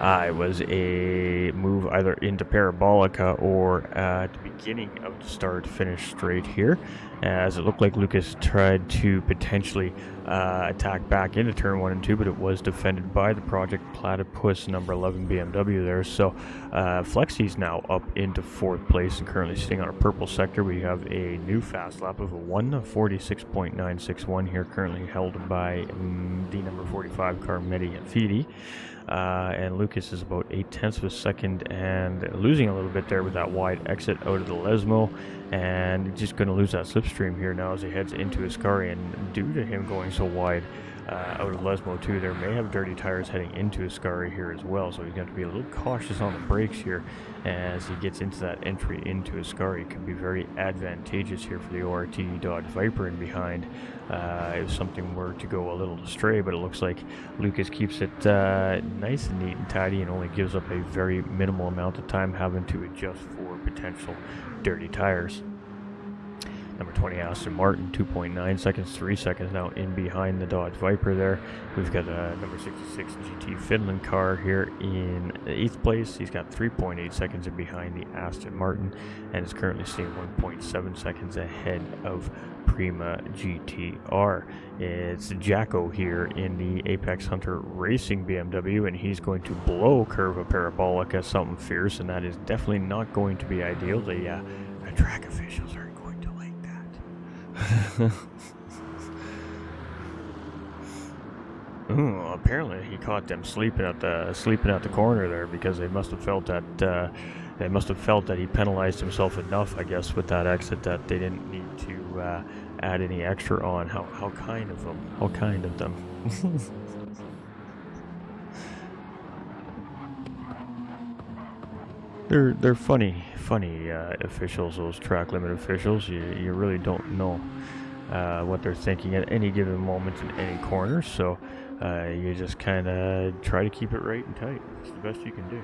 It was a move either into Parabolica or at the beginning of the start finish straight here, as it looked like Lucas tried to potentially attack back into turn 1 and 2, but it was defended by the Project Platypus number 11 BMW there. So Flexi's now up into 4th place and currently sitting on a purple sector. We have a new fast lap of a 1:46.961 here, currently held by the number 45 car Medifield. And Lucas is about 0.8 of a second and losing a little bit there with that wide exit out of the Lesmo, and just going to lose that slipstream here now as he heads into Ascari. And due to him going so wide out of Lesmo too, there may have dirty tires heading into Ascari here as well, so he's going to be a little cautious on the brakes here as he gets into that entry into Ascari. It could be very advantageous here for the ORT Dodge Viper in behind if something were to go a little astray, but it looks like Lucas keeps it nice and neat and tidy and only gives up a very minimal amount of time having to adjust for potential dirty tires. Number 20 Aston Martin, 2.9 seconds, 3 seconds now in behind the Dodge Viper there. We've got a number 66 GT Finland car here in 8th place. He's got 3.8 seconds in behind the Aston Martin and is currently sitting 1.7 seconds ahead of Prima GTR. It's Jacko here in the Apex Hunter Racing BMW, and he's going to blow Curva Parabolica something fierce, and that is definitely not going to be ideal. The track officials are Ooh, apparently he caught them sleeping at the corner there, because they must have felt that he penalized himself enough, I guess, with that exit, that they didn't need to add any extra on. How kind of them. How kind of them. They're funny officials, those track limit officials. You really don't know what they're thinking at any given moment in any corner, so you just kind of try to keep it right and tight. It's the best you can do.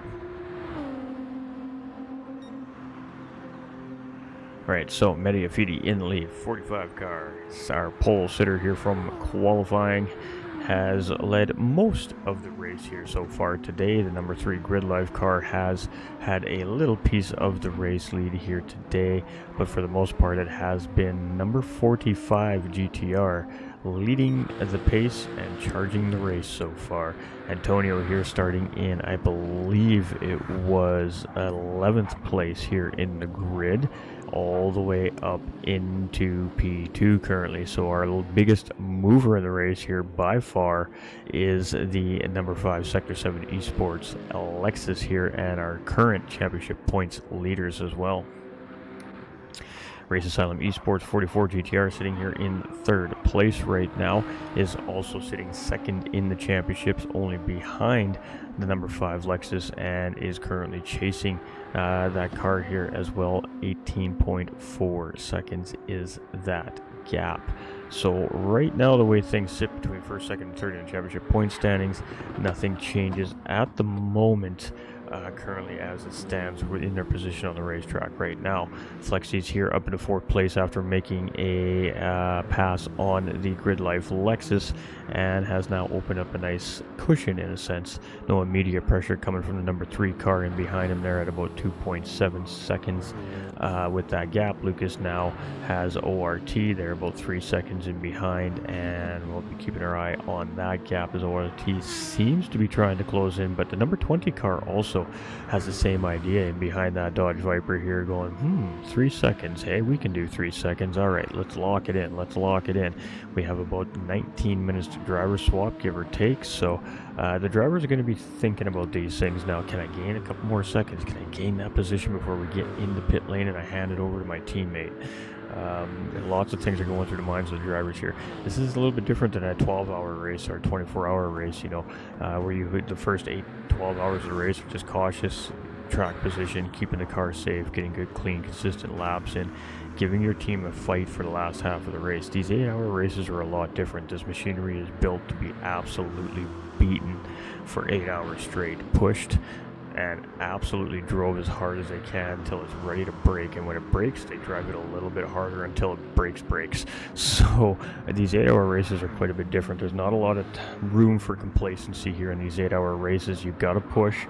Right, so Medifield in the lead, 45 car. Our pole sitter here from qualifying has led most of the race here so far today. The number 3 Grid Life car has had a little piece of the race lead here today, but for the most part it has been number 45 GTR leading the pace and charging the race so far. Antonio here starting in, I believe it was 11th place here in the grid, all the way up into P2 currently. So our biggest mover in the race here by far is the number 5 Sector 7 Esports Alexis here, and our current championship points leaders as well. Race Asylum Esports 44 GTR sitting here in 3rd place right now, is also sitting 2nd in the championships, only behind the number 5 Lexus, and is currently chasing that car here as well. 18.4 seconds is that gap. So right now, the way things sit between 1st, 2nd, and 3rd in the championship point standings, nothing changes at the moment currently as it stands in their position on the racetrack right now. Flexi's here up into 4th place after making a pass on the Grid Life Lexus, and has now opened up a nice cushion in a sense. No immediate pressure coming from the number 3 car in behind him there at about 2.7 seconds. With that gap, Lucas now has ORT there about 3 seconds in behind, and we'll be keeping our eye on that gap as ORT seems to be trying to close in, but the number 20 car also has the same idea in behind that Dodge Viper here, going 3 seconds. Hey, we can do 3 seconds. All right, let's lock it in. We have about 19 minutes to driver swap, give or take, so the drivers are going to be thinking about these things now. Can I gain a couple more seconds? Can I gain that position before we get in the pit lane and I hand it over to my teammate? Lots of things are going through the minds of the drivers here. This is a little bit different than a 12-hour race or a 24-hour race, where you the first 12 hours of the race are just cautious track position, keeping the car safe, getting good, clean, consistent laps in, giving your team a fight for the last half of the race. These 8-hour races are a lot different. This machinery is built to be absolutely beaten for 8 hours straight, pushed and absolutely drove as hard as they can until it's ready to break, and when it breaks they drive it a little bit harder until it breaks. So these 8-hour races are quite a bit different. There's not a lot of room for complacency here in these 8-hour races. You got to push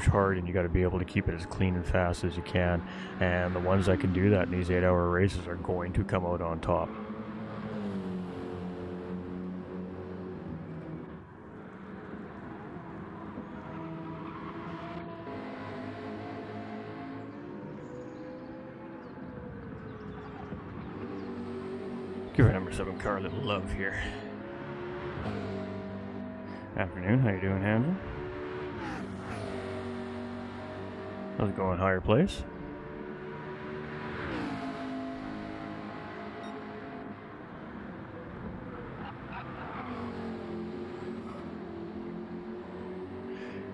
hard, and you got to be able to keep it as clean and fast as you can, and the ones that can do that in these 8-hour races are going to come out on top. Give our number 7 car a little love here. Afternoon, how you doing, Hamza? How's it going, higher place?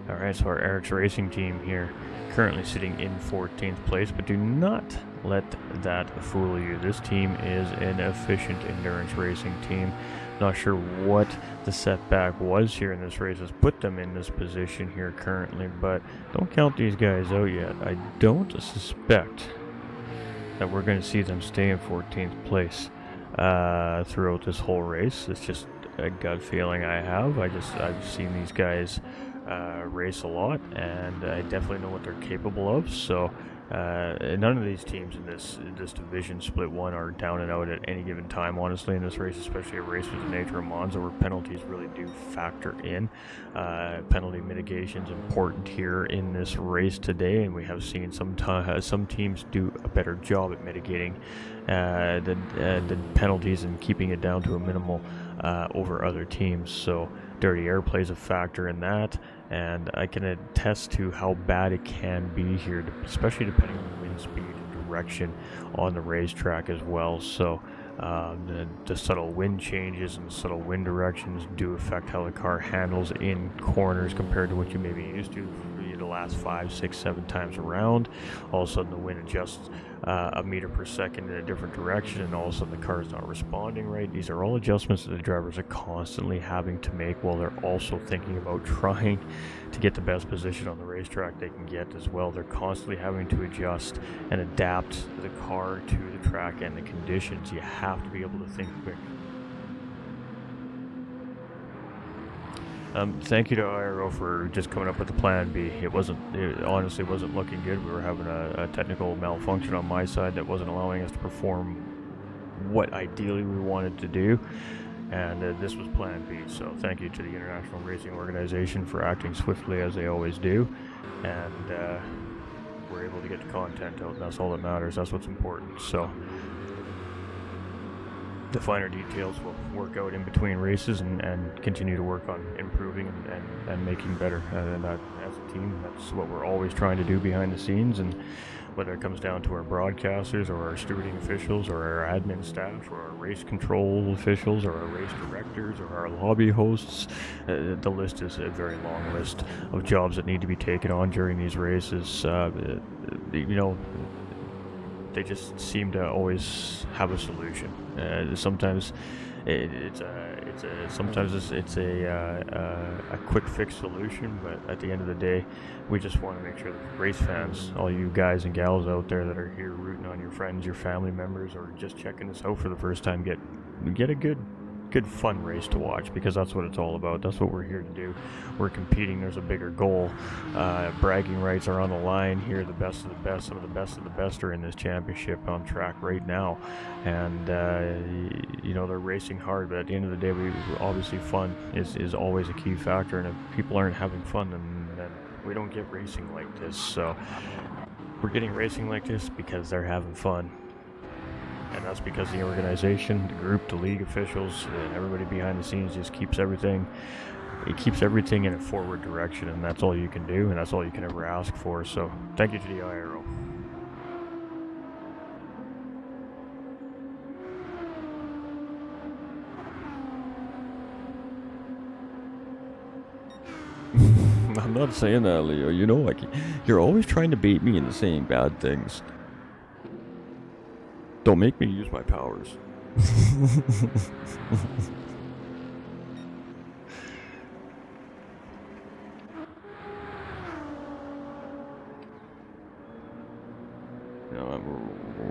Alright, so our Eric's Racing team here currently sitting in 14th place, but do not let that fool you. This team is an efficient endurance racing team. Not sure what the setback was here in this race has put them in this position here currently, but don't count these guys out yet. I don't suspect that we're going to see them stay in 14th place throughout this whole race. It's just a gut feeling I have. I've seen these guys race a lot, and I definitely know what they're capable of. So none of these teams in this division split one are down and out at any given time, honestly, in this race, especially a race with the nature of Monza, where penalties really do factor in. Penalty mitigation is important here in this race today, and we have seen some teams do a better job at mitigating the penalties and keeping it down to a minimal over other teams. So dirty air plays a factor in that, and I can attest to how bad it can be here, especially depending on the wind speed and direction on the racetrack as well. So the subtle wind changes and subtle wind directions do affect how the car handles in corners compared to what you may be used to the last 5, 6, 7 times around. All of a sudden the wind adjusts a meter per second in a different direction, and all of a sudden the car is not responding right. These are all adjustments that the drivers are constantly having to make, while they're also thinking about trying to get the best position on the racetrack they can get as well. They're constantly having to adjust and adapt the car to the track and the conditions. You have to be able to think quick. Thank you to IRO for just coming up with the plan B. It honestly wasn't looking good. We were having a technical malfunction on my side that wasn't allowing us to perform what ideally we wanted to do, and this was plan B. So thank you to the International Racing Organization for acting swiftly as they always do, and we're able to get the content out, and that's all that matters. That's what's important. So the finer details will work out in between races, and continue to work on improving and making better. And that, as a team, that's what we're always trying to do behind the scenes. And whether it comes down to our broadcasters or our stewarding officials or our admin staff or our race control officials or our race directors or our lobby hosts, the list is a very long list of jobs that need to be taken on during these races. they just seem to always have a solution. Sometimes it's a quick fix solution, but at the end of the day, we just want to make sure that race fans, all you guys and gals out there that are here rooting on your friends, your family members, or just checking us out for the first time, get a good fun race to watch, because that's what it's all about. That's what we're here to do. We're competing. There's a bigger goal. Bragging rights are on the line here. The best of the best, some of the best of the best are in this championship on track right now, and they're racing hard, but at the end of the day, obviously fun is always a key factor, and if people aren't having fun, then we don't get racing like this. So we're getting racing like this because they're having fun. And that's because the organization, the group, the league officials, and everybody behind the scenes just keeps everything in a forward direction, and that's all you can do, and that's all you can ever ask for. So thank you to the IRO. I'm not saying that, Leo. You know, like, you're always trying to bait me into saying bad things. Don't make me use my powers.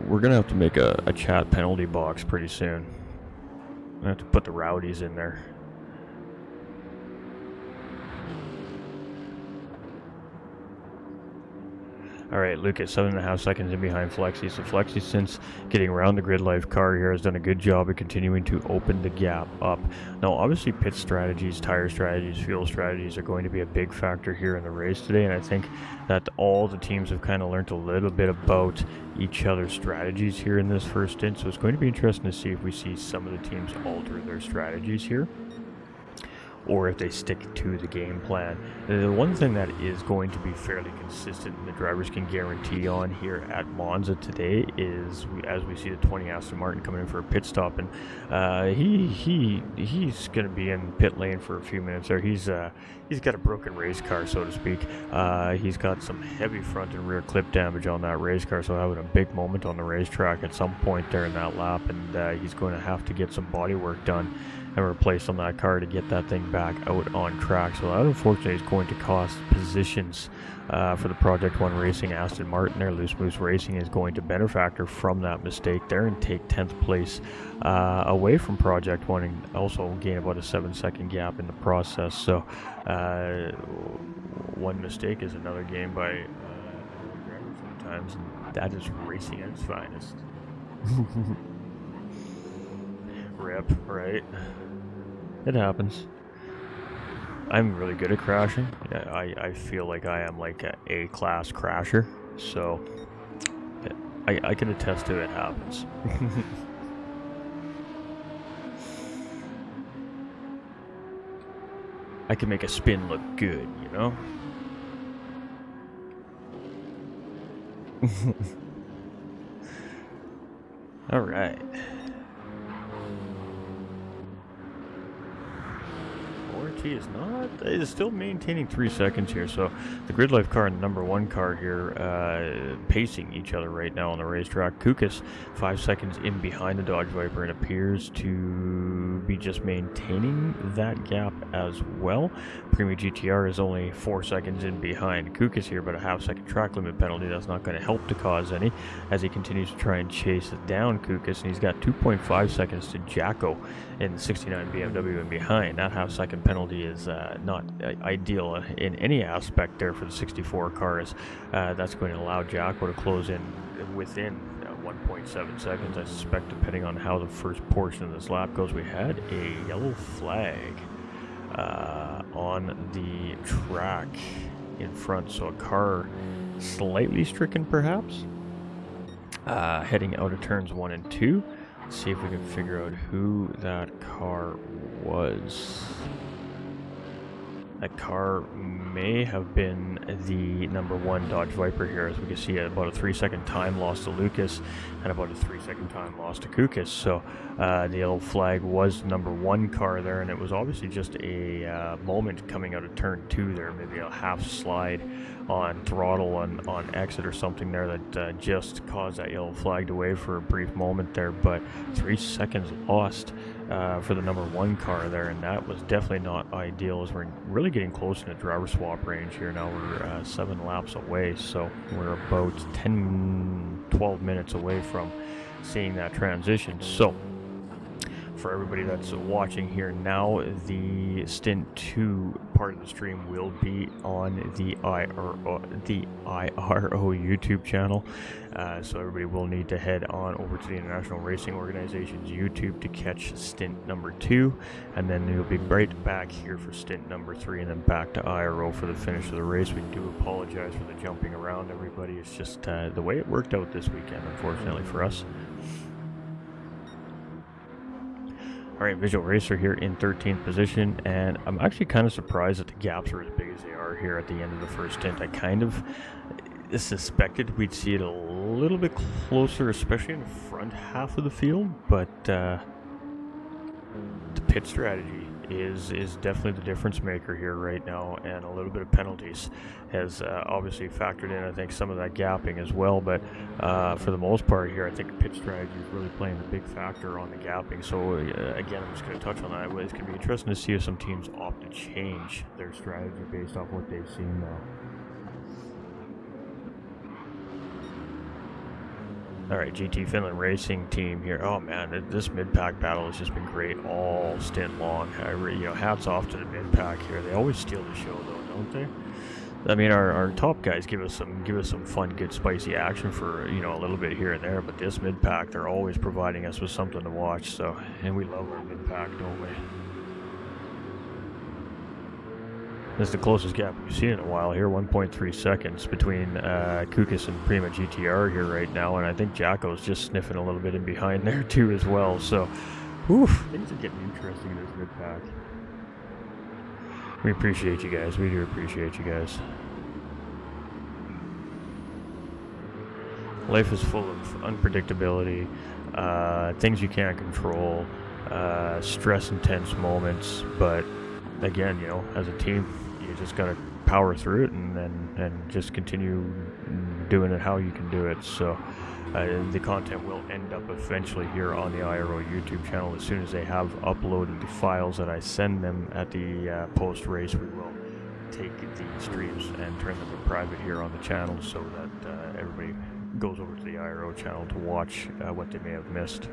We're gonna have to make a chat penalty box pretty soon. I have to put the rowdies in there. Alright, Lucas, 7.5 seconds in behind Flexi. So Flexi, since getting around the grid life car here, has done a good job of continuing to open the gap up. Now, obviously, pit strategies, tire strategies, fuel strategies are going to be a big factor here in the race today, and I think that all the teams have kind of learned a little bit about each other's strategies here in this first stint, so it's going to be interesting to see if we see some of the teams alter their strategies here, or if they stick to the game plan. The one thing that is going to be fairly consistent and the drivers can guarantee on here at Monza today is, as we see the 20 Aston Martin coming in for a pit stop, and he's going to be in pit lane for a few minutes there. He's got a broken race car, so to speak. He's got some heavy front and rear clip damage on that race car, so having a big moment on the racetrack at some point there in that lap, and he's going to have to get some body work done and replaced on that car to get that thing back out on track. So that unfortunately is going to cost positions for the Project 1 Racing Aston Martin there. Loose Moose Racing is going to benefactor from that mistake there and take 10th place away from Project 1, and also gain about a 7-second gap in the process. So one mistake is another game by driver sometimes, and that is racing at its finest. Rip, right? It happens. I'm really good at crashing. I feel like I am like a A-class crasher, so I can attest to it happens. I can make a spin look good, you know? Alright. Is still maintaining 3 seconds here, so the grid life car and the number 1 car here pacing each other right now on the racetrack. Kukas 5 seconds in behind the Dodge Viper and appears to be just maintaining that gap as well. Premium GTR is only 4 seconds in behind Kukas here, but a half-second track limit penalty that's not going to help to cause any as he continues to try and chase down Kukas, and he's got 2.5 seconds to Jacko in the 69 BMW in behind. That half-second penalty is not ideal in any aspect there for the 64 cars. That's going to allow Jacko to close in within 1.7 seconds, I suspect, depending on how the first portion of this lap goes. We had a yellow flag on the track in front, so a car slightly stricken perhaps, heading out of turns 1 and 2. Let's see if we can figure out who that car was. That car may have been the number 1 Dodge Viper here, as we can see about a 3-second time loss to Lucas and about a 3-second time loss to Kukas. So the yellow flag was number 1 car there, and it was obviously just a moment coming out of turn 2 there, maybe a half slide on throttle on exit or something there that just caused that yellow flag to wave for a brief moment there, but 3 seconds lost for the number 1 car there, and that was definitely not ideal as we're really getting close to the driver swap range here. Now we're 7 laps away, so we're about 10-12 minutes away from seeing that transition. So for everybody that's watching here now, the Stint 2 part of the stream will be on the IRO YouTube channel. So everybody will need to head on over to the International Racing Organization's YouTube to catch Stint number 2, and then you'll be right back here for Stint number 3, and then back to IRO for the finish of the race. We do apologize for the jumping around, everybody. It's just the way it worked out this weekend, unfortunately for us. Alright, Visual Racer here in 13th position, and I'm actually kind of surprised that the gaps are as big as they are here at the end of the first stint. I kind of suspected we'd see it a little bit closer, especially in the front half of the field, but the pit strategy is definitely the difference maker here right now, and a little bit of penalties has obviously factored in, I think, some of that gapping as well, but for the most part here, I think pit strategy is really playing a big factor on the gapping. So again, I'm just going to touch on that. It's going to be interesting to see if some teams opt to change their strategy based off what they've seen now. Alright, GT Finland Racing team here. Oh man, this mid-pack battle has just been great all stint long. Hats off to the mid-pack here. They always steal the show though, don't they? I mean, our top guys give us some fun, good, spicy action for, a little bit here and there, but this mid-pack, they're always providing us with something to watch, so, and we love our mid-pack, don't we? This is the closest gap we've seen in a while here, 1.3 seconds between Kukas and Prima GTR here right now, and I think Jacko's just sniffing a little bit in behind there too as well, so things are getting interesting in this mid-pack. We appreciate you guys, we do appreciate you guys. Life is full of unpredictability, things you can't control, stress intense moments, but again, as a team, you just gotta power through it and just continue doing it how you can do it. So the content will end up eventually here on the IRO YouTube channel. As soon as they have uploaded the files that I send them at the post-race, we will take the streams and turn them to private here on the channel so that everybody goes over to the IRO channel to watch what they may have missed.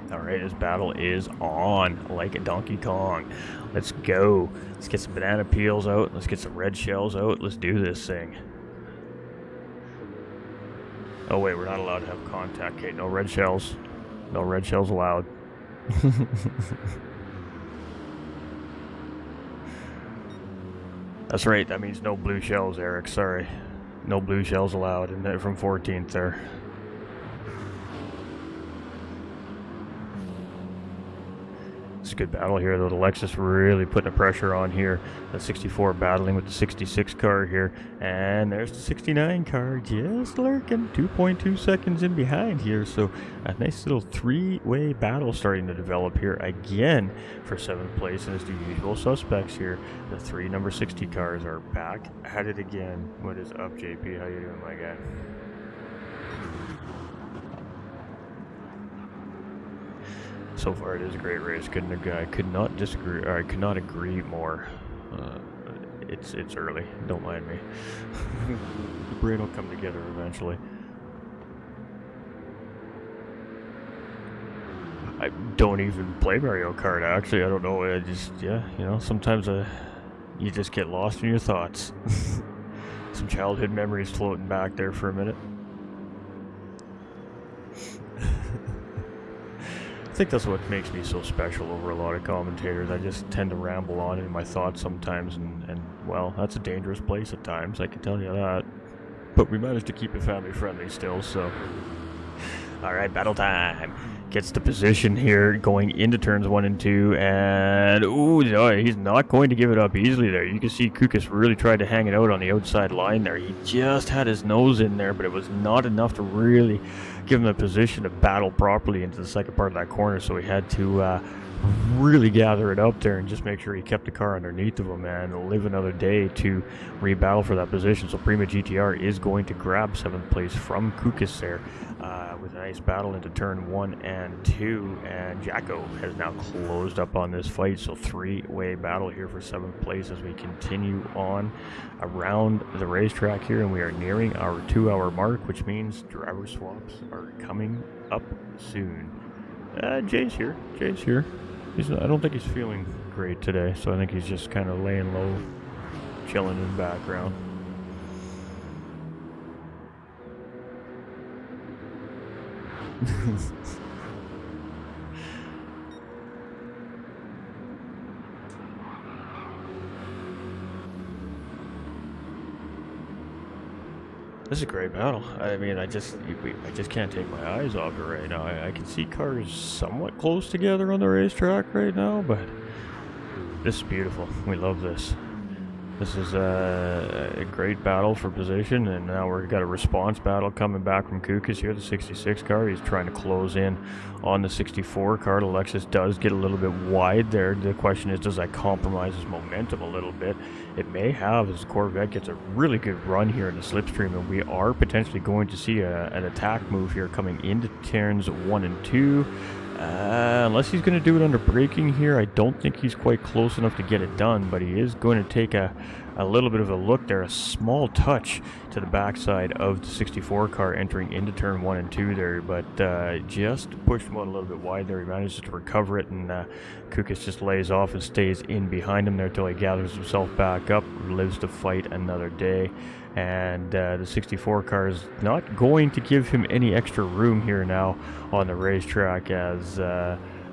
Alright, this battle is on like a Donkey Kong. Let's go. Let's get some banana peels out. Let's get some red shells out. Let's do this thing. Oh wait, we're not allowed to have contact. Okay, no red shells. No red shells allowed. That's right, that means no blue shells, Eric. Sorry. No blue shells allowed from 14th there. It's a good battle here, though. The Lexus really putting the pressure on here. The 64 battling with the 66 car here. And there's the 69 car just lurking. 2.2 seconds in behind here. So a nice little three-way battle starting to develop here again for 7th place. And it's the usual suspects here. The 3 number 60 cars are back at it again. What is up, JP? How you doing, my guy? So far, it is a great race. I could not disagree, or I could not agree more. It's early. Don't mind me. The brain will come together eventually. I don't even play Mario Kart. Actually, I don't know. I just sometimes you just get lost in your thoughts. Some childhood memories floating back there for a minute. I think that's what makes me so special over a lot of commentators. I just tend to ramble on in my thoughts sometimes, and well, that's a dangerous place at times, I can tell you that. But we managed to keep it family friendly still, so. Alright, battle time. gets the position here going into turns 1 and 2, and ooh, no, he's not going to give it up easily there. You can see Kukas really tried to hang it out on the outside line there. He just had his nose in there, but it was not enough to really give him the position to battle properly into the second part of that corner, so he had to really gather it up there and just make sure he kept the car underneath of him and live another day to rebattle for that position. So Prima GTR is going to grab 7th place from Kukas there with a nice battle into turn 1 and 2, and Jacko has now closed up on this fight. So 3-way battle here for 7th place as we continue on around the racetrack here, and we are nearing our 2-hour mark, which means driver swaps are coming up soon. Jay's here. I don't think he's feeling great today, so I think he's just kind of laying low, chilling in the background. This is a great battle. I mean, I just can't take my eyes off it right now. I can see cars somewhat close together on the racetrack right now, but this is beautiful. We love this. This is a great battle for position, and now we've got a response battle coming back from Kukas here, the 66 car. He's trying to close in on the 64 car. The Lexus does get a little bit wide there. The question is, does that compromise his momentum a little bit? It may have, as Corvette gets a really good run here in the slipstream, and we are potentially going to see an attack move here coming into turns 1 and 2. Unless he's going to do it under braking here, I don't think he's quite close enough to get it done, but he is going to take a little bit of a look there, a small touch to the backside of the 64 car entering into turn 1 and 2 there, but just pushed him out a little bit wide there. He manages to recover it, and Kukas just lays off and stays in behind him there till he gathers himself back up, lives to fight another day. And the 64 car is not going to give him any extra room here now on the racetrack as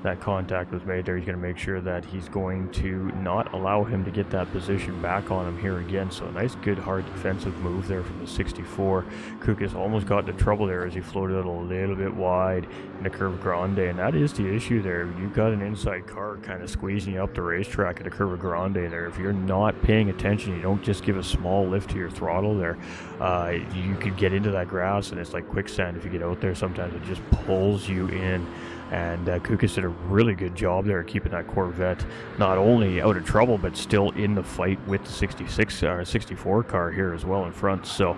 that contact was made there. He's going to make sure that he's going to not allow him to get that position back on him here again. So a nice, good, hard defensive move there from the 64. Kukas almost got into trouble there as he floated out a little bit wide in the Curva Grande, and that is the issue there. You've got an inside car kind of squeezing you up the racetrack at the Curva Grande there. If you're not paying attention, you don't just give a small lift to your throttle there, you could get into that grass, and it's like quicksand if you get out there. Sometimes it just pulls you in. And Kukas did a really good job there keeping that Corvette not only out of trouble, but still in the fight with the 64 car here as well in front. So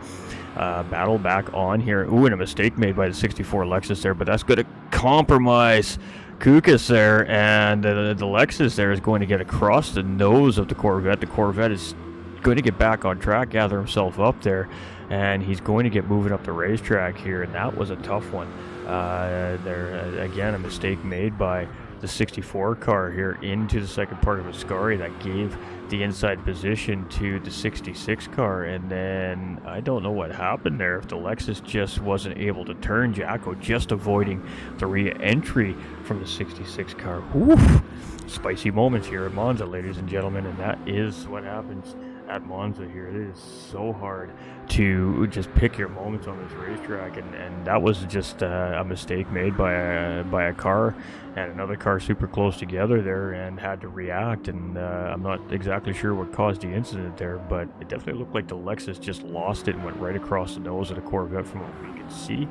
battle back on here. Ooh, and a mistake made by the 64 Lexus there, but that's going to compromise Kukas there, and the Lexus there is going to get across the nose of the Corvette. The Corvette is going to get back on track, gather himself up there, and he's going to get moving up the racetrack here, and that was a tough one. Again, a mistake made by the 64 car here into the second part of Ascari that gave the inside position to the 66 car, and then I don't know what happened there, if the Lexus just wasn't able to turn. Jacko just avoiding the re-entry from the 66 car. Oof. Spicy moments here at Monza, ladies and gentlemen, and that is what happens at Monza here. It is so hard to just pick your moments on this racetrack, and that was just a mistake made by a car and another car super close together there, and had to react, and I'm not exactly sure what caused the incident there, but it definitely looked like the Lexus just lost it and went right across the nose of the Corvette from what we can see.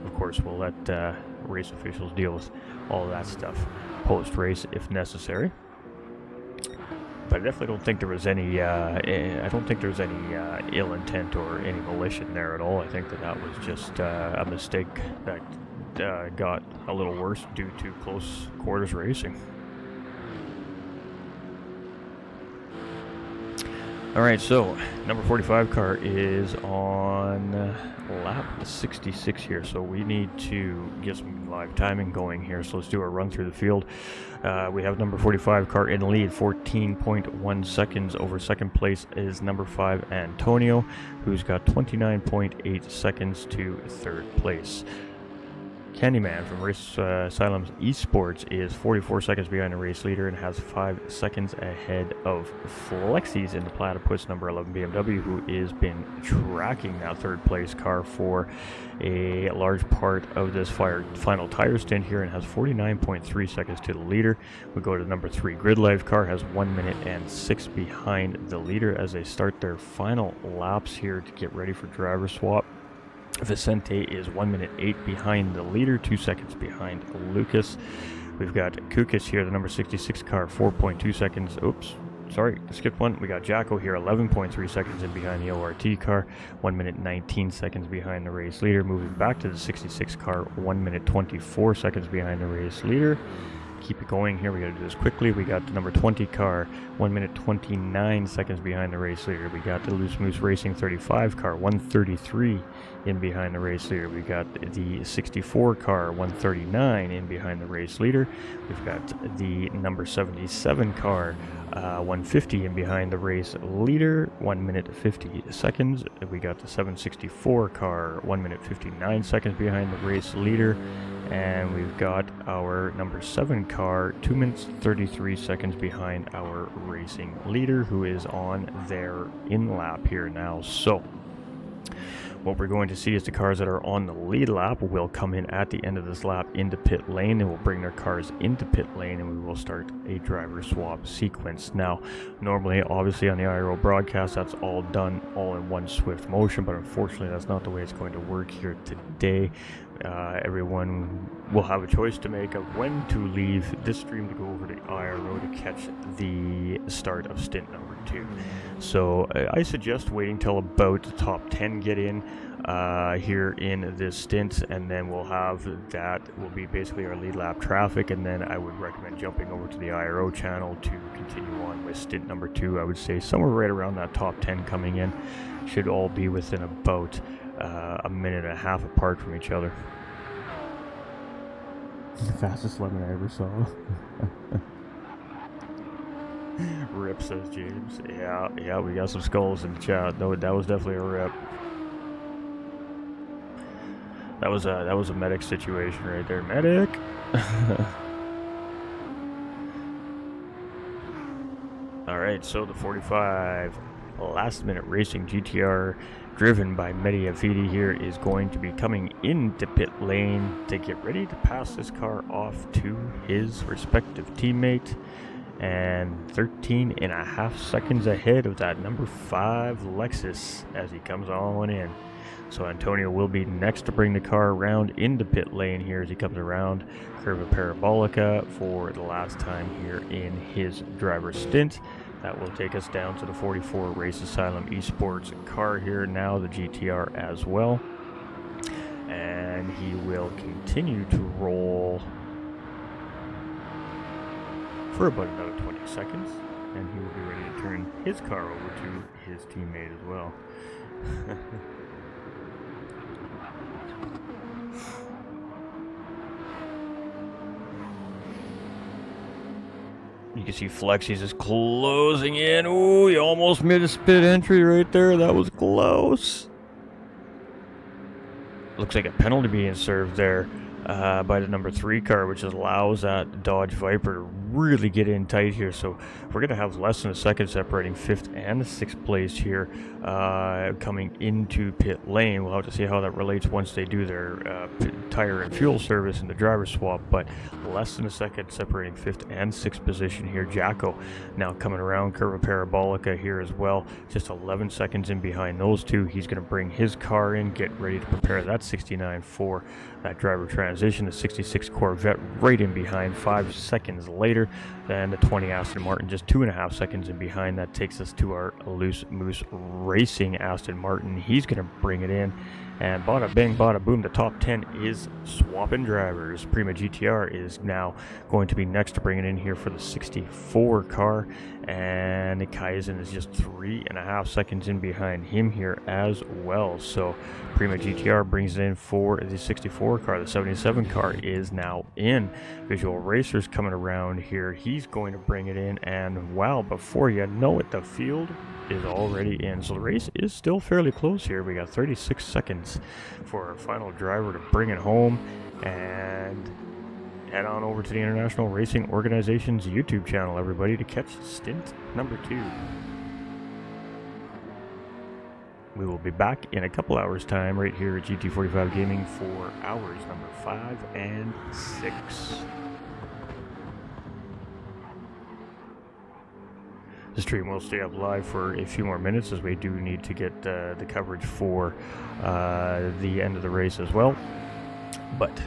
Of course, we'll let race officials deal with all of that stuff post-race if necessary. But I definitely don't think there was any. I don't think there was any ill intent or any malicious there at all. I think that was just a mistake that got a little worse due to close quarters racing. All right, so number 45 car is on lap 66 here, so we need to get some live timing going here. So let's do a run through the field. We have number 45 car in the lead, 14.1 seconds. Over second place is number 5 Antonio, who's got 29.8 seconds to third place. Candyman from Race Asylum Esports is 44 seconds behind the race leader and has 5 seconds ahead of Flexies in the Platypus number 11 BMW, who has been tracking that third place car for a large part of this final tire stint here and has 49.3 seconds to the leader. We go to number 3 Grid Life car, has 1 minute and 6 behind the leader as they start their final laps here to get ready for driver swap. Vicente is 1 minute 8 behind the leader, 2 seconds behind Lucas. We've got Kukas here, the number 66 car, 4.2 seconds. Oops, sorry, skipped one. We got Jacko here, 11.3 seconds in behind the ORT car, 1 minute 19 seconds behind the race leader. Moving back to the 66 car, 1 minute 24 seconds behind the race leader. Keep it going here. We got to do this quickly. We got the number 20 car, 1 minute 29 seconds behind the race leader. We got the Loose Moose Racing 35 car, 133 in behind the race leader. We got the 64 car, 139 in behind the race leader. We've got the number 77 car, 150 in behind the race leader, 1 minute 50 seconds. We got the 764 car, 1 minute 59 seconds behind the race leader. And we've got our number 7 car, 2 minutes 33 seconds behind our racing leader, who is on their in lap here now. So what we're going to see is the cars that are on the lead lap will come in at the end of this lap into pit lane, and will bring their cars into pit lane, and we will start a driver swap sequence. Now, normally, obviously on the IRO broadcast, that's all done all in one swift motion, but unfortunately that's not the way it's going to work here today. Everyone will have a choice to make of when to leave this stream to go over to IRO to catch the start of stint number 2. So I suggest waiting till about the top 10 get in here in this stint, and then we'll have that will be basically our lead lap traffic, and then I would recommend jumping over to the IRO channel to continue on with stint number 2. I would say somewhere right around that top 10 coming in should all be within about a minute and a half apart from each other. The fastest lemon I ever saw. Rip, says James. Yeah, we got some skulls in the chat. That was definitely a rip. That was a medic situation right there. Medic. All right, so the 45 last minute racing GTR driven by Mediafidi here is going to be coming into pit lane to get ready to pass this car off to his respective teammate, and 13 and a half seconds ahead of that number 5 Lexus as he comes on in. So Antonio will be next to bring the car around into pit lane here as he comes around Curva Parabolica for the last time here in his driver stint. That will take us down to the 44 Race Asylum Esports car here now, the GTR as well. And he will continue to roll for about another 20 seconds. And he will be ready to turn his car over to his teammate as well. You can see Flexies is closing in. Ooh, he almost made a spit entry right there. That was close. Looks like a penalty being served there by the number 3 car, which allows that Dodge Viper to really get in tight here. So we're going to have less than a second separating 5th and 6th place here coming into pit lane. We'll have to see how that relates once they do their tire and fuel service and the driver swap, but less than a second separating 5th and 6th position here. Jacko now coming around Curva Parabolica here as well, just 11 seconds in behind those two. He's going to bring his car in, get ready to prepare that 69 for that driver transition. The 66 Corvette right in behind, 5 seconds later than the 20 Aston Martin, just 2.5 seconds in behind. That takes us to our Loose Moose Racing Aston Martin. He's going to bring it in, and bada bing, bada boom, the top 10 is swapping drivers. Prima GTR is now going to be next to bring it in here for the 64 car, and Kaizen is just 3.5 seconds in behind him here as well. So Prima GTR brings it in for the 64 car. The 77 car is now in. Visual Racers coming around here. He's going to bring it in, and wow, before you know it, the field is already in. So the race is still fairly close here. We got 36 seconds for our final driver to bring it home. And head on over to the International Racing Organization's YouTube channel, everybody, to catch stint number 2. We will be back in a couple hours' time right here at GT45 Gaming for hours number 5 and 6. The stream will stay up live for a few more minutes, as we do need to get the coverage for the end of the race as well. But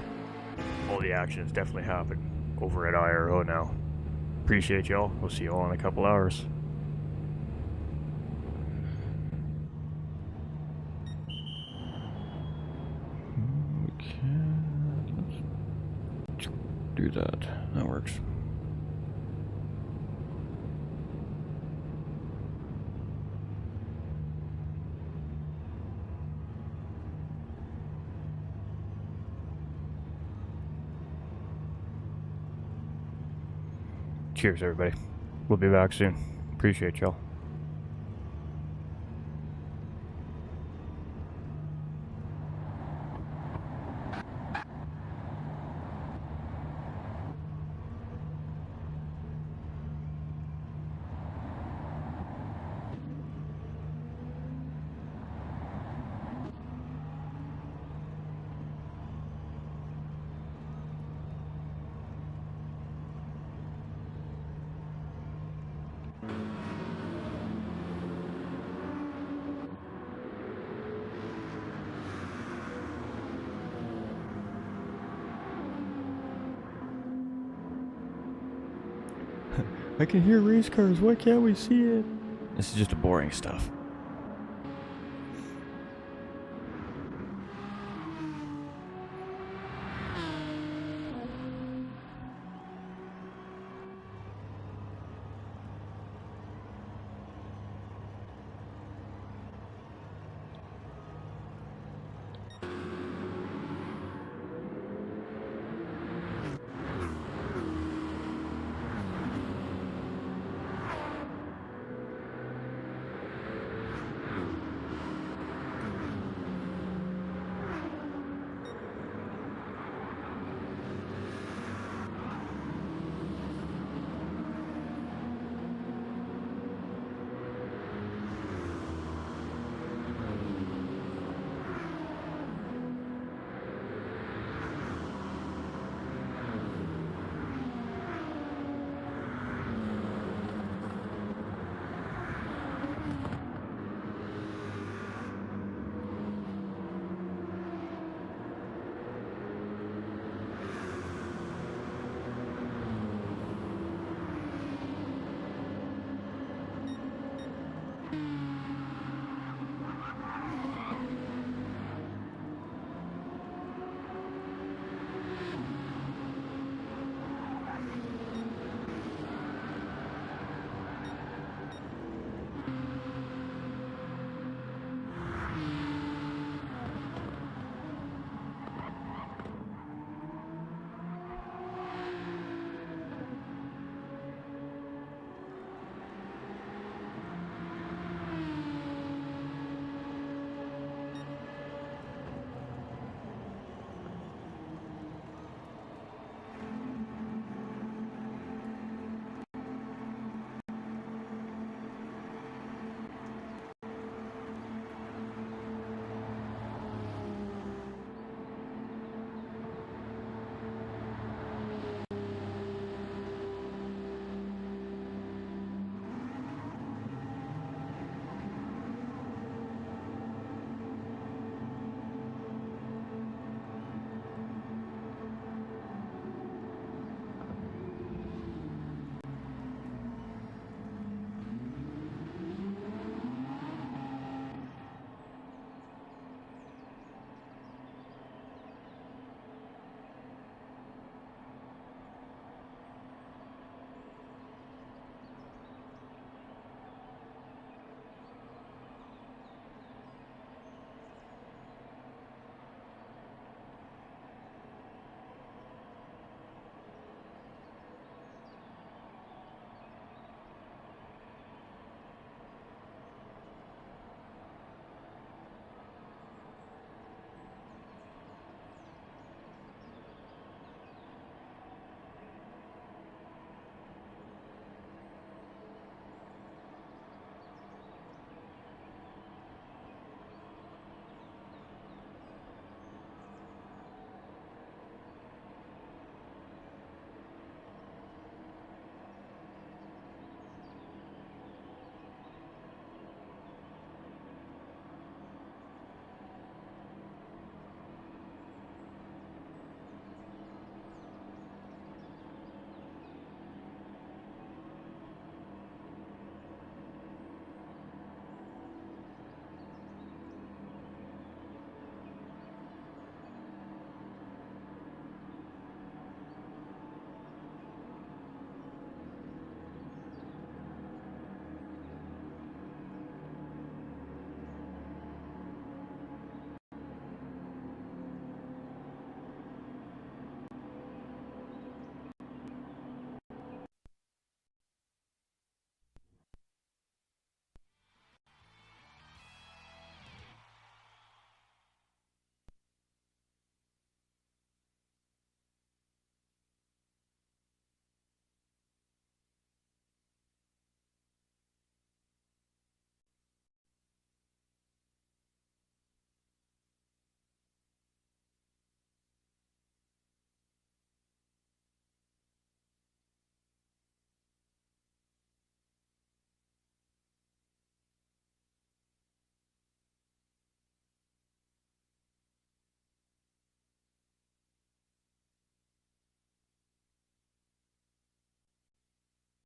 all the action is definitely happening over at IRO now. Appreciate y'all. We'll see you all in a couple hours. Okay, let's do that. That works. Cheers, everybody. We'll be back soon. Appreciate y'all. I can hear race cars. Why can't we see it? This is just a boring stuff.